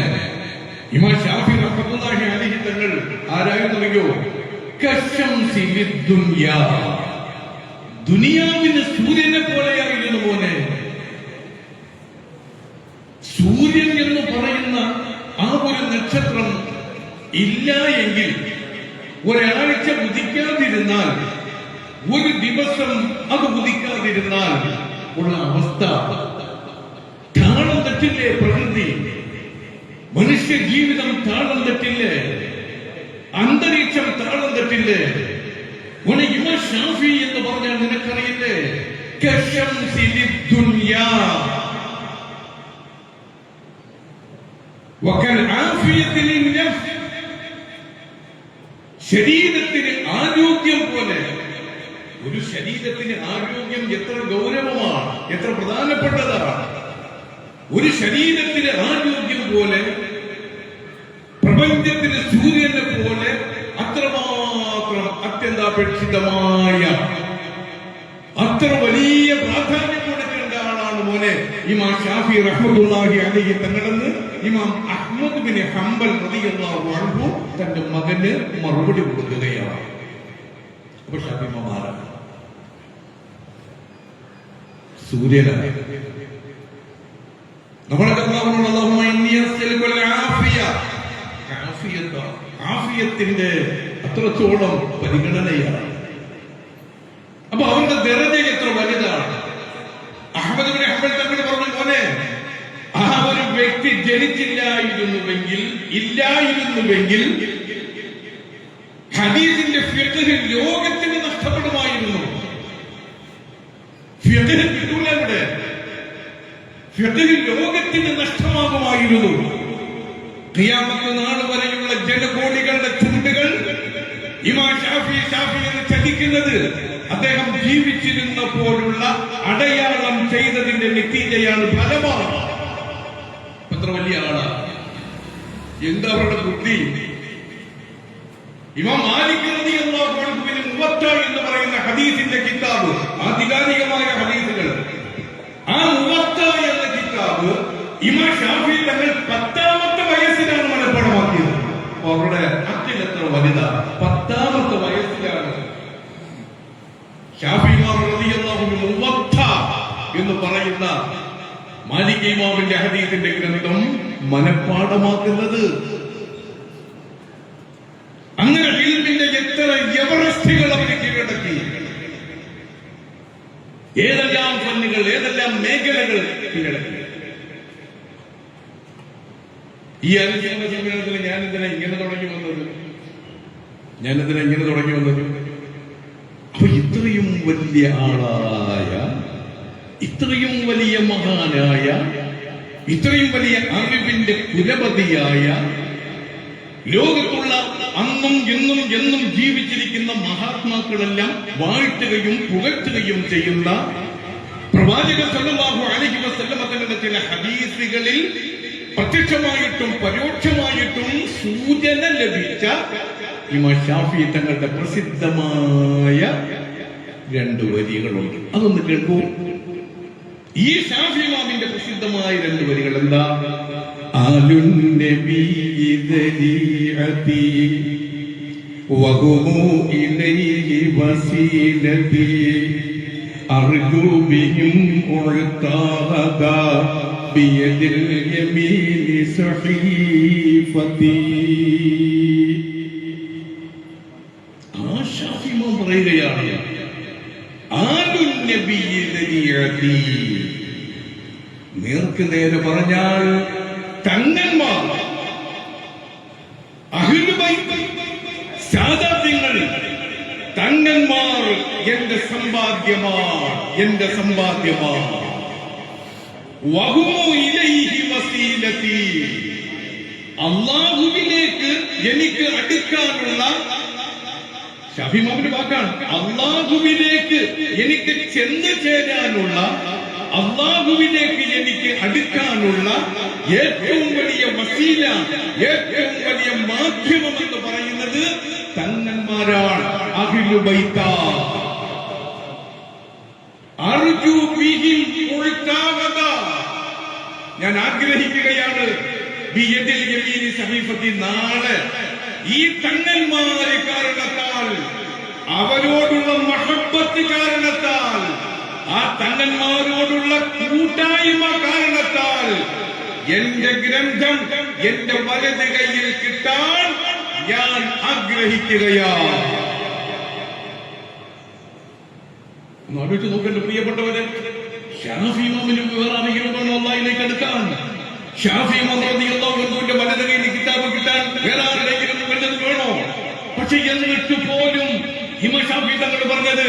ഇമാം ഷാഫി റഹ്മത്തുള്ളാഹി അലൈഹി തങ്ങൾ ആരായിരുന്നോ? കശംസി ലിദ്ദുനിയാ, ദുനിയാവിന് സൂര്യനെ പോലെയായിരുന്നു മോനെ. സൂര്യൻ എന്ന് പറയുന്ന ആ ഒരു നക്ഷത്രം ഇല്ല എങ്കിൽ, ഒരാഴ്ച ഉദിക്കാതിരുന്നാൽ, ഒരു ദിവസം അത് ഉദിക്കാതിരുന്നാൽ ഉള്ള അവസ്ഥ താളം തെറ്റില്ലേ? പ്രകൃതി, മനുഷ്യ ജീവിതം താളം തെറ്റില്ലേ? അന്തരീക്ഷം താളം തെറ്റില്ലേ? ഇമാം ഷാഫി എന്ന് പറഞ്ഞാൽ നിനക്കറിയില്ലേ? കശംസി ലിദ്ദുനിയാ വകൽ ആഫിയത്തി ലിന്നഫ്സ്, ശരീരത്തിന് ആരോഗ്യം പോലെ. ഒരു ശരീരത്തിന് ആരോഗ്യം എത്ര ഗൗരവമാണ്, എത്ര പ്രധാനപ്പെട്ടതാണ്. ഒരു ശരീരത്തിന് ആരോഗ്യം പോലെ, പ്രപഞ്ചത്തിന് സൂര്യനെ പോലെ അത്രമാത്രം അത്യന്താപേക്ഷിതമായ, അത്ര വലിയ പ്രാധാന്യം കൊടുക്കേണ്ട ആളാണ് മോനെ ഇമാം ഷാഫി റഹ്മത്തുള്ളാഹി അലൈഹി തങ്ങളെന്ന് ഇമാം അഹ്മദ് ബിൻ ഹംബൽ റളിയല്ലാഹു അൻഹു തന്റെ മകന് മറുപടി കൊടുക്കുകയാണ്. അപ്പൊ ഷാഫി ഇമാം ആരാണ്? സൂര്യനാണ്. നമ്മളൊക്കെ ആഫിയത്തിന്റെ അത്രത്തോളം പരിഗണനയാണ്. അപ്പൊ അവന്റെ ദറജ എത്ര വലുതാണ്. അഹ്മദ് ബിൻ ഹംബൽ തങ്ങൾ പറഞ്ഞു, മോനെ, ആ ഒരു വ്യക്തി ജനിച്ചില്ലായിരുന്നുവെങ്കിൽ, ഹദീസിന്റെ ഫിഖ്ഹ് ലോകത്തിന് നഷ്ടപ്പെടുമായിരുന്നു. ഫിഖ്ഹ് കിട്ടൂല, ഇവിടെ ഫിഖ്ഹ് ലോകത്തിന് നഷ്ടമാകുമായിരുന്നു. ഖിയാമത്ത് നാൾ വരെയുള്ള ജനകോടികളുടെ ചുണ്ടുകൾ ഇമാം ഷാഫി എന്ന് ചതിക്കുന്നത് അദ്ദേഹം ജീവിച്ചിരുന്നപ്പോഴുള്ള അടയാളം ചെയ്തതിന്റെ നതീജയാണ്, ഫലമാണ്. എത്ര വലിയ ആളാണ്, എന്താ അവരുടെ ബുദ്ധി. ഇമാം മാലിക് റളിയല്ലാഹു അൻഹുവിന് മുവത്ത എന്ന് പറയുന്ന ഹദീസിന്റെ കിതാബ്, ആധികാരികമായ ഹദീസുകൾ, ആ മുവത്ത എന്ന കിതാബ് ഇമാം ഷാഫി തങ്ങൾ 10ാമത്തെ വയസ്സിലാണ് മനഃപ്പാഠമാക്കിയത്. അവരുടെ അച്ഛൻ എത്ര വലുതാ, 10ാമത്തെ വയസ്സിലാണ് ഷാഫി ഇമാം റളിയല്ലാഹു അൻഹു മുവത്ത എന്ന് പറയുന്ന മാലിക് ഇമാമിന്റെ ഹദീസിന്റെ ഗ്രന്ഥം മനഃപ്പാഠമാക്കുന്നത്. അങ്ങനെ ഇൽമിന്റെ എത്ര എവറസ്റ്റുകൾ അവര് കീഴടക്കി. ഏതെല്ലാം ഫന്നുകൾ, ഏതെല്ലാം മേഖലകൾ കീഴടക്കി. ഈ അനുജീവന സമ്മേളനത്തിൽ ഞാനെന്തിനാ ഇങ്ങനെ തുടങ്ങി വന്നത്? അപ്പൊ ഇത്രയും വലിയ ആളായ, ഇത്രയും വലിയ മഹാനായ, ഇത്രയും വലിയ അറിവിന്റെ കുലപതിയായ, ലോകത്തുള്ള അന്നും എന്നും ജീവിച്ചിരിക്കുന്ന മഹാത്മാക്കളെല്ലാം വാഴ്ത്തുകയും പുകഴ്ത്തുകയും ചെയ്യുന്ന പ്രവാചകൻ സല്ലല്ലാഹു അലൈഹി വസല്ലം തങ്ങളുടെ ചില ഹദീസുകളിൽ പ്രത്യക്ഷമായിട്ടും പരോക്ഷമായിട്ടും സൂചന ലഭിച്ച ഇമാം ഷാഫി തങ്ങളുടെ പ്രസിദ്ധമായ 2 വരികളുണ്ട്. അതൊന്ന് കേൾക്കൂ. ഈ ഷാഫി ഇമാമിന്റെ പ്രസിദ്ധമായ 2 വരികൾ എന്താ? ആലുൻ നബി ദരീഅതി വഹുമു ഇലൈഹി വസീലതി അർജു ബിഹിം ഉൽഖാദാ ബിയദിൽ യമീനി സഹീഫതി. ആ ഷാഫി ഇമാം പറയുകയാണ്, ആലുൻ നബി ദരീഅതി, നേർക്ക് നേരെ പറഞ്ഞാൽ തങ്ങന്മാർ, അഹ്ലുൽ ബൈത്ത്, സാദാത്യങ്ങൾ, തങ്ങന്മാർ എന്റെ സമ്പാദ്യമാണ്, എന്റെ സമ്പാദ്യമാണ്. വഹുമു ഇലൈഹി വസീലതി, അല്ലാഹുവിലേക്ക് എനിക്ക് അടുക്കാനുള്ള, ഷാഫി ഇമാമിന്റെ വാക്കാണ്, അല്ലാഹുവിലേക്ക് എനിക്ക് ചെന്ന് ചേരാനുള്ള, അല്ലാഹുവിലേക്ക് എനിക്ക് അടുക്കാനുള്ള ഏറ്റവും വലിയ വസീല, ഏറ്റവും വലിയ മാധ്യമം എന്ന് പറയുന്നത് തങ്ങന്മാരാണ്, അഹ്ലുൽ ബൈത്ത്. അർജു ബിഹിൽ ഉൽഖാദ, ഞാൻ ആഗ്രഹിക്കുകയാണ്, ബിയദിൽ യമീനി സഹീഫത്തി, നാളെ ഈ തങ്ങന്മാരെ കാരണത്താൽ, അവരോടുള്ള മഹബ്ബത്ത് കാരണത്താൽ, ആ തങ്ങന്മാരോടുള്ള കൂട്ടായ്മ കാരണത്താൽ എന്റെ ഗ്രന്ഥം എന്റെ വലത് കയ്യിൽ കിട്ടാൻ ഞാൻ ആഗ്രഹിക്കുകയാണ്. ആലോചിച്ച് നോക്കേണ്ട പ്രിയപ്പെട്ടവരെ, ഷാഫി ഇമാമിന് വേറെ ആരെങ്കിലും വേണോ അല്ലാഹുവിലേക്ക് അടുക്കാൻ? ഷാഫി ഇമാം റളിയല്ലാഹു അൻഹുവിന്റെ വലത് കയ്യിൽ കിതാബ് കിട്ടാൻ വേറെ ആരുടെയെങ്കിലും വല്ലതും വേണോ? പക്ഷെ എന്നിട്ട് പോലും ഇമാം ഷാഫി തങ്ങൾ പറഞ്ഞത്,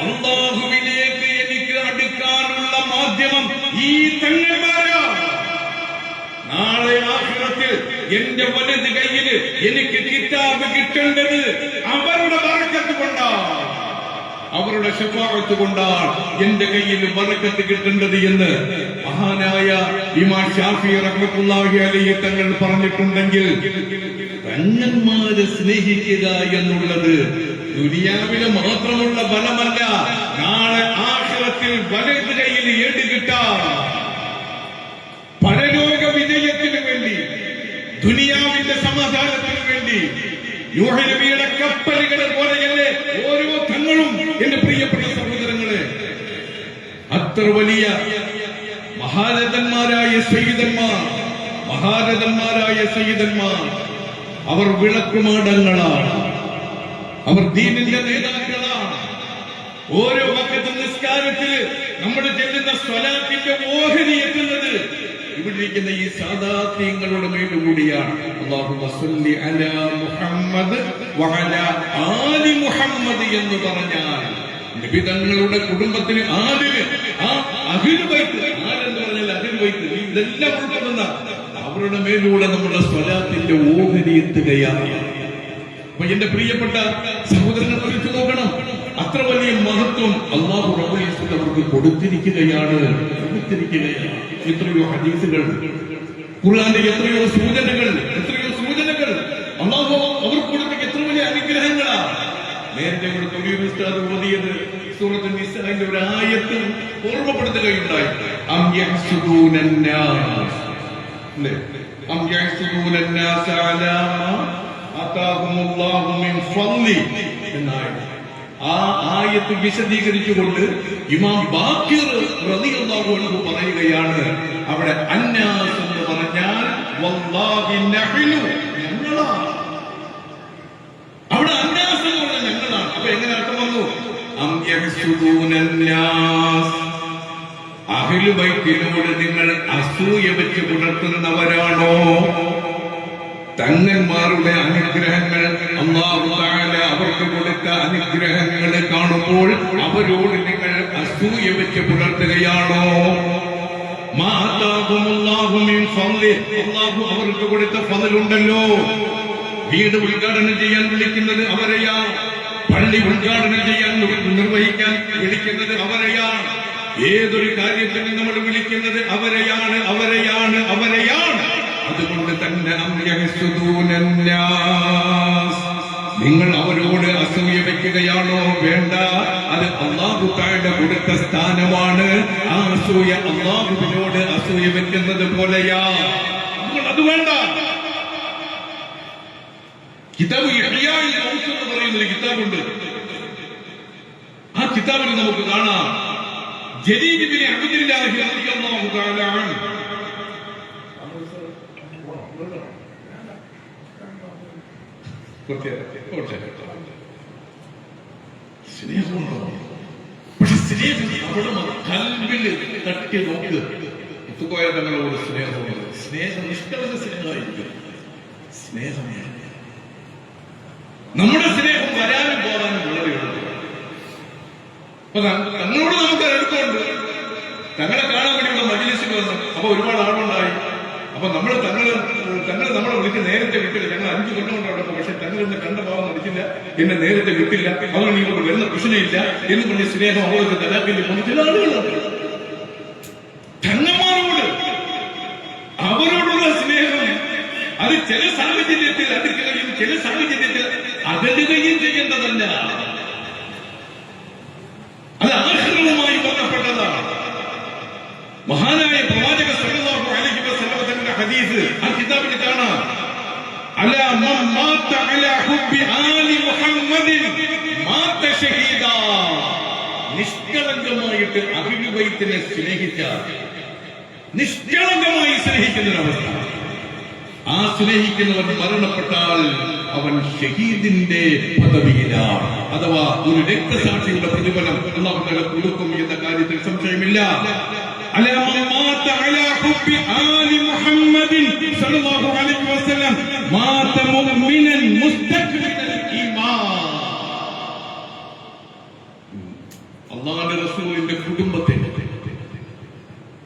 അല്ലാഹുവിലേക്ക് എനിക്ക് അടുക്കാനുള്ള മാധ്യമം ഈ തങ്ങന്മാരാണ്. നാളെ ആഖിറത്തിൽ എന്റെ വലത് കയ്യിൽ എനിക്ക് കിതാബ് കിട്ടേണ്ടത് അവരുടെ ബറക്കത്ത് കൊണ്ടാണ്, അവരുടെ ശഫാഅത്ത് കൊണ്ടാണ് എന്റെ കയ്യിൽ ബറക്കത്ത് കിട്ടേണ്ടത് എന്ന് മഹാനായ ഇമാം ഷാഫി റഹ്മത്തുള്ളാഹി അലൈഹി തങ്ങൾ പറഞ്ഞിട്ടുണ്ടെങ്കിൽ, തങ്ങന്മാരെ സ്നേഹിക്കുക എന്നുള്ളത് ദുനിയാവിലെ മാത്രമുള്ള ബലമല്ല, നാളെ ആഖിറത്തിൽ വലത് കയ്യിൽ ഏട് കിട്ടാൻ, പരലോക വിജയത്തിന് വേണ്ടി, ദുനിയാവിന്റെ സമാധാനത്തിന് വേണ്ടി, നൂഹ് നബിയുടെ കപ്പലുകളെ പോലെയല്ലേ ഓരോ തങ്ങളും. എന്റെ പ്രിയപ്പെട്ട സഹോദരങ്ങളെ, അത്ര വലിയ മഹാരഥന്മാരായ സയ്യിദന്മാർ, മഹാരഥന്മാരായ സയ്യിദന്മാർ, അവർ വിളക്കുമാടങ്ങളാണ്, അവർ ദീനിന്റെ നേതാക്കളാണ്. ഓരോ വഖത്ത് നിസ്കാരത്തില് നമ്മൾ ചെല്ലുന്ന സ്വലാത്തിന്റെ ഓഹരി എത്തുന്നത് ഇവിടെ ഇരിക്കുന്ന ഈ സാദാത്യങ്ങളുടെ മേലുകൂടിയാണ്. അല്ലാഹുമ്മ സ്വല്ലി അലാ മുഹമ്മദ് വഅലാ ആലി മുഹമ്മദ് എന്ന് പറഞ്ഞാൽ നബി തങ്ങളുടെ കുടുംബത്തിന് ആലിന്, ആ അഹ്ലുൽ ബൈത്ത്, ആലെന്ന് പറഞ്ഞാൽ അഹ്ലുൽ ബൈത്ത്, ഇതെല്ലാം ഉൾപ്പെടുന്ന അവരുടെ മേലൂടെ നമ്മുടെ സ്വലാത്തിന്റെ ഓഹരി എത്തുകയാണ്. അപ്പൊ എന്റെ പ്രിയപ്പെട്ട സഹോദരനെ വിളിച്ചു നോക്കണം, അത്ര വലിയ മഹത്വം അല്ലാഹു റബ്ബുൽ ഇസ്സത്ത് അവർക്ക് കൊടുത്തിരിക്കുകയാണ്. എത്രയോ ഹദീസുകൾ, ഖുർആനിലെ എത്രയോ സൂചനകൾ, അല്ലാഹു അവർക്ക് കൊടുത്ത എത്ര വലിയ അനുഗ്രഹങ്ങളാണ്. നേരത്തെ ഇവിടെ തൊഴിൽ ഉസ്താദ് ഓതിയത് സൂറത്തുൽ നിസാഇന്റെ ഒരു ആയത്ത് ഓർമ്മപ്പെടുത്തുകയുണ്ടായി. അം യഹ്സുദൂനൻ നാസ്, അല്ലേ? അം യഹ്സുദൂനൻ നാസ് അലാ മാ അതാഹുമുല്ലാഹു മിൻ ഫളി എന്നായി. ആ ആയത്ത് വിശദീകരിച്ചുകൊണ്ട് ഇമാം ബാഖിർ റളിയല്ലാഹു അൻഹു പറയുകയാണ്, അവിടെ അന്നാസ് എന്ന് പറഞ്ഞാൽ വല്ലാഹി നഹ്നു, ഞങ്ങളാണ്. അവിടെ അന്നാസ് എന്ന് പറഞ്ഞാൽ ഞങ്ങളാണ്. അപ്പൊ എങ്ങനെ അർത്ഥം വന്നു? അം യഹ്സുദൂനൻ നാസ്, അഹ്ലു ബൈത്തിനോട് നിങ്ങൾ അസൂയ വെച്ച് പുലർത്തുന്നവരാണോ? തങ്ങന്മാരുടെ അനുഗ്രഹങ്ങൾ, അല്ലാഹു തആല അവർക്ക് കൊടുത്ത അനുഗ്രഹങ്ങൾ കാണുമ്പോൾ അവരോട് നിങ്ങൾ അസൂയ വെച്ച് പുലർത്തുകയാണോ? മാ ആതാഹുമുല്ലാഹു മിൻ ഫളി, അല്ലാഹു അവർക്ക് കൊടുത്ത ഫളലുണ്ടല്ലോ. വീട് ഉദ്ഘാടനം ചെയ്യാൻ വിളിക്കുന്നത് അവരെയാണ്, പള്ളി ഉദ്ഘാടനം ചെയ്യാൻ നിർവഹിക്കാൻ വിളിക്കുന്നത് അവരെയാണ്, ഏതൊരു കാര്യത്തിന് നമ്മൾ വിളിക്കുന്നത് അവരെയാണ് അവരെയാണ് അവരെയാണ്. അതുകൊണ്ട് തന്നെ നിങ്ങൾ അവരോട് അസൂയ വെക്കുകയാണോ? വേണ്ട. അത് അല്ലാഹു തആല കൊടുത്ത സ്ഥാനമാണ്. ആ അസൂയ അല്ലാഹുവിനോട് അസൂയ വെക്കുന്നത് പോലെയാ. നിങ്ങൾ അത് വേണ്ട. കിതാബ് ഇഹ്യാഉൽ മൗത്ത് എന്ന് പറയുന്ന ഒരു കിതാബുണ്ട്. ആ കിതാബിൽ നമുക്ക് കാണാം ജരീർ ഇബ്നു അബ്ദില്ലാഹി റളിയല്ലാഹു തആല അൻഹു സ്നേഹമുണ്ടോ? പക്ഷെ സ്നേഹം നമ്മുടെ കൽബില് തട്ടി നോക്ക്. മുത്തുക്കോയ തങ്ങളോട് സ്നേഹമുണ്ട്. സ്നേഹം നിഷ്കളങ്ക സ്നേഹമായിരിക്കും. സ്നേഹമാണ് നമ്മുടെ സ്നേഹം വരാനും പോകാനും വളരെ എളുപ്പം. അപ്പൊ തങ്ങളോട് നമുക്ക് അടുത്തുണ്ട്. തങ്ങളെ കാണാൻ വേണ്ടി ഇവിടെ മജ്‌ലിസിൽ വന്നു. അപ്പൊ ഒരുപാട് ആളുണ്ടായി. അപ്പൊ തങ്ങൾ നമ്മളെ വിളിച്ച് നേരത്തെ വിട്ടില്ല. ഞങ്ങൾ 5 കൊല്ലം കൊണ്ടവിടെ. പക്ഷെ തങ്ങൾ എന്നെ കണ്ട ഭാവം നടിച്ചില്ല, എന്നെ നേരത്തെ വിട്ടില്ല. അതുകൊണ്ട് ഇങ്ങോട്ട് വരുന്ന പ്രശ്നമില്ല എന്ന് പറഞ്ഞ സ്നേഹം അവർക്ക് തലാഖിൽ കൊണ്ട് ചില ആളുകളുണ്ട്. തങ്ങന്മാരോട് അവരോടുള്ള സ്നേഹം അത് ചില സാഹചര്യത്തിൽ അടുക്കുകയും ചില സാഹചര്യത്തിൽ അകലുകയും ചെയ്യേണ്ടതല്ല. അത് ആഖിറവുമായി ബന്ധപ്പെട്ടതാണ്. മഹാനായ പ്രവാചക സല്ലല്ലാഹു അലൈഹി വസല്ലം തങ്ങളുടെ ഹദീസ് ആ കിതാബിൽ കാണാം. അലാ മൻ മാത അലാ ഹുബ്ബി ആലി മുഹമ്മദിൻ മാത ഷഹീദാ. നിഷ്കളങ്കമായിട്ട് അഹ്ലു ബൈത്തിനെ സ്നേഹിച്ചാൽ, നിഷ്കളങ്കമായി സ്നേഹിക്കുന്ന ഒരവസ്ഥ, ആ സ്നേഹിക്കുന്നവൻ മരണപ്പെട്ടാൽ അവൻ ഷഹീദിന്റെ പദവിയിലാണ്. അഥവാ ഒരു രക്തസാക്ഷിയുടെ പ്രതിഫലം അല്ലാഹു തആല കൊടുക്കും എന്ന കാര്യത്തിൽ സംശയമില്ല. അലാ മൻ മാത അലാ ഹുബ്ബി ആലി മുഹമ്മദിൻ സല്ലല്ലാഹു അലൈഹി വസല്ലം മാത മുഅ്മിനൻ മുസ്തഖ്ബിലൽ ഈമാൻ. അല്ലാഹുവിന്റെ റസൂലിന്റെ കുടുംബത്തെ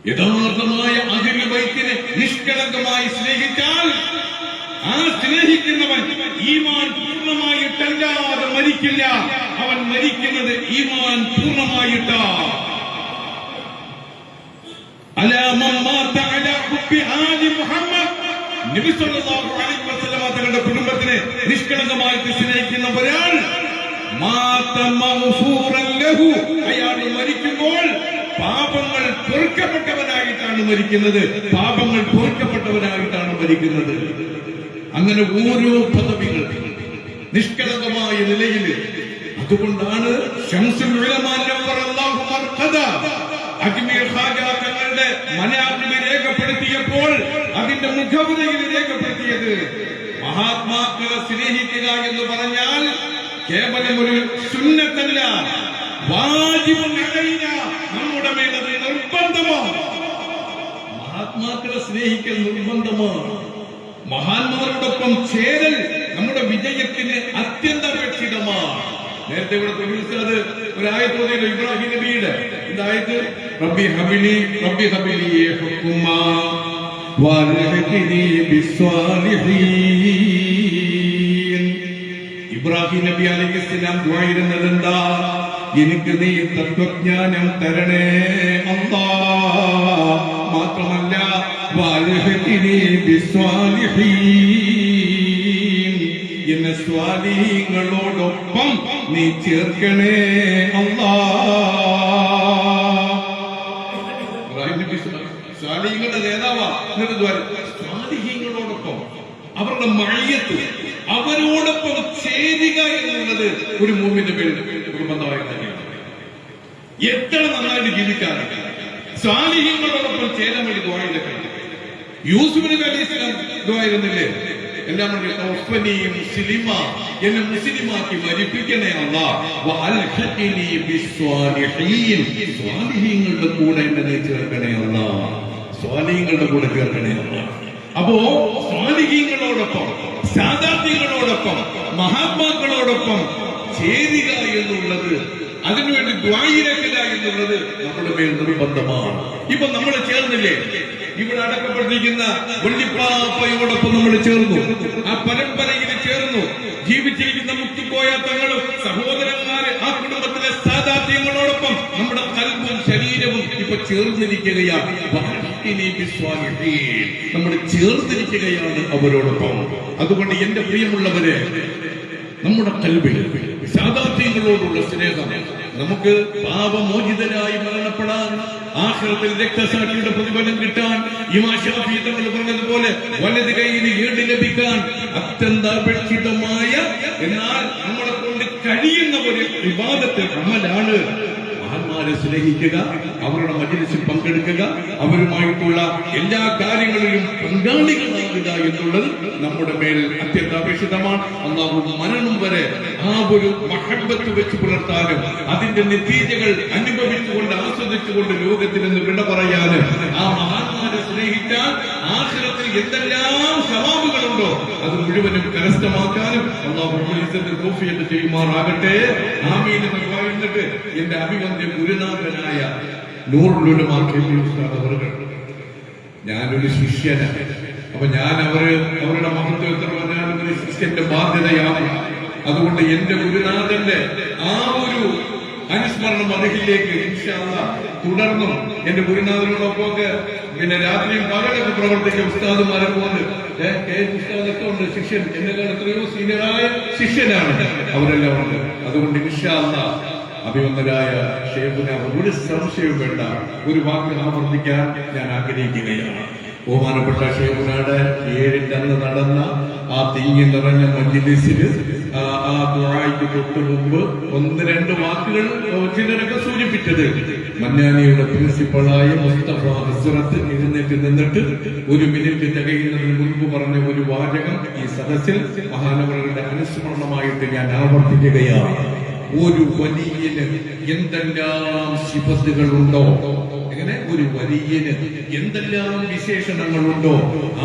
യഥാർത്ഥമായ അഹ്ലു ബൈത്തിനെ നിഷ്കളങ്കമായി സ്നേഹിച്ചാൽ ആ സ്നേഹിക്കുന്നവൻ ഈമാൻ പൂർണ്ണമായിട്ടല്ലാതെ മരിക്കില്ല. അവൻ മരിക്കുന്നത് ഈമാൻ പൂർണ്ണമായിട്ടാണ്. അലാ മൻ മാത അലാ ഹുബ്ബി ആലി മുഹമ്മദ്. നബി സല്ലല്ലാഹു അലൈഹി വസല്ലം തങ്ങളുടെ കുടുംബത്തിനെ നിഷ്കളങ്കമായിട്ട് സ്നേഹിക്കുന്ന ഒരാൾ മാത മഗ്ഫൂറൻ ലഹു. അയാൾ മരിക്കുമ്പോൾ പാപങ്ങൾ പൊറുക്കപ്പെട്ടവനായിട്ടാണ് മരിക്കുന്നത്. പാപങ്ങൾ പൊറുക്കപ്പെട്ടവനായിട്ടാണ് മരിക്കുന്നത്. അങ്ങനെ ഓരോ പദവികൾ നിഷ്കളങ്കമായ നിലയിൽ. അതുകൊണ്ടാണ് ശംസുൽ ഉലമാ നവ്വറല്ലാഹു മർഖദ അജ്മീർ ഖാജ തങ്ങളുടെ മനാഖിബ് രേഖപ്പെടുത്തിയപ്പോൾ അതിന്റെ മുഖവുരയിൽ രേഖപ്പെടുത്തിയത് മഹാത്മാക്കളെ സ്നേഹിക്കുക എന്ന് പറഞ്ഞാൽ കേവലം ഒരു സുന്നത്തല്ല, വാജിബുൻ അലൈനാ, നമ്മുടെ മേൽ അത് നിർബന്ധമാണ്. മഹാത്മാക്കളെ സ്നേഹിക്കൽ നിർബന്ധമാണ്. മഹാന്മാരോടൊപ്പം ചേരൽ നമ്മുടെ വിജയത്തിന് അത്യന്താപേക്ഷിതമാണ്. നേരത്തെ ഇവിടെ പ്രൊഡ്യൂസർ ഒരായത്തോതിയ ഇബ്രാഹിം നബിയുടെ ഇതായത് റബ്ബി ഹബിലി ഹുക്കുമാ വൽഹിഖ്നി ബിസ്സാലിഹീൻ. ഇബ്രാഹിം നബി അലൈഹിസ്സലാം ദുആ ചെയ്യുന്നത് എന്താ? എനിക്ക് നീ തത്വജ്ഞാനം തരണേ അല്ലാഹ്. മാത്രമല്ല വൽഹിഖ്നി ബിസ്സാലിഹീൻ, എന്നെ സ്വാലിഹീങ്ങളോടൊപ്പം നീ ചേർക്കണേ അല്ലാഹ്. ഇബ്രാഹിം നബി സ്വാലിഹീങ്ങളുടെ നേതാവാ. എന്നിട്ട് സ്വാലിഹീങ്ങളോടൊപ്പം അവരുടെ മഅയ്യത്ത്, അവരോടൊപ്പം ചേരുക എന്നുള്ളത് ഒരു മുഅ്മിന്റെ നിർബന്ധമായി തന്നെയാണ്. എത്ര നന്നായിട്ട് ജീവിക്കാറുണ്ട് സ്വാലിഹീങ്ങളോടൊപ്പം ചേരാൻ വേണ്ടി ദുആ ചെയ്തിട്ടുണ്ട്. യൂസുഫ് നബി അലൈഹിസ്സലാം ദുആ ചെയ്യുന്നില്ലേ? എല്ലാം മുസ്ലിമാ, എന്നെ മുസ്ലിമാക്കി മരിപ്പിക്കണേ അല്ലാഹ്. വഅൽഹിഖ്നി ബിസ്സാലിഹീൻ, സ്വാലിഹീങ്ങളുടെ കൂടെ എന്നെ ചേർക്കണേ അല്ലാഹ്. സ്വാലിഹീങ്ങളുടെ കൂടെ ചേർക്കണേ അല്ലാഹ്. അപ്പോ സ്വാലിഹീങ്ങളോടൊപ്പം, സാദാത്യങ്ങളോടൊപ്പം, മഹാത്മാക്കളോടൊപ്പം ചേരുക എന്നുള്ളത്, അതിനുവേണ്ടി ദ്വായിരക്കുക എന്നുള്ളത് നമ്മുടെ മേൽ നിർബന്ധമാണ്. ഇപ്പൊ നമ്മൾ ചേർന്നില്ലേ? ഇവിടെ അടക്കപ്പെട്ടിരിക്കുന്ന വള്ളിപ്പാപ്പയോടൊപ്പം നമ്മൾ ചേർന്നു, ആ പരമ്പരയിൽ ചേർന്നു. ജീവിച്ചിരിക്കുന്ന മുത്തുക്കോയ തങ്ങളും സഹോദരന്മാര് ആ കുടുംബത്തിലെ സാദാത്യങ്ങളോടൊപ്പം നമ്മുടെ കൽബും ശരീരവും ഇപ്പൊ ചേർന്നിരിക്കുകയാണ്. നമ്മൾ ചേർന്നിരിക്കുകയാണ് അവരോടൊപ്പം. അതുകൊണ്ട് എന്റെ പ്രിയമുള്ളവരെ, നമ്മുടെ കൽബിൽ സാദാത്യങ്ങളോടുള്ള സ്നേഹം, നമുക്ക് പാപമോചിതരായി മരണപ്പെടാൻ, ആഖിറത്തിൽ രക്തസാക്ഷിയുടെ പ്രതിഫലം കിട്ടാൻ, ഇമാം ശാഫിഈ തങ്ങൾ പറഞ്ഞതുപോലെ വലത് കൈയിൽ ഈട് ലഭിക്കാൻ അത്യന്താപേക്ഷിതമായ എന്നാൽ നമ്മളെ കൊണ്ട് കഴിയുന്ന ഒരു ഇബാദത്ത് അമലാണ് മഹാന്മാരെ സ്നേഹിക്കുക, അവരുടെ മജ്‌ലിസിൽ പങ്കെടുക്കുക, അവരുമായിട്ടുള്ള എല്ലാ കാര്യങ്ങളിലും പങ്കാളികളാകുക എന്നുള്ളത് നമ്മുടെ മേൽ അത്യന്താപേക്ഷിതമാണ്. അല്ലാഹു മരണം വരെ ആ ഒരു മഹബ്ബത്ത് വെച്ച് പുലർത്താനും അതിന്റെ നതീജകൾ അനുഭവിച്ചുകൊണ്ട് ആസ്വദിച്ചുകൊണ്ട് ലോകത്തിൽ നിന്ന് വിട പറയാനും, ആ മഹാന്മാരെ സ്നേഹിച്ചാൽ ആഖിറത്തിൽ എന്തെല്ലാം സവാബുകളുണ്ടോ അത് മുഴുവനും കരസ്ഥമാക്കാനും അല്ലാഹു ഇസ്സത്ത് തൗഫീഖ് ചെയ്യുമാറാകട്ടെ. ആമീൻ എന്ന് പറയുന്നത് എന്റെ അഭിവന്ദ ഗുരുനാഥനായ നൂറുൽ ഉലമാ കെബീർ ഉസ്താദ് അവர்கள், ഞാനൊരു ശിഷ്യനാണ്. അപ്പൊ ഞാൻ അവരുടെ മഹത്വം എത്ര പറഞ്ഞാലും ഒരു ശിഷ്യന്റെ ബാധ്യതയാണ്. അതുകൊണ്ട് എന്റെ ഗുരുനാഥന്റെ ആ ഒരു അനുസ്മരണം അതിലേക്ക് ഇൻഷാ അല്ലാഹ് തുടർന്നും എന്റെ ഗുരുനാഥനോടൊപ്പമൊക്കെ പിന്നെ രാത്രിയും പകലൊക്കെ പ്രവർത്തിച്ച ഉസ്താദുമാരെ പോലെ ഉസ്താദൊക്കെ ഉണ്ട്. ശിഷ്യൻ എന്നെക്കാൾ എത്രയോ സീനിയറായ ശിഷ്യനാണ് അവരെല്ലാം ഉണ്ട്. അതുകൊണ്ട് ഇൻഷാ അല്ലാഹ് അഭിവന്ദനായ ഷേഖുന ഒരു സംശയവും വേണ്ട, ഒരു വാക്ക് ആവർത്തിക്കാൻ ഞാൻ ആഗ്രഹിക്കുകയാണ്. ബഹുമാനപ്പെട്ട ഷേഖുനയുടെ 7-ന്റെ അന്ന് നടന്ന ആ തിങ്ങി നിറഞ്ഞ മജ്‌ലിസിൽ ആ ദുആയ്ക്ക് തൊട്ട് മുമ്പ് 1-2 വാക്കുകൾ ചിലരൊക്കെ സൂചിപ്പിച്ചത്, മന്നാനിയുടെ പ്രിൻസിപ്പളായ മുസ്തഫ ഹസ്രത്ത് എഴുന്നേറ്റ് നിന്നിട്ട് 1 മിനിറ്റ് തികയുന്നതിന് മുൻപ് പറഞ്ഞ ഒരു വാചകം ഈ സദസ്സിൽ മഹാനവറുകളുടെ അനുസ്മരണമായിട്ട് ഞാൻ ആവർത്തിക്കുകയാണ്. ഒരു വലിയന് എന്തെല്ലാം സിഫത്തുകളുണ്ടോ, എങ്ങനെ ഒരു വലിയന് എന്തെല്ലാം വിശേഷണങ്ങളുണ്ടോ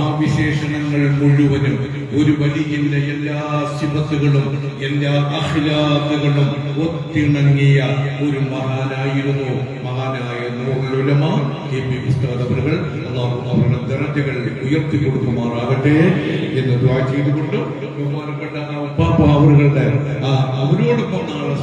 ആ വിശേഷണങ്ങൾ മുഴുവനും ഒരു വലിയന്റെ എല്ലാ സിഫത്തുകളും എല്ലാ അഖ്ലാഖുകളും ഒത്തിണങ്ങിയ ഒരു മഹാനായിരുന്നു മഹാനായ നൂറുൽ ഉലമാ കെബീർ ഉസ്താദ് അവர்கள். അല്ലാഹു അവരുടെ ദറജകൾ ഉയർത്തി കൊടുക്കുമാറാകട്ടെ എന്ന് ദുആ ചെയ്തുകൊണ്ട് ബഹുമാനപ്പെട്ട ഉപ്പാപ്പ അവരുടെ അവരോടൊപ്പം നാളെ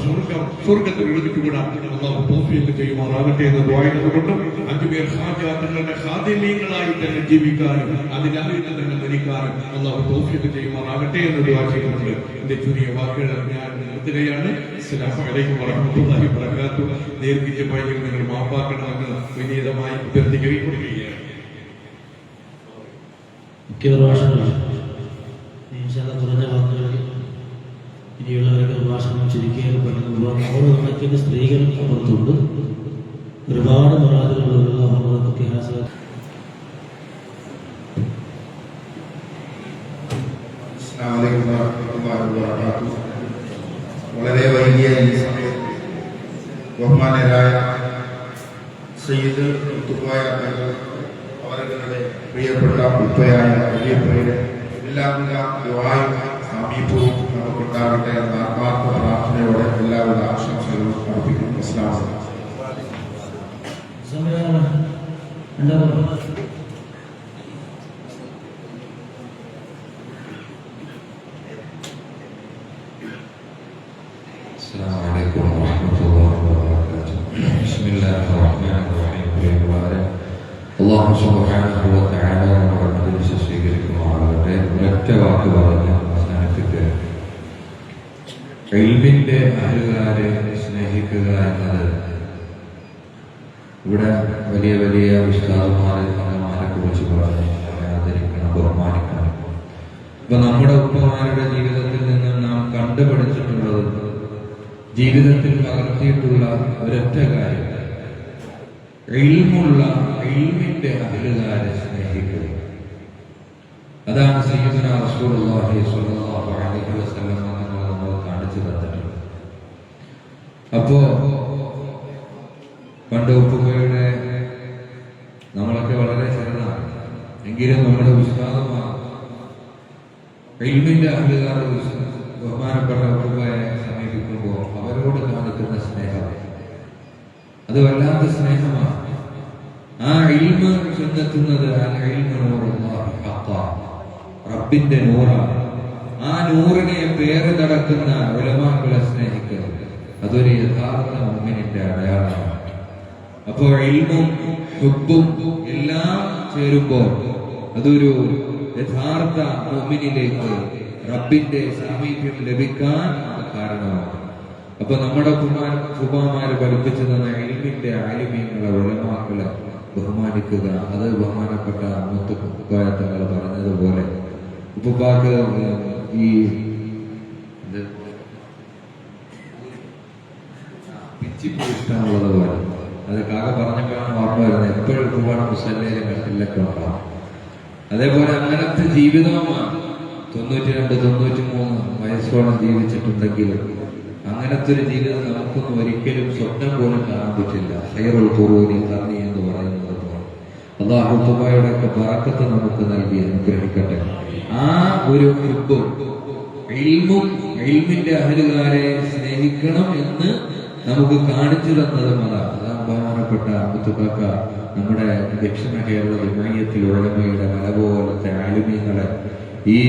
സ്വർഗത്തിൽ ഒരുമിച്ചുകൂടാൻ അല്ലാഹു തൗഫീഖ് ചെയ്യുമാറാകട്ടെ എന്ന് ദുആ ചെയ്തുകൊണ്ട് അജ്മീർ ഖാജ തങ്ങളുടെ ഖാദിമീങ്ങളായി തന്നെ ജീവിക്കാനും അതിനായിട്ട് തന്നെ മരിക്കാനും അല്ലാഹു തൗഫീഖ് ചെയ്യുമാറാകട്ടെ എന്ന് ദുആ ചെയ്തുകൊണ്ട് എന്റെ ചെറിയ വാക്കുകൾ ഞാൻ നിർത്തുകയാണ്. അസ്സലാമു അലൈക്കും വറഹ്മത്തുള്ളാഹി വബറകാതുഹു. ദീർഘിച്ച പോയെങ്കിൽ നിങ്ങൾ മാപ്പാക്കണമെന്ന് വിനീതമായി അഭ്യർത്ഥിക്കുകയും ചെയ്യുകയാണ്. കുറഞ്ഞ വാക്കുകളിൽ ഇനിയുള്ളവരൊക്കെ ഭാഷണം ചുരുക്കിയാൽ പറ്റുന്ന 100 കണക്കിന് സ്ത്രീകൾ അപ്പുറത്തുണ്ട്. ഒരുപാട് മറാദികളുള്ള വളരെ വലിയ ഈ സമയത്ത് ബഹുമാനരായ സയ്യിദ് മുത്തുക്കോയ അവരുടെ പ്രിയപ്പെട്ട ഉപ്പയായ വലിയപ്പയുടെ എല്ലാവിധ ദുആയും സമീപവും നമുക്കുണ്ടാകട്ടെ എന്ന ആത്മാർത്ഥ പ്രാർത്ഥനയോടെ എല്ലാവിധ ആശംസകളും അർപ്പിക്കുന്നു. അസ്സലാമു അലൈക്കും. السلام عليكم ورحمة الله وبركاته. بسم الله الرحمن الرحيم. الله سبحانه وتعالى നമ്മുടെ സ്വീകരിക്കുമാറാകട്ടെ. ഒരൊറ്റ വാക്ക് പറഞ്ഞ അവസാനിപ്പിക്കുക, ഇൽമിന്റെ അഹലുകാരെ സ്നേഹിക്കുക എന്നത് ഇവിടെ വലിയ വലിയ ഉസ്താദുമാരെ മകന്മാരെ കുറിച്ച് പറഞ്ഞ് ആദരിക്കണം, ബഹുമാനിക്കണം. ഇപ്പൊ നമ്മുടെ ഉപ്പമാരുടെ ജീവിതത്തിൽ നിന്ന് നാം കണ്ടുപിടിച്ചിട്ടുള്ളത്, ജീവിതത്തിൽ പകർത്തിയിട്ടുള്ള ഒരൊറ്റ കാര്യം, ഇൽമിന്റെ അഹലുകാരെ സ്നേഹിക്കുക. അതാണ് സയ്യിദുനാ റസൂലുള്ളാഹി സ്വല്ലല്ലാഹു അലൈഹി വസല്ലം നമ്മൾ കാണിച്ചു തന്നിട്ടുള്ളത്. അപ്പോ പണ്ട് ഉപ്പയുടെ നമ്മളൊക്കെ വളരെ ചെറുതാണ് എങ്കിലും നമ്മുടെ ഉസ്താദുമാർ ഇൽമിന്റെ അഹലുകാർ ബഹുമാനപ്പെട്ട ഉപ്പയെ സമീപിക്കുമ്പോൾ അവരോട് കാണിക്കുന്ന സ്നേഹം അത് വല്ലാത്ത സ്നേഹമാണ്. ആ ഇൽമ ചെന്നെത്തുന്നത് റബ്ബിന്റെ നൂറാണ്. ആ നൂറിനെ പേര് നടക്കുന്ന ഉലമാക്കളെ സ്നേഹിക്കുക അതൊരു യഥാർത്ഥ മുഅ്മിനിന്റെ അടയാളമാണ്. അപ്പോൾ ഇൽമും ഹുബ്ബും എല്ലാം ചേരുമ്പോൾ അതൊരു യഥാർത്ഥ മുഅ്മിനിലേക്ക് റബ്ബിന്റെ സാമീപ്യം ലഭിക്കാൻ അത് കാരണമാണ്. അപ്പൊ നമ്മുടെ ഉപ്പമാര് പഠിപ്പിച്ചു തന്ന ഇൽമിന്റെ ആലിമീങ്ങളെ ഉലമാക്കളെ ബഹുമാനിക്കുക. അത് ബഹുമാനപ്പെട്ട മുത്തുപ്പായ തങ്ങൾ പറഞ്ഞതുപോലെ ഉപ്പുപ്പാക്ക് ഈ പിച്ചിപ്പൂ ഇഷ്ടമുള്ളത് പോലെ അത് കാക്ക പറഞ്ഞപ്പോഴാണ് ഓർമ്മ വരുന്നത്. എപ്പോഴും ഉപ്പുപാട് മുസല്ലേലും കട്ടിലൊക്കെ ഉണ്ടാവും. അതേപോലെ അങ്ങനത്തെ ജീവിതമാണ് 92, 93 വയസ്സോളം ജീവിച്ചിട്ടുണ്ടെങ്കിലും അങ്ങനത്തെ ഒരു ജീവിതം നമുക്കൊന്നും ഒരിക്കലും സ്വപ്നം പോലും കാണാൻ പറ്റില്ല. ഖൈറുൽ ഖുറൂനി ഖർനി എന്ന് പറയുന്നത് പോലെ അല്ലാഹു തആലയുടെ ഒക്കെ ബറക്കത്ത് നമുക്ക് നൽകി അനുഗ്രഹിക്കട്ടെ. ആ ഒരു ഹുബ്ബും ഇൽമും ഇൽമിന്റെ അഹലുകാരെ സ്നേഹിക്കണം എന്ന് നമുക്ക് കാണിച്ചു തന്നതും അതാണ്. ബഹുമാനപ്പെട്ട മുത്തുക്കാക്ക നമ്മുടെ ദക്ഷിണ കേരള ജമാഅത്തിൽ ഉലമയുടെ മല പോലത്തെ ആലിമീങ്ങളെ ഈ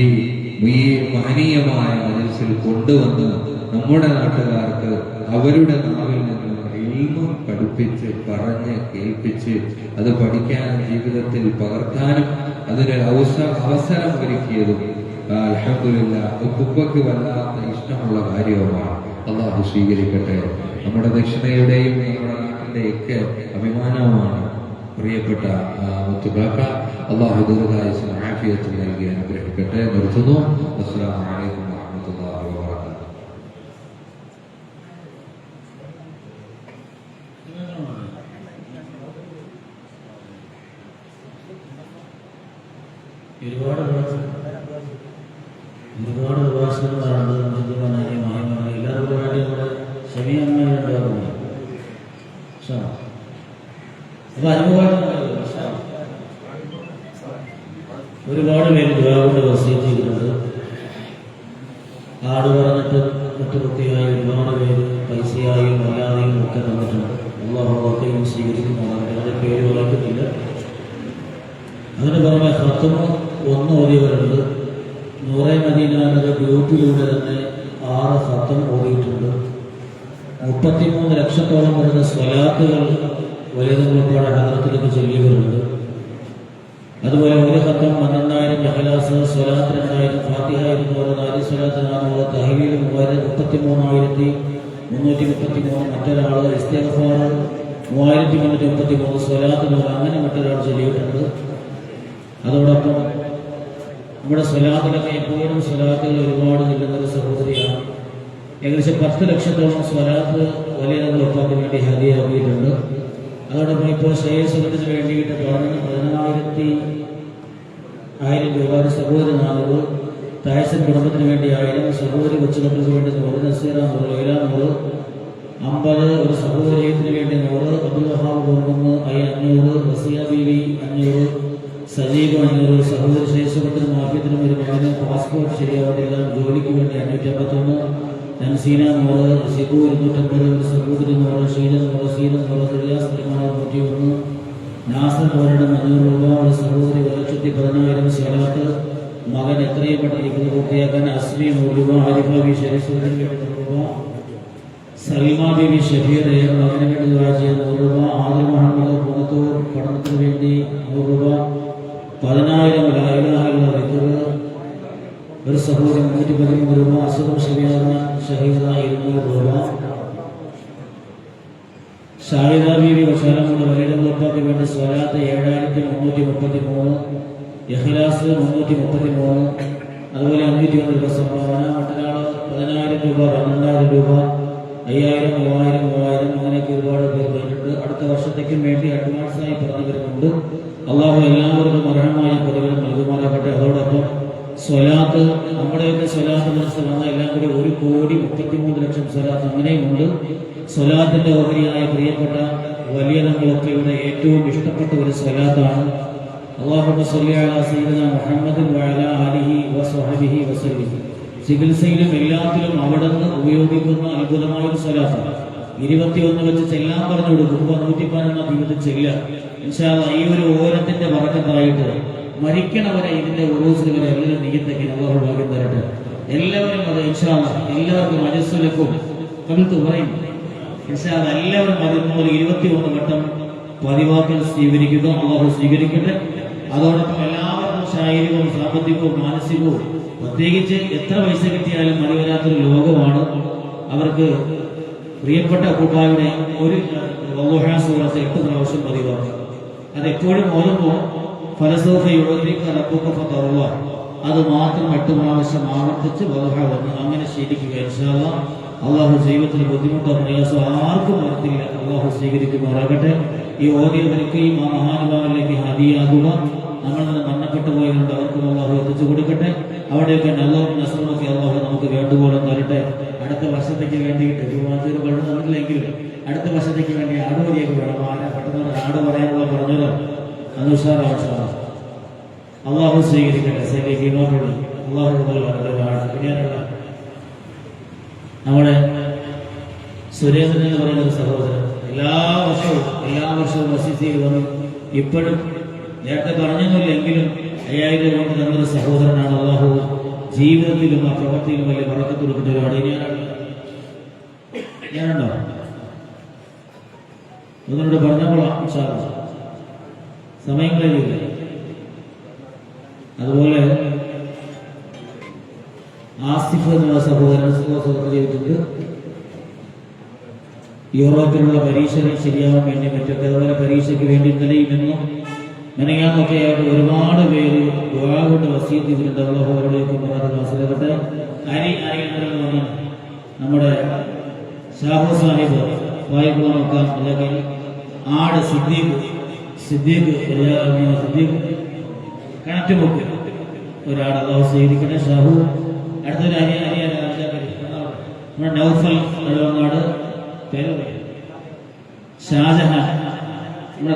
മഹനീയമായ മജ്‌ലിസിൽ കൊണ്ടുവന്ന് നമ്മുടെ നാട്ടുകാർക്ക് അവരുടെ നാവിൽ നിന്ന് ഇൽമ് പഠിപ്പിച്ച് പറഞ്ഞ് കേൾപ്പിച്ച് അത് പഠിക്കാനും ജീവിതത്തിൽ പകർത്താനും അതിനൊരു അവസരം ഒരുക്കിയതും അൽഹംദുലില്ലാഹ് ഉപ്പയ്ക്ക് വല്ലാത്ത ഇഷ്ടമുള്ള കാര്യവുമാണ്. അല്ലാഹു സ്വീകരിക്കട്ടെ. നമ്മുടെ ദക്ഷിണയുടെയും നമ്മുടെ നാട്ടിന്റെയൊക്കെ അഭിമാനവുമാണ് പ്രിയപ്പെട്ട മുത്തുകാക്ക. അല്ലാഹു ദീർഘായുസ്സും ആഫിയത്തും നൽകി അനുഗ്രഹിക്കട്ടെ. നിർത്തുന്നു. അസ്സലാമു അലൈക്കും വറഹ്മത്തുള്ളാഹി വബറകാതുഹു. ഒരുപാട് പ്രഭാഷണങ്ങളാണ് എല്ലാവർക്കും വേണ്ടി നമ്മുടെ ക്ഷമയമ്മയുണ്ടാകുന്നു. അപ്പൊ അനുഭവം ഒരുപാട് പേര് ദുആ വസിയത്ത് ചെയ്തിട്ടുണ്ട്. ആട് പറഞ്ഞിട്ട് മുട്ടുകുത്തിയായി ഒരുപാട് പേര് പൈസയായും അല്ലാതെയും ഒക്കെ തന്നിട്ടുണ്ട്. അല്ലാഹു അവർക്കും സ്വീകരിക്കുന്നതാണ്. അവരുടെ പേര് വളർത്തുന്നില്ല. അതിന് പുറമെ ഖത്മ 1 ഓതിയവരുണ്ട്. നൂറെ മദീന എന്ന ഗ്രൂപ്പിലൂടെ തന്നെ 6 ഖത്മ ഓതിയിട്ടുണ്ട്. 33 ലക്ഷത്തോളം വരുന്ന സ്വലാത്തുകൾ വലിയ ഒരുപാട് ഹദറത്തിലേക്ക് ചൊല്ലിയവരുണ്ട്. അതുപോലെ ഒരു ഖത്മ 12,000 ഇഖ്ലാസ്, സ്വലാത്ത് 2,000, ഫാത്തിഹ 200, നാല് സ്വലാത്ത് 400, തഹ്ലീൽ 33,333, മറ്റൊരാൾ ഇസ്തിഗ്ഫാർ 3,333, സ്വലാത്ത് 100, അങ്ങനെ മറ്റൊരാൾ ചൊല്ലിയിട്ടുണ്ട്. അതോടൊപ്പം നമ്മുടെ സ്വലാത്തിലൊക്കെ എപ്പോഴും സ്വലാത്തുകൾ ഒരുപാട് ചെല്ലുന്നൊരു സഹോദരിയാണ്. ഏകദേശം 10 ലക്ഷത്തോളം സ്വലാത്ത് വലിയ ഉറപ്പാക്കാൻ വേണ്ടി ഹദിയാക്കിയിട്ടുണ്ട്. അതോടൊപ്പം ഇപ്പോൾ ശ്രേയസ്വരത്തിന് വേണ്ടിയിട്ട് 10,000 രൂപ ഒരു സഹോദരി 400, തായസൻ കുടുംബത്തിന് വേണ്ടി 1000, സഹോദരി കൊച്ചുമക്കൾക്ക് വേണ്ടി 100, നസീറ 100, ലൈല 100, 50, ഒരു സഹോദരിയത്തിന് വേണ്ടി 100, അബ്ദുൽ വഹാബ് 500, റസിയ ബീവി 500, സജീബ് 500, സഹോദരി ശ്രേയസ്വരത്തിനും ആഫിയത്തിനും ഒരു മകന് പാസ്പോർട്ട് ശരിയാവത്തില്ല, ജോലിക്ക് വേണ്ടി 551, നൻസീന 100, ഷിബു 250, ഒരു സഹോദരി 100, ഷീല 100, സീല 100, റിയാസ് 101, നാസർ 500 രൂപ, ഒരു സഹോദരി 1,10,000 സ്വലാത്ത്, മകൻ എത്രയും പെട്ടെന്ന് പൂർത്തിയാക്കാൻ അസ്മി 100 രൂപ, ആരിഫ ബി ഷരീഫിന് വേണ്ടി 100 രൂപ, സൽമ ബിബി ഷഫീർ മകന് വേണ്ടി ദുആ ചെയ്യാൻ 100 രൂപ, ആദിൽ മുഹമ്മദ് പുറത്തൂർ പഠനത്തിന് വേണ്ടി 100 രൂപ, 10,000 ലാ ഇലാഹ ഇല്ലല്ലാഹ്, ഒരു സഹോദരൻ 113 രൂപ, അസുഖം ഷഹീദ 200 രൂപ, ഷാഹിദ ബീവി വശാലമുള്ള വലിയ ഉറപ്പാക്കി വേണ്ടി സ്വലാത്ത് 7,333, ഇഖ്ലാസ് 333, അതുപോലെ 501 രൂപ സംഭാവന, മറ്റൊരാൾ 10,000 രൂപ, 12,000 രൂപ, 5,000, 3,000, 3,000, അങ്ങനെയൊക്കെ ഒരുപാട് പേർ കഴിഞ്ഞിട്ടുണ്ട്. അടുത്ത വർഷത്തേക്കും വേണ്ടി അഡ്വാൻസായി പറഞ്ഞു വരുന്നുണ്ട്. അള്ളാഹു എല്ലാവർക്കും അർഹമായ പ്രതിഫലം നൽകുമാറാകട്ടെ. അതോടൊപ്പം സ്വലാത്ത്, നമ്മുടെയൊക്കെ സ്വലാത്ത് മനസ്സിൽ വന്ന എല്ലാം കൂടി 1,33,00,000 സ്വലാത്ത് അങ്ങനെയുമുണ്ട്. സ്വലാത്തിന്റെ ഓഹരിയായ പ്രിയപ്പെട്ട വലിയ നമ്മളൊക്കെയുടെ ഏറ്റവും ഇഷ്ടപ്പെട്ട ഒരു സ്വലാത്താണ് അല്ലാഹുമ്മ സ്വല്ലി അലാ സയ്യിദിന മുഹമ്മദിൻ വഅലാ ആലിഹി വസ്വഹ്ബിഹി വസല്ലം. ചികിത്സയിലും എല്ലാത്തിലും അവിടുന്ന് ഉപയോഗിക്കുന്ന അത്ഭുതമായ ഒരു സ്വലാത്താണ്. 21 വെച്ച് ചെല്ലാൻ പറഞ്ഞു കൊടുക്കും. 114 ജീവിതത്തിൽ ചെല്ലുക. ഇൻഷാ അല്ലാഹ് ഈ ഒരു ഓരത്തിന്റെ ബറക്കത്തായിട്ട് മരിക്കണവരെ ഇതിന്റെ ഉറൂസിൽ വരെ എല്ലാം നീയത്തേക്ക് അല്ലാഹു ഭാഗ്യം തരട്ടെ. എല്ലാവരും അത് ഇൻഷാ അല്ലാഹ് എല്ലാവർക്കും മനസ്സിലേക്കും കവിത്ത് പറയും ഇൻഷാ അല്ലാഹ് എല്ലാവരും 21 വട്ടം പതിവാക്കൽ സ്വീകരിക്കുക. അല്ലാഹു സ്വീകരിക്കട്ടെ. അതോടൊപ്പം എല്ലാവർക്കും ശാരീരികവും സാമ്പത്തികവും മാനസികവും പ്രത്യേകിച്ച് എത്ര പൈസ കിട്ടിയാലും മതി വരാത്തൊരു ലോകമാണ്. അവർക്ക് പ്രിയപ്പെട്ട കുപ്പായുടെ ഒരു സൂറത്ത് 8 പ്രാവശ്യം പതിവാക്കുക. അതെപ്പോഴും ഓതുമ്പോൾ അത് മാത്രം 8 പ്രാവശ്യം ആവർത്തിച്ച് വലുഹ വന്ന് അങ്ങനെ ശീലിക്കുക. ഇൻഷാ അല്ലാഹ് അള്ളാഹു ജീവിതത്തിന് ബുദ്ധിമുട്ടോ പ്രയാസോ ആർക്കും വരത്തില്ല. അള്ളാഹു സ്വീകരിക്കുമാറാകട്ടെ. ഈ ഓതിയവർക്ക് ഈ മഹാനുഭാവങ്ങളിലേക്ക് ഹദിയാകുക. നമ്മളിൽ നിന്ന് മരണപ്പെട്ടു പോയവരുണ്ട്, അവർക്കും അള്ളാഹു എത്തിച്ചു കൊടുക്കട്ടെ. അവിടെയൊക്കെ നല്ലവും നസറുമൊക്കെ അള്ളാഹു നമുക്ക് വേണ്ടുപോലെ തരട്ടെ. അടുത്ത വർഷത്തേക്ക് വേണ്ടിയിട്ട് ഒരു വെള്ളം തന്നില്ലെങ്കിലും അടുത്ത വർഷത്തേക്ക് വേണ്ടി ആടുവരിയൊക്കെ വേണം. ആരെ പെട്ടെന്ന് ആട് പറയാനുള്ള പറഞ്ഞത് അനുസാരാണ്. അള്ളാഹു സ്വീകരിക്കട്ടെ. അള്ളാഹു പിന്നെയുള്ള നമ്മുടെ സുരേന്ദ്രൻ എന്ന് പറയുന്ന ഒരു സഹോദരൻ എല്ലാ വർഷവും മസ്ജിദിൽ വന്നു. ഇപ്പോഴും നേരത്തെ പറഞ്ഞൊന്നുമില്ലെങ്കിലും 5000 രൂപ തന്നൊരു സഹോദരനാണ്. അള്ളാഹു ജീവിതത്തിലും ആ പ്രവൃത്തിയിലും വലിയ വഴക്കത്ത് കൊടുക്കുന്ന ഒരുപാട്. ഞാനുണ്ടോ നിങ്ങളോട് പറഞ്ഞപ്പോഴാണ് സമയം കഴിയില്ല. അതുപോലെ ആസിഫ് എന്ന സഹോദരൻ ചെയ്തിട്ടുണ്ട്. യൂറോപ്പിലുള്ള പരീക്ഷകൾ ശരിയാവാൻ വേണ്ടി പറ്റൊക്കെ അതുപോലെ പരീക്ഷയ്ക്ക് വേണ്ടി ഇന്നലെയും ഇന്നും മെനയാന്നൊക്കെ ആയിട്ട് ഒരുപാട് പേര് ദുആ കൊണ്ട് വസീയത്ത് ചെയ്തിട്ടുണ്ട്. അവരുടെയൊക്കെ ക്ലാസ്സിലാകട്ടെ. നമ്മുടെ ഷാഹു സാഹിബ് വായിക്കുള്ള നോക്കാം. അല്ലെങ്കിൽ ആട് സിദ്ദീഖ് കണറ്റുമുക്ക് ഒരാട് അള്ളാഹു സ്വീകരിക്കട്ടെ. ഷാഹു അടുത്തൊരു നമ്മുടെ നൗഫൽ നടുവങ്ങാട് പേര് ഷാജഹാൻ നമ്മുടെ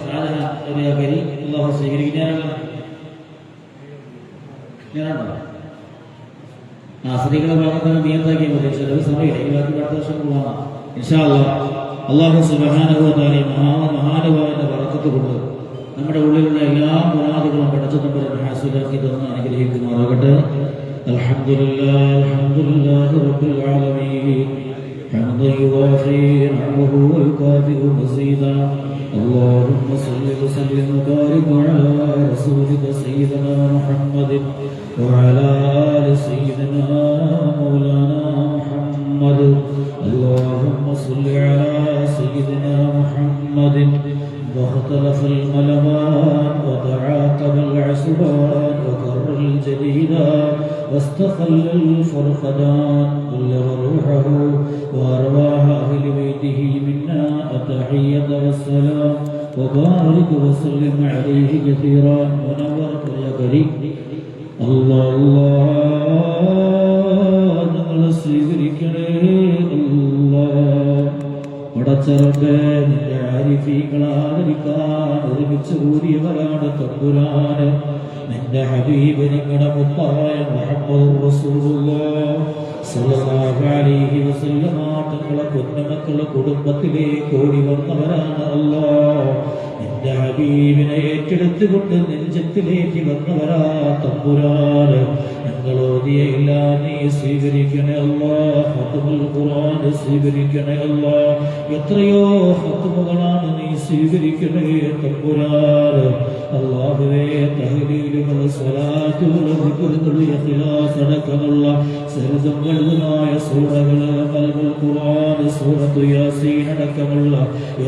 ഷാജഹാൻ ഏരിയാക്കരി അള്ളാഹു സ്വീകരിക്കും. ഞാനുണ്ടോ സ്ത്രീകളുടെ ഭാഗത്താണ് നിയന്ത്രിക്കാൻ പ്രതീക്ഷിച്ചത്. സമയം ഈ ബാക്കി 10 വർഷം പോകാം ഇൻഷാ അല്ലാഹ്. അള്ളാഹു സുബ്ഹാനഹു വ തആല മഹാനുഭാവന്റെ ബറക്കത്ത് കൊണ്ട് നമ്മുടെ ഉള്ളിലുള്ള എല്ലാ മുറാദുകളും പടച്ചതമ്പുരാൻ ഹാസിലാക്കി തന്ന് അനുഗ്രഹിക്കുമാറാകട്ടെ. അൽഹംദുലില്ലാഹി റബ്ബിൽ ആലമീൻ حمدا يوافي نعمه ويكافئ مزيدا. اللهم صل وسلم وبارك على رسولك سيدنا محمد وعلى آل سيدنا مولانا محمد. اللهم صل على سيدنا محمد واختلف الملمان وتعاقب العصبان وكر الجديدان واستخل الفرقدان بلغ روحه وأرواح أهل بيته منا التحية والسلام وبارك وسلم عليه كثيرا ونورك يا كريم. الله ഞങ്ങളെ സ്വീകരിക്കണേ. പടച്ചറബേ നിന്റെ ആരിഫീകളാദരിക്കാൻ ഒരുമിച്ച് കൂടിയവരാണ് തമ്പുരാന്. നിന്റെ ഹബീബ് നിങ്ങളുടെ മുത്തായ മുഹമ്മദ് റസൂലുള്ളാഹി സ്വല്ലല്ലാഹു അലൈഹി വസല്ലം തങ്ങളെ പൊന്നുമക്കളുടെ കുടുംബത്തിലേക്ക് ഓടി വന്നവരാണ് അല്ലാഹ്. നിന്റെ ഹബീബിനെ ഏറ്റെടുത്തുകൊണ്ട് നെഞ്ചത്തിലേക്ക് വന്നവരാ തമ്പുരാന്. ഞങ്ങളോദിയ എല്ലാം നീ സ്വീകരിക്കണേ അല്ലാഹ്. ഖത്മുൽ ഖുർആൻ സ്വീകരിക്കണേ അല്ലാഹ്. എത്രയോ ഖത്മുകളാണ് നീ സ്വീകരിക്കണേ തമ്പുരാന്. അല്ലാഹുവേ തഹ്ലീലുകൾ സ്വലാത്തുകൾ ദിക്റുകൾ ഇഖ്ലാസ് അടക്കമുള്ള സർവ്വമായ സൂറകൾ ഖൽബുൽ ഖുർആൻ സൂറത്തു യാസീൻ അടക്കമുള്ള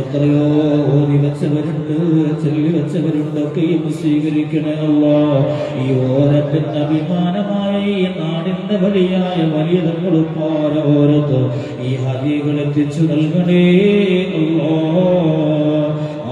എത്രയോ ഓതി വെച്ചവരുണ്ട് ചൊല്ലി വെച്ചവരുണ്ടൊക്കെയും സ്വീകരിക്കണേ അല്ലാഹ്. ഈ ഓരത്തിന്റെ അഭിമാനമായ ഈ നാടിന്റെ വലിയായ വലിയ തങ്ങളും ഓരോരത്ത് ഈ ഹദിയകൾ എത്തിച്ചു നൽകണേ അല്ലാഹ്.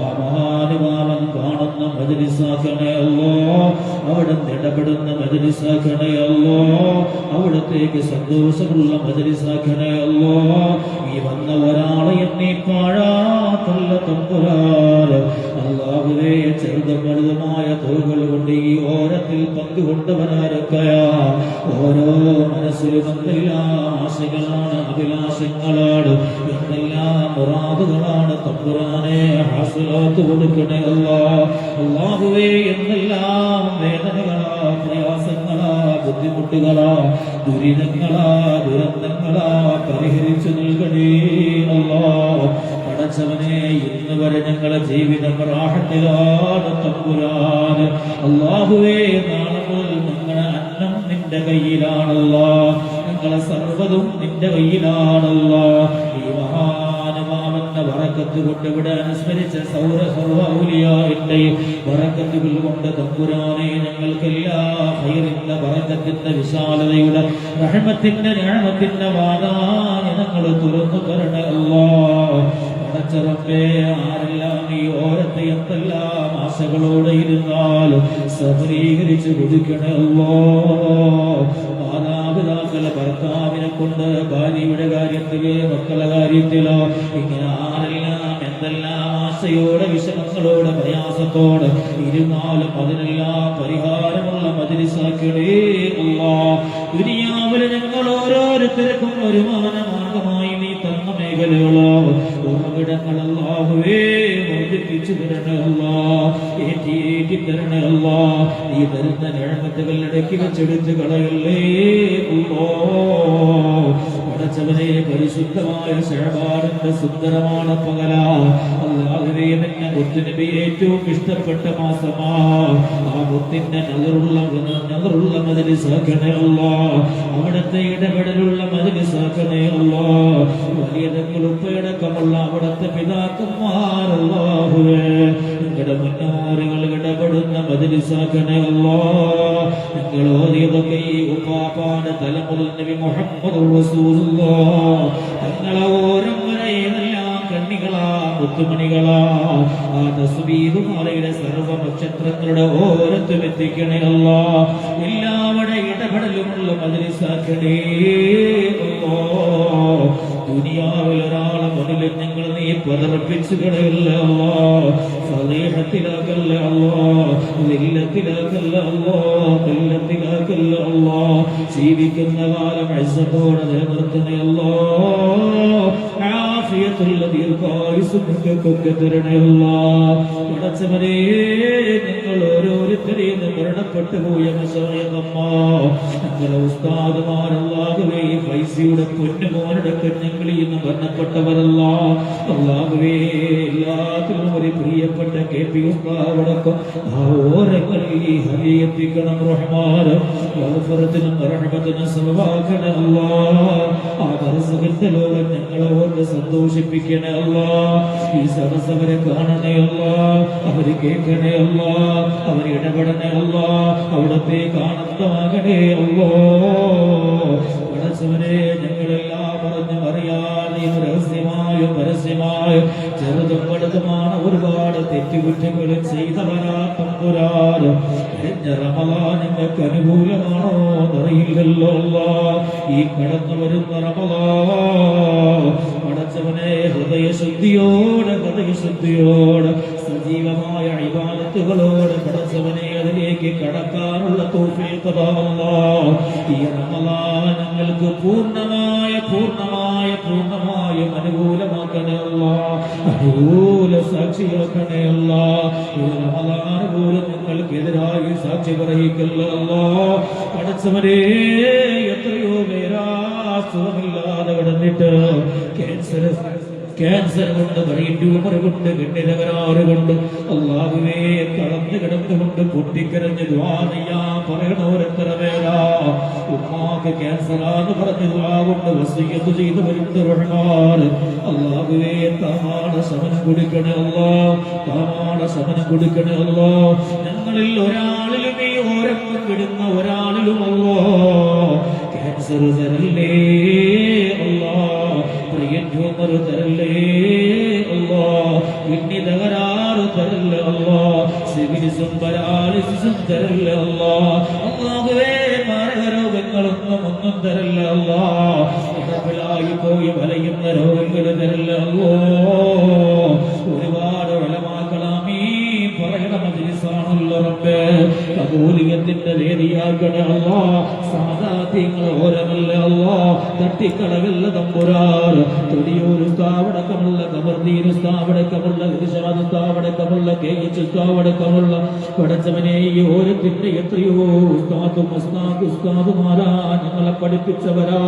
ആ മഹാനുഭാവൻ കാണുന്ന മജ്ലിസാക്കണേ അല്ലാഹ്. അവിടെ ഇടപെടുന്ന മജ്ലിസാക്കണേ അല്ലാഹ്. അവിടത്തേക്ക് സന്തോഷമുള്ള മജ്ലിസാക്കണേ അല്ലാഹ്. ഈ വന്ന ഒരാളെ എന്നെ പാഴാത്തല്ല തമ്പുരാന്. അല്ലാഹുവേ ചെറുതും വലുതുമായ തോകൾ കൊണ്ട് ഈ ഓരത്തിൽ പങ്കുകൊണ്ടവരാരൊക്കെയാ. ഓരോ മനസ്സിലും എന്തെല്ലാം ആശകളാണ്, അഭിലാഷങ്ങളാണ്, എന്തെല്ലാം മുറാദുകളാണ് തമ്പുരാനെ ഹസ്സലാത്ത് കൊടുക്കണേ അല്ലാഹുവേ എന്തെല്ലാം വേദനകളാ പ്രയാസങ്ങളാ ബുദ്ധിമുട്ടുകളാ ദുരിതങ്ങളാ ദുരന്തങ്ങളാ പരിഹരിച്ചു നൽകണേ അല്ലാഹ് പടച്ചവനെ ഇന്ന് വരെ ഞങ്ങളെ ജീവിതം റാഹത്തിലാണ് തമ്പുരാന് അല്ലാഹുവേ നാളെ മുതൽ ഞങ്ങളുടെ അന്നം നിന്റെ കയ്യിലാണല്ലോ ഞങ്ങളെ സർവ്വതും നിന്റെ കയ്യിലാണല്ലോ ഈ മഹാനുഭാവന്റെ ബറക്കത്ത് കൊണ്ട് ഇവിടെ അനുസ്മരിച്ച സർവ്വൗലിയാന്റെ ബറക്കത്തുകൾ കൊണ്ട് തമ്പുരാനെ ഞങ്ങൾക്കെല്ലാ ഖൈറിന്റെ ബറക്കത്തിന്റെ വിശാലതയുടെ റഹ്മത്തിന്റെ നിഅമത്തിന്റെ വാതായനങ്ങൾ തുറന്നു തരണേ അല്ലാഹ് പടച്ചറപ്പേ ആരെല്ലാം ഈ ഓരത്തെ എന്തെല്ലാം ആശകളോടെ ഇരുന്നാലും സബലീകരിച്ച് കൊടുക്കണേ അല്ലാഹ് മാതാപിതാക്കളെ ഭർത്താവിനെ കൊണ്ട് ഭാര്യയുടെ കാര്യത്തില് മക്കളുടെ കാര്യത്തിലോ ഇങ്ങനെ ആരെല്ലാം എന്തെല്ലാം ആശയോടെ വിഷമങ്ങളോടെ പ്രയാസത്തോടെ ഇരുന്നാലും അതിനെല്ലാം പരിഹാരമുള്ള മജ്‌ലിസാക്കണേ അല്ലാഹ് ദുനിയാവിലെ ഞങ്ങൾ ഓരോരുത്തർക്കും വരുമാന മാർഗമായി നീ തന്ന മേഖലകളോ ഉറവിടങ്ങൾ അല്ലാഹുവേ വർദ്ധിപ്പിച്ചു തരണേ അല്ലാഹ് ഏറ്റി തരണേ അല്ലാഹ് നീ തരുന്ന നിഅമത്തുകൾ ഇടയ്ക്ക് വെച്ചെടുത്ത് കളയല്ലേ അല്ലാഹ് പടച്ചവനെ പരിശുദ്ധമായ ശഅബാനിന്റെ സുന്ദരമാണ് പകലാ അല്ലാഹുവേ നിന്നെ മുത്തുനബി ഏറ്റവും ഇഷ്ടപ്പെട്ട മാസമാ ആ മുത്തിന്റെ നദറുള്ള മജ്‌ലിസാക്കണേ അല്ലാഹ് അവിടുത്തെ ഇടപെടലുള്ള മജ്‌ലിസാക്കണേ അല്ലാഹ് വലിയ തങ്ങൾ ഉപ്പയടക്കമുള്ള അവിടുത്തെ പിതാക്കന്മാർ അല്ലാഹുവേ നിങ്ങളുടെ മുന്നോറുകൾ ഇടപെടുന്ന മജ്‌ലിസാക്കണേ അല്ലാഹ് നിങ്ങൾ ഓതിയതൊക്കെ ഈ ഉപ്പാപ്പാന്റെ തലമുറ നബി മുഹമ്മദ് റസൂലുള്ളാഹ് തങ്ങളെ ഓരം വരെ ഏതെല്ലാം കണ്ണികളാ മുത്തുമണികളാ ആ തസ്ബീഹുമാലയുടെ സർവ്വ നക്ഷത്രങ്ങളുടെ ഓരത്തും എത്തിക്കണേ അല്ലാഹ് എല്ലാവരുടെ ഇടപെടലുമുള്ള മജ്‌ലിസാക്കണേ അല്ലാഹ് ദുനിയാവിൽ ഒരാളെ മുന്നിൽ ഞങ്ങൾ നീ പതർപ്പിച്ചു കളയല്ല അല്ലാഹ് ഫളീഹത്തിലാക്കല്ല അല്ലാഹ് ലില്ലത്തിലാക്കല്ല അല്ലാഹ് ഖില്ലത്തിലാക്കല്ല അല്ലാഹ് ജീവിക്കുന്ന കാലം ഇസ്സത്തോടെ നിലനിർത്തണേ അല്ലാഹ് ആഫിയത്തുള്ള ദീർഘായുസ്സ് ഞങ്ങൾക്കൊക്കെ തരണേ അല്ലാഹ് പടച്ചവനേ ഞങ്ങൾ ഓരോരുത്തരെയും മരണപ്പെട്ടു പോയ മശായിഖന്മാർ ഞങ്ങളെ ഉസ്താദുമാരല്ലാഹുവേ ഫൈസിയുടെ പൊന്നുമോനടക്കം ഞങ്ങൾ ഇന്ന് മരണപ്പെട്ടവരല്ല അല്ലാഹുവേ എല്ലാത്തിനും ഒരു പ്രിയപ്പെട്ട കെ.പി. ഉസ്താദടക്കം ആ ഓരങ്ങളിൽ ഈ ഹരി എത്തിക്കണം റഹ്മാന് ഗഫറത്തിനും റഹ്മത്തിനും സബബാക്കണേ അല്ലാഹ് ആ ബർസഖിന്റെ ലോകം ഞങ്ങളോട് സന്തോഷിപ്പിക്കണേ അല്ലാഹ് ഈ സദസ്സവരെ കാണണേ അല്ലാഹ് അവര് കേൾക്കണേ അല്ലാഹ് അവർ ഇടപെടണേ അല്ലാഹ് അവിടത്തെ ആനന്ദമാകണേ അല്ലാഹ് പടച്ചവനെ ഞങ്ങളെല്ലാം പറഞ്ഞു അറിയാതെയും രഹസ്യമായും പരസ്യമായും ചെറുതും വലുതുമാണ് ഒരുപാട് തെറ്റുകുറ്റങ്ങളും ചെയ്തവരാ തമ്പുരാനും റമളാൻ ഞങ്ങൾക്ക് അനുകൂലമാണോ എന്നറിയില്ലല്ലോ അല്ലാഹ് ഈ കടന്നു വരുന്ന റമളാൻ പടച്ചവനെ ഹൃദയശുദ്ധിയോടെ സജീവമായ ഇബാദത്തുകളോട് പടച്ചവനെ അതിലേക്ക് കടക്കാനുള്ള തൗഫീഖ് താ അല്ലാഹ് ഈ റമളാൻ ഞങ്ങൾക്ക് പൂർണ്ണമായും അനുകൂലമാക്കണേ അല്ലാഹ് അനുകൂല സാക്ഷിയാക്കണേ അല്ലാഹ് ഈ റമളാൻ പോലും ഞങ്ങൾക്കെതിരായി സാക്ഷി പറയിക്കല്ലേ അല്ലാഹ് പടച്ചവനെ എത്രയോ പേരാ സുഖമില്ലാതെ കിടന്നിട്ട് ക്യാൻസർ കൊണ്ട് ബ്രെയിൻ ട്യൂമർ കൊണ്ട് കിഡ്നി തകരാറ് കൊണ്ട് അല്ലാഹുവേ കടന്നു കിടന്നുകൊണ്ട് പൊട്ടിക്കരഞ്ഞ് ദുആ ചെയ്യാൻ പറയണോരെത്ര പേരാ ഉമ്മാക്ക് ക്യാൻസറാന്ന് പറഞ്ഞ് ദുആ കൊണ്ട് വസിയ്യത്ത് ചെയ്തവരുണ്ട് റഹ്മാൻ അല്ലാഹുവേ താമാട ശമനം കൊടുക്കണേ അല്ലാഹ് ഞങ്ങളിൽ ഒരാളിലും ഈ ഓരപ്പം വിടുന്ന ഒരാളിലും അല്ലാഹ് ക്യാൻസർ തരല്ലേ അല്ലാഹ് ബ്രെയിൻ ട്യൂമർ തരല്ലേ അല്ലാഹ് കിഡ്നി തകരാറ് തരല്ലേ അല്ലാഹ് സിഫിലിസും പരാലിസിസും തരല്ലേ അല്ലാഹ് അല്ലാഹുവേ മാരകരോഗങ്ങളൊന്നും തരല്ലേ അല്ലാഹ് കിടപ്പിലായി പോയി വലയുന്ന രോഗങ്ങൾ തരല്ലേ അല്ലാഹ് ഒരുപാട് ഉലമാക്കൾ ആമീൻ പറയണ മജ്‌ലിസാണല്ലോ റബ്ബേ കബൂലിയത്തിന്റെ വേദിയാക്കണേ അല്ലാ. സാദാത്യങ്ങൾ ഓരമല്ല അല്ലാ, തട്ടിക്കളകല്ല തമ്പുരാൻ. തൊടിയൂർ സ്ഥാപടക്കമുള്ള കബർദീൻ സ്ഥാപടക്കമുള്ള ഇർശാദ് സ്ഥാപടക്കമുള്ള കേച്ച് സ്ഥാപടക്കമുള്ള പടച്ചവനെ ഈ ഓരത്തിന്റെ എത്രയോ ഉസ്താദുമാരാ ഞങ്ങളെ പഠിപ്പിച്ചവരാ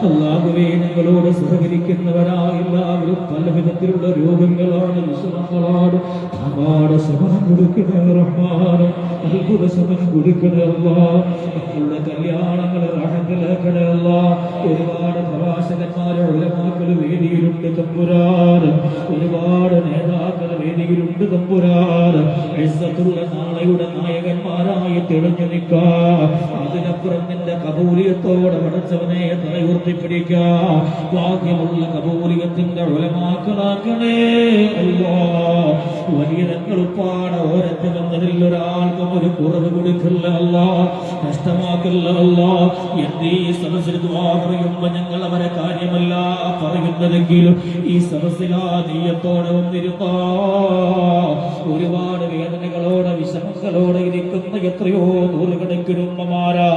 അല്ലാഹുവേ, ഞങ്ങളോട് സഹകരിക്കുന്നവരാ എല്ലാവരും പല വിധത്തിലുള്ള രോഗങ്ങളാണ്, വിഷമങ്ങളാണ്. ഒരുപാട് ശമനം കൊടുക്കണേ റഹ്മാൻ, അത്ഭുത ശമനം കൊടുക്കണേ അല്ലാ. ഞങ്ങളുടെ കല്യാണങ്ങളെ റാഹത്തിലാക്കണേ അല്ലാ. ഒരുപാട് പ്രഭാഷകന്മാരെ ഉലമാക്കൾ വേദിയിലുണ്ട് തമ്പുരാൻ, ഒരുപാട് നേതാക്കൾ വേദിയിലുണ്ട് തമ്പുരാൻ. ഇസ്സത്തുള്ള നാളെയുടെ നായകന്മാരായി തെളിഞ്ഞു നിൽക്കാ. അതിനപ്പുറം നിന്റെ കബൂലിയത്തോടെ പടച്ചവനെ തലയുയർത്തിപ്പിടിക്കാ. ഭാഗ്യമുള്ള കബൂലിയത്തിന്റെ ഉലമാക്കളാക്കണേ അല്ലാ. വലിയ തങ്ങളുപ്പാട് ഓരത്ത് വന്നതിൽ ഒരാൾക്കും ഒരു കുറവ് കൊടുക്കില്ല അല്ലാ, നഷ്ടമാക്കില്ല അല്ലാ. എന്നീ സദസ്സിൽ ദുആ പറയുമ്പോ ഞങ്ങൾ അവരെ കാര്യമല്ല പറയുന്നതെങ്കിലും ഈ സദസ്സിലാ നീയത്തോടെ വന്നിരുന്നാ ഒരുപാട് വേദനകളോടെ വിഷമങ്ങളോടെ ഇരിക്കുന്ന എത്രയോ നൂറുകണക്കിന് ഉമ്മമാരാ.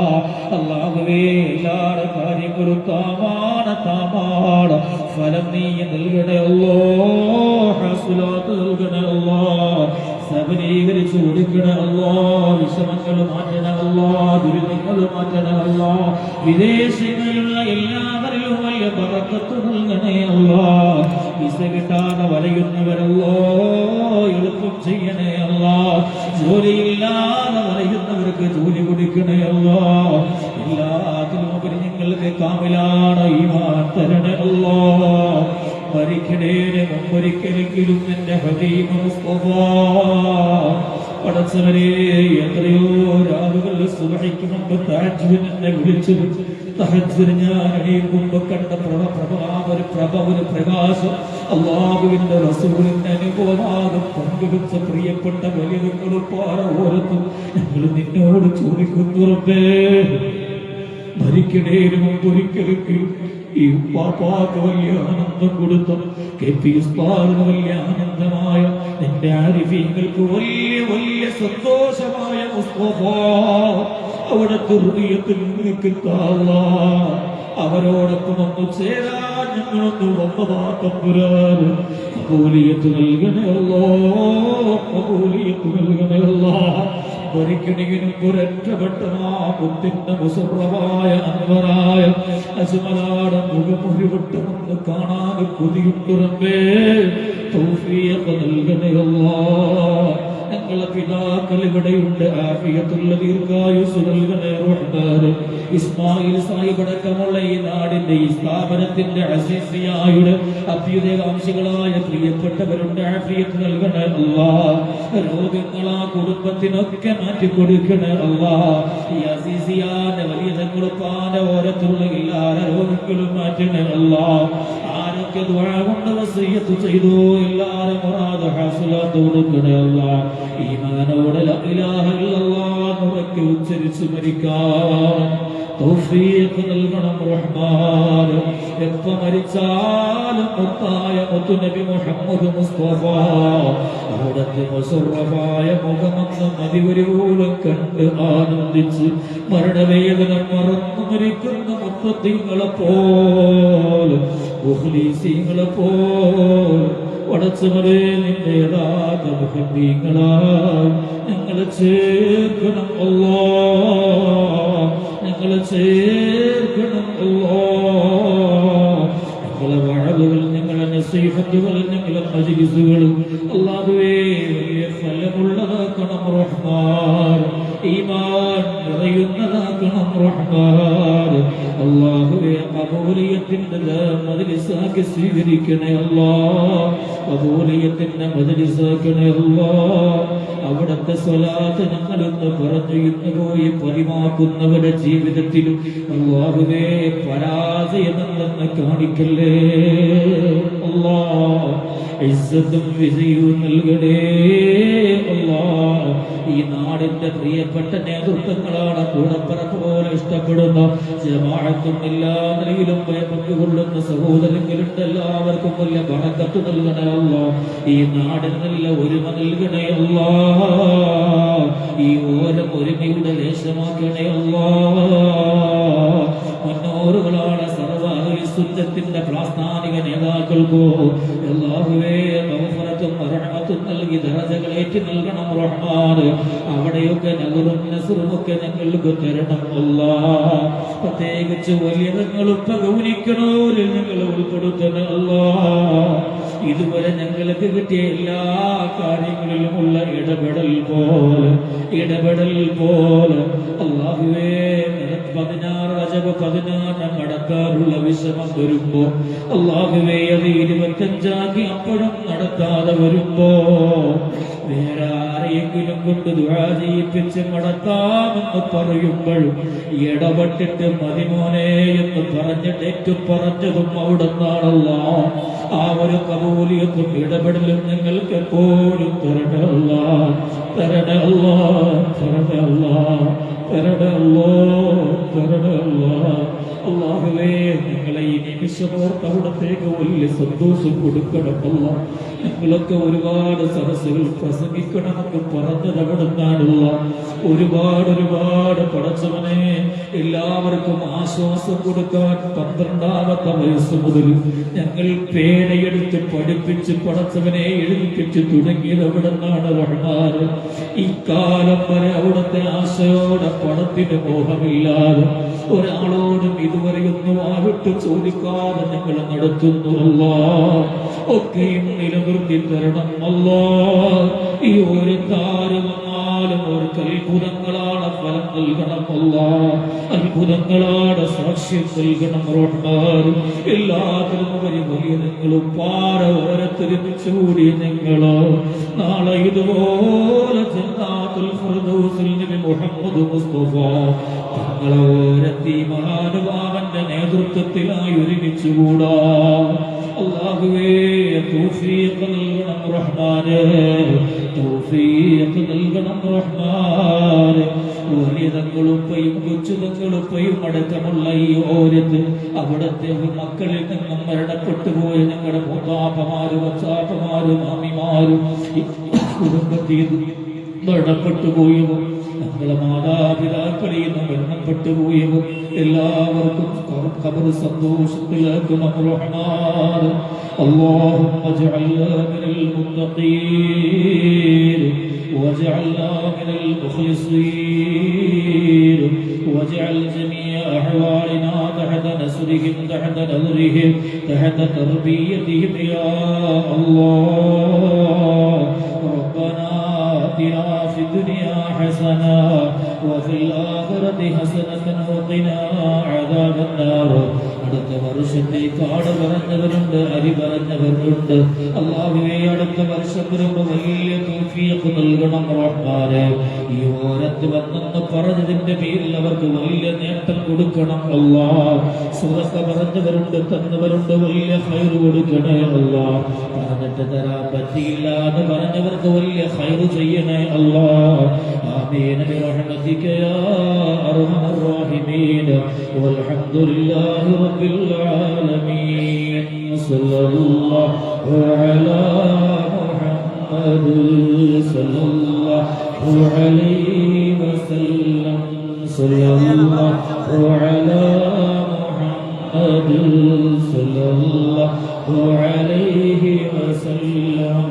അല്ലാഹുവേ, എല്ലാവരുടെ കാര്യങ്ങളും താമാണ് ഫലം നീ നൽകണേ അല്ലാ, ഹസ്ലാത്ത് നൽകണേ അല്ലാ, സബലീകരിച്ചു കൊടുക്കണേ അല്ലാ, വിഷമങ്ങൾ മാറ്റണേ അല്ലാ, ദുരിതങ്ങൾ മാറ്റണേ അല്ലാ. വിദേശങ്ങളിലുള്ള എല്ലാവരിലും വലിയ ബറക്കത്ത് നൽകണേ അല്ലാ. വിസ കിട്ടാതെ വലയുന്നവരല്ലോ എളുപ്പം ചെയ്യണേ അല്ലാ. ജോലിയില്ലാതെ വലയുന്നവർക്ക് ജോലി കൊടുക്കണേ അല്ലാ. എല്ലാത്തിലും ഉപരി ഞങ്ങൾക്ക് കാമിലാണ് ഈമാൻ തരണേ അല്ലാ. മരിക്കണേനെ മുമ്പൊരിക്കലെങ്കിലും എന്റെ ഹബീബ് മുസ്തഫ പടച്ചവരെ, എത്രയോ രാവുകൾ സുബഹിക്ക് മുമ്പ് തഹജ്ജുദിന് എന്നെ വിളിച്ചത്, തഹജ്ജുദിന് ഞാൻ എണീക്കുമ്പോ കണ്ട ഒരു പ്രകാശം അല്ലാഹുവിന്റെ റസൂലിന്റെ അനുഭവമാകും പങ്കുവെച്ച പ്രിയപ്പെട്ട വലിയ പാറ ഓരത്തും ഞങ്ങൾ നിന്നോട് ചോദിക്കുന്നു റബ്ബേ, മരിക്കണേന് മുമ്പ് ഒരിക്കലെങ്കിലും ഈ പാപ്പാക്ക് വലിയ ആനന്ദം കൊടുത്ത KP ഉസ്താദിന് വലിയ ആനന്ദമായ നിന്റെ ആരിഫീങ്ങൾക്ക് വലിയ വലിയ സന്തോഷമായ മുസ്തഫ അവിടെ ഹൃദയത്തിൽ നിൽക്കുന്ന അവരോടൊപ്പം ഒന്ന് ചേരാൻ ഞങ്ങളൊന്ന് വന്നതാക്കപ്പുരാൻ കബൂലിയത്ത് നൽകണമല്ലോ, കബൂലിയത്ത് നൽകണമല്ലോ. ഒരിക്കലും ഒരൊറ്റപ്പെട്ടത്തിന്റെ മുസറമായ അൻവറായ അജ്മലാട് മുഖമുറിവിട്ടുമെന്ന് കാണാൻ കൊതിയുണ്ടുറമ്പേ തൗഫീഖ് നൽകണമല്ലോ. ഞങ്ങളെ പിതാക്കൾ ഇവിടെയുണ്ട്, ആഫിയത്തുള്ള ദീർഘായുസ് നൽകണേ റഹ്മാൻ. ഇസ്മായിൽ സാഹിബ് അടക്കമുള്ള ഈ നാടിന്റെ ഈ സ്ഥാപനത്തിന്റെ അസീസിയായുടെ അഭ്യുദയകാംക്ഷികളായ പ്രിയപ്പെട്ടവരുണ്ട്, ആഫിയത്ത് നൽകണേ അല്ലാഹ്. രോഗങ്ങളാ കുടുംബത്തിനൊക്കെ മാറ്റിക്കൊടുക്കണേ അല്ലാഹ്. ഈ അസീസിയാന്റെ വലിയ തങ്ങളുപ്പാന്റെ ഓരത്തുള്ള എല്ലാ രോഗങ്ങളും മാറ്റണേ അല്ലാഹ്. ആരൊക്കെ ദുആ കൊണ്ട് വസിയ്യത്ത് ചെയ്തു എല്ലാവരും മുറാദ് ഹാസിലാത്ത് കൊടുക്കണേ അല്ലാഹ്. ഈമാനോടെ ലാ ഇലാഹ ഇല്ലല്ലാഹ് ഉറക്കെ ഉച്ചരിച്ച് മരിക്കാൻ തൗഫീഖ് നൽകണം റഹ്മാൻ. എപ്പോ മരിച്ചാലും മുത്തായ മുത്തുനബി മുഹമ്മദ് മുസ്തഫ അവിടുത്തെ മുസറഫായ മുഖമെന്ന് മതിവരുവോളം കണ്ട് ആനന്ദിച്ച് മരണവേദന മറന്നു മരിക്കുന്ന മുത്തത്തിങ്ങളെ പോലെ മുഖ്ലീസീങ്ങളെ പോലെ പടച്ചവരെ നിന്റെ യഥാർത്ഥ മുഹബ്ബീങ്ങളാൽ ഞങ്ങളെ ചേർക്കണം അല്ലാഹ്, ഞങ്ങളെ ചേർക്കണം അല്ലാഹ്. ഞങ്ങളെ വഅദുകൾ, ഞങ്ങളെ നസീഹത്തുകൾ, ഞങ്ങളെ മജ്ലിസുകൾ അല്ലാഹുവേ വലിയ ഫലമുള്ളതാക്കണം റഹ്മാൻ. ഈമാൻ നിറയുന്നതാക്കണം റഹ്മാൻ. അല്ലാഹുവേ കബൂലിയത്തിന്റെ മജ്ലിസാക്കി സ്വീകരിക്കണേ അല്ലാഹ്, കബൂലിയത്തിന്റെ മജ്ലിസാക്കണേ അല്ലാഹ്. അവിടുത്തെ സ്വലാത്ത് ഞങ്ങളിന്ന് പറഞ്ഞു ഇന്ന് പോയി പതിമാക്കുന്നവരുടെ ജീവിതത്തിലും അല്ലാഹുവേ പരാജയമെന്ന് കാണിക്കല്ലേ അല്ലാഹ്. ഇസ്സത്തും വിജയവും നൽകണേ അല്ലാഹ്. ഈ നാടിന്റെ പ്രിയപ്പെട്ട നേതൃത്വങ്ങളാണ് കൂടപ്പറക്ക് പോലെ ഇഷ്ടപ്പെടുന്ന ജമാഅത്തും എല്ലാ നിലയിലും പങ്കുകൊള്ളുന്ന സഹോദരങ്ങളുണ്ട്, എല്ലാവർക്കും വലിയ ബറക്കത്ത് നൽകണേ അല്ലാഹ്. ഈ നാടിന് നല്ല ഒരുമ നൽകണേ അല്ലാഹ്. ഈ ഓരം ഒരുമയുടെ ദേശമാക്കണേ അല്ലാ. മുന്നോറുകളാണ് സർവ്വസുദ്ധത്തിന്റെ പ്രാസ്ഥാനിക നേതാക്കൾക്കോ അല്ലാഹുവേ മഗ്ഫിറത്തും റഹ്മത്തും നൽകി ദറജകളേറ്റി നൽകണം റഹ്മാൻ. അവിടെയൊക്കെ നഗറും നസ്റുമൊക്കെ ഞങ്ങൾക്ക് തരണം അല്ലാ. പ്രത്യേകിച്ച് വലിയങ്ങളും ഗൗനിക്കണോരിൽ ഞങ്ങൾ ഉൾപ്പെടുത്തണം അല്ലാ. ഇതുവരെ ഞങ്ങൾക്ക് കിട്ടിയ എല്ലാ കാര്യങ്ങളിലുമുള്ള ഇടപെടൽ പോലെ അല്ലാഹുവേ 16 റജബ് 16 നടത്താറുള്ള വിഷമം വരുമ്പോ അല്ലാഹുവേ അത് 25 അപ്പോഴും നടത്താതെ വരുമ്പോ വേറെ ആരെയെങ്കിലും കൊണ്ട് ദുആ ചെയ്യിപ്പിച്ച് നടത്താമെന്ന് പറയുമ്പോഴും ഇടപെട്ടിട്ട് മതിമോനെ എന്ന് പറഞ്ഞിട്ട് പറഞ്ഞതും അവിടെ നിന്നാണല്ലോ. ആ ഒരു കബൂലിയത്തും ഇടപെടലും നിങ്ങൾക്ക് എപ്പോഴും അല്ലാഹുവേ ഞങ്ങളെ ഈ നിമിഷമോർത്ത് അവിടത്തേക്ക് വലിയ സന്തോഷം കൊടുക്കണമല്ല. ഞങ്ങളൊക്കെ ഒരുപാട് സദസ്സുകൾ പ്രസംഗിക്കണമെന്ന് പറഞ്ഞത് അവിടെ നിന്നാണുള്ള ഒരുപാട് പടച്ചവനെ എല്ലാവർക്കും ആശ്വാസം കൊടുക്കാൻ 12ാമത്തെ വയസ്സ് മുതൽ ഞങ്ങൾ പേനയെടുത്ത് പഠിപ്പിച്ച് പടച്ചവനെ എഴുതിപ്പിച്ച് തുടങ്ങിയത് അവിടെ നിന്നാണ് റഹ്മാൻ. ഇക്കാലം വരെ അവിടുത്തെ ആശയോടെ പണത്തിന് മോഹമില്ലാതെ ഒരാളോടും ഇതുവരെയൊന്നും ആവിട്ട് ചോദിക്കാതെ ഞങ്ങൾ നടത്തുന്നു അല്ലാ. ഒക്കെയും നിലനിർത്തി തരണം അല്ലാ. ഈ ഒരു താരം വന്നാലും അവർക്ക് അത്ഭുതങ്ങളാണ് ഫലം നൽകണം അല്ലാ. അത്ഭുതങ്ങളാണ് സാക്ഷ്യം നൽകണം റഹ്മാൻ. എല്ലാത്തിനും വലിയ നിങ്ങളും പാറ ഓരത്തിരിച്ചു കൂടി നിങ്ങളോ നാളെ ഇതുപോലെ ജന്നാത്തുൽ ഫിർദൗസിൽ നബി മുഹമ്മദ് മുസ്തഫ തങ്ങളെ ഓരത്തി മഹാനുഭാവന്റെ നേതൃത്വത്തിലായി ഒരുമിച്ചുകൂടാ. അല്ലാഹുവേ തൗഫീഖ് നൽകണം റഹ്മാനേ, തൗഫീഖ് നൽകണം റഹ്മാനേ. വലിയതങ്ങളുപ്പയും കൊച്ചുതങ്ങളുപ്പയും അടക്കമുള്ള ഈ ഓരത്ത് അവിടത്തെ മക്കളിൽ നിന്നും മരണപ്പെട്ടു പോയ ഞങ്ങളുടെ മൂത്താപ്പമാരും വച്ചാപ്പമാരും മാമിമാരും കുടുംബത്തിൽ മരണപ്പെട്ടു പോയവോ ഞങ്ങളെ മാതാപിതാക്കളിൽ നിന്ന് മരണപ്പെട്ടു പോയവോ എല്ലാവർക്കും ഖബർ സന്തോഷത്തിലാക്കണം റഹ്മാൻ. اللهم اجعلنا من المتقين واجعلنا من المخلصين واجعل جميع أحوالنا تحت نصرهم تحت نظرهم تحت تربيتهم يا الله. ربنا آتنا في الدنيا حسنة وفي الآخرة حسنة وقنا عذاب النار. അടുത്ത വർഷത്തേക്ക് ആട് പറഞ്ഞവരുണ്ട്, അരി പറഞ്ഞവരുണ്ട്. അല്ലാഹുവേ അടുത്ത വർഷം വരുമ്പോ വലിയ തൗഫീഖ് നൽകണം റഹ്മാനേ. ഈ ഓരത്ത് വന്നെന്ന് പറഞ്ഞതിന്റെ പേരിൽ അവർക്ക് വലിയ നേട്ടം കൊടുക്കണം അല്ലാ. സുഖ പറഞ്ഞവരുണ്ട്, തന്നവരുണ്ട്, വലിയ ഖൈർ കൊടുക്കണേ അല്ലാ. പറഞ്ഞിട്ട് തരാൻ പറ്റിയില്ല എന്ന് പറഞ്ഞവർക്ക് വലിയ ഖൈർ ചെയ്യണേ അല്ലാ. ആമീൻ ബിറഹ്മതിക യാ അർഹമർ റഹീമീൻ. വൽഹംദുലില്ലാഹി റബ്ബിൽ ആലമീൻ. സല്ലല്ലാഹു അലാ മുഹമ്മദ് സല്ലല്ലാഹു അലൈഹി വസല്ലം. സല്ലല്ലാഹു അലാ മുഹമ്മദ് സല്ലല്ലാഹു അലൈഹി വസല്ലം.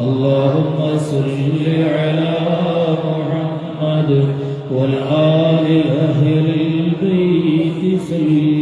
اللهم صل على محمد والآل أهل البيت سلم.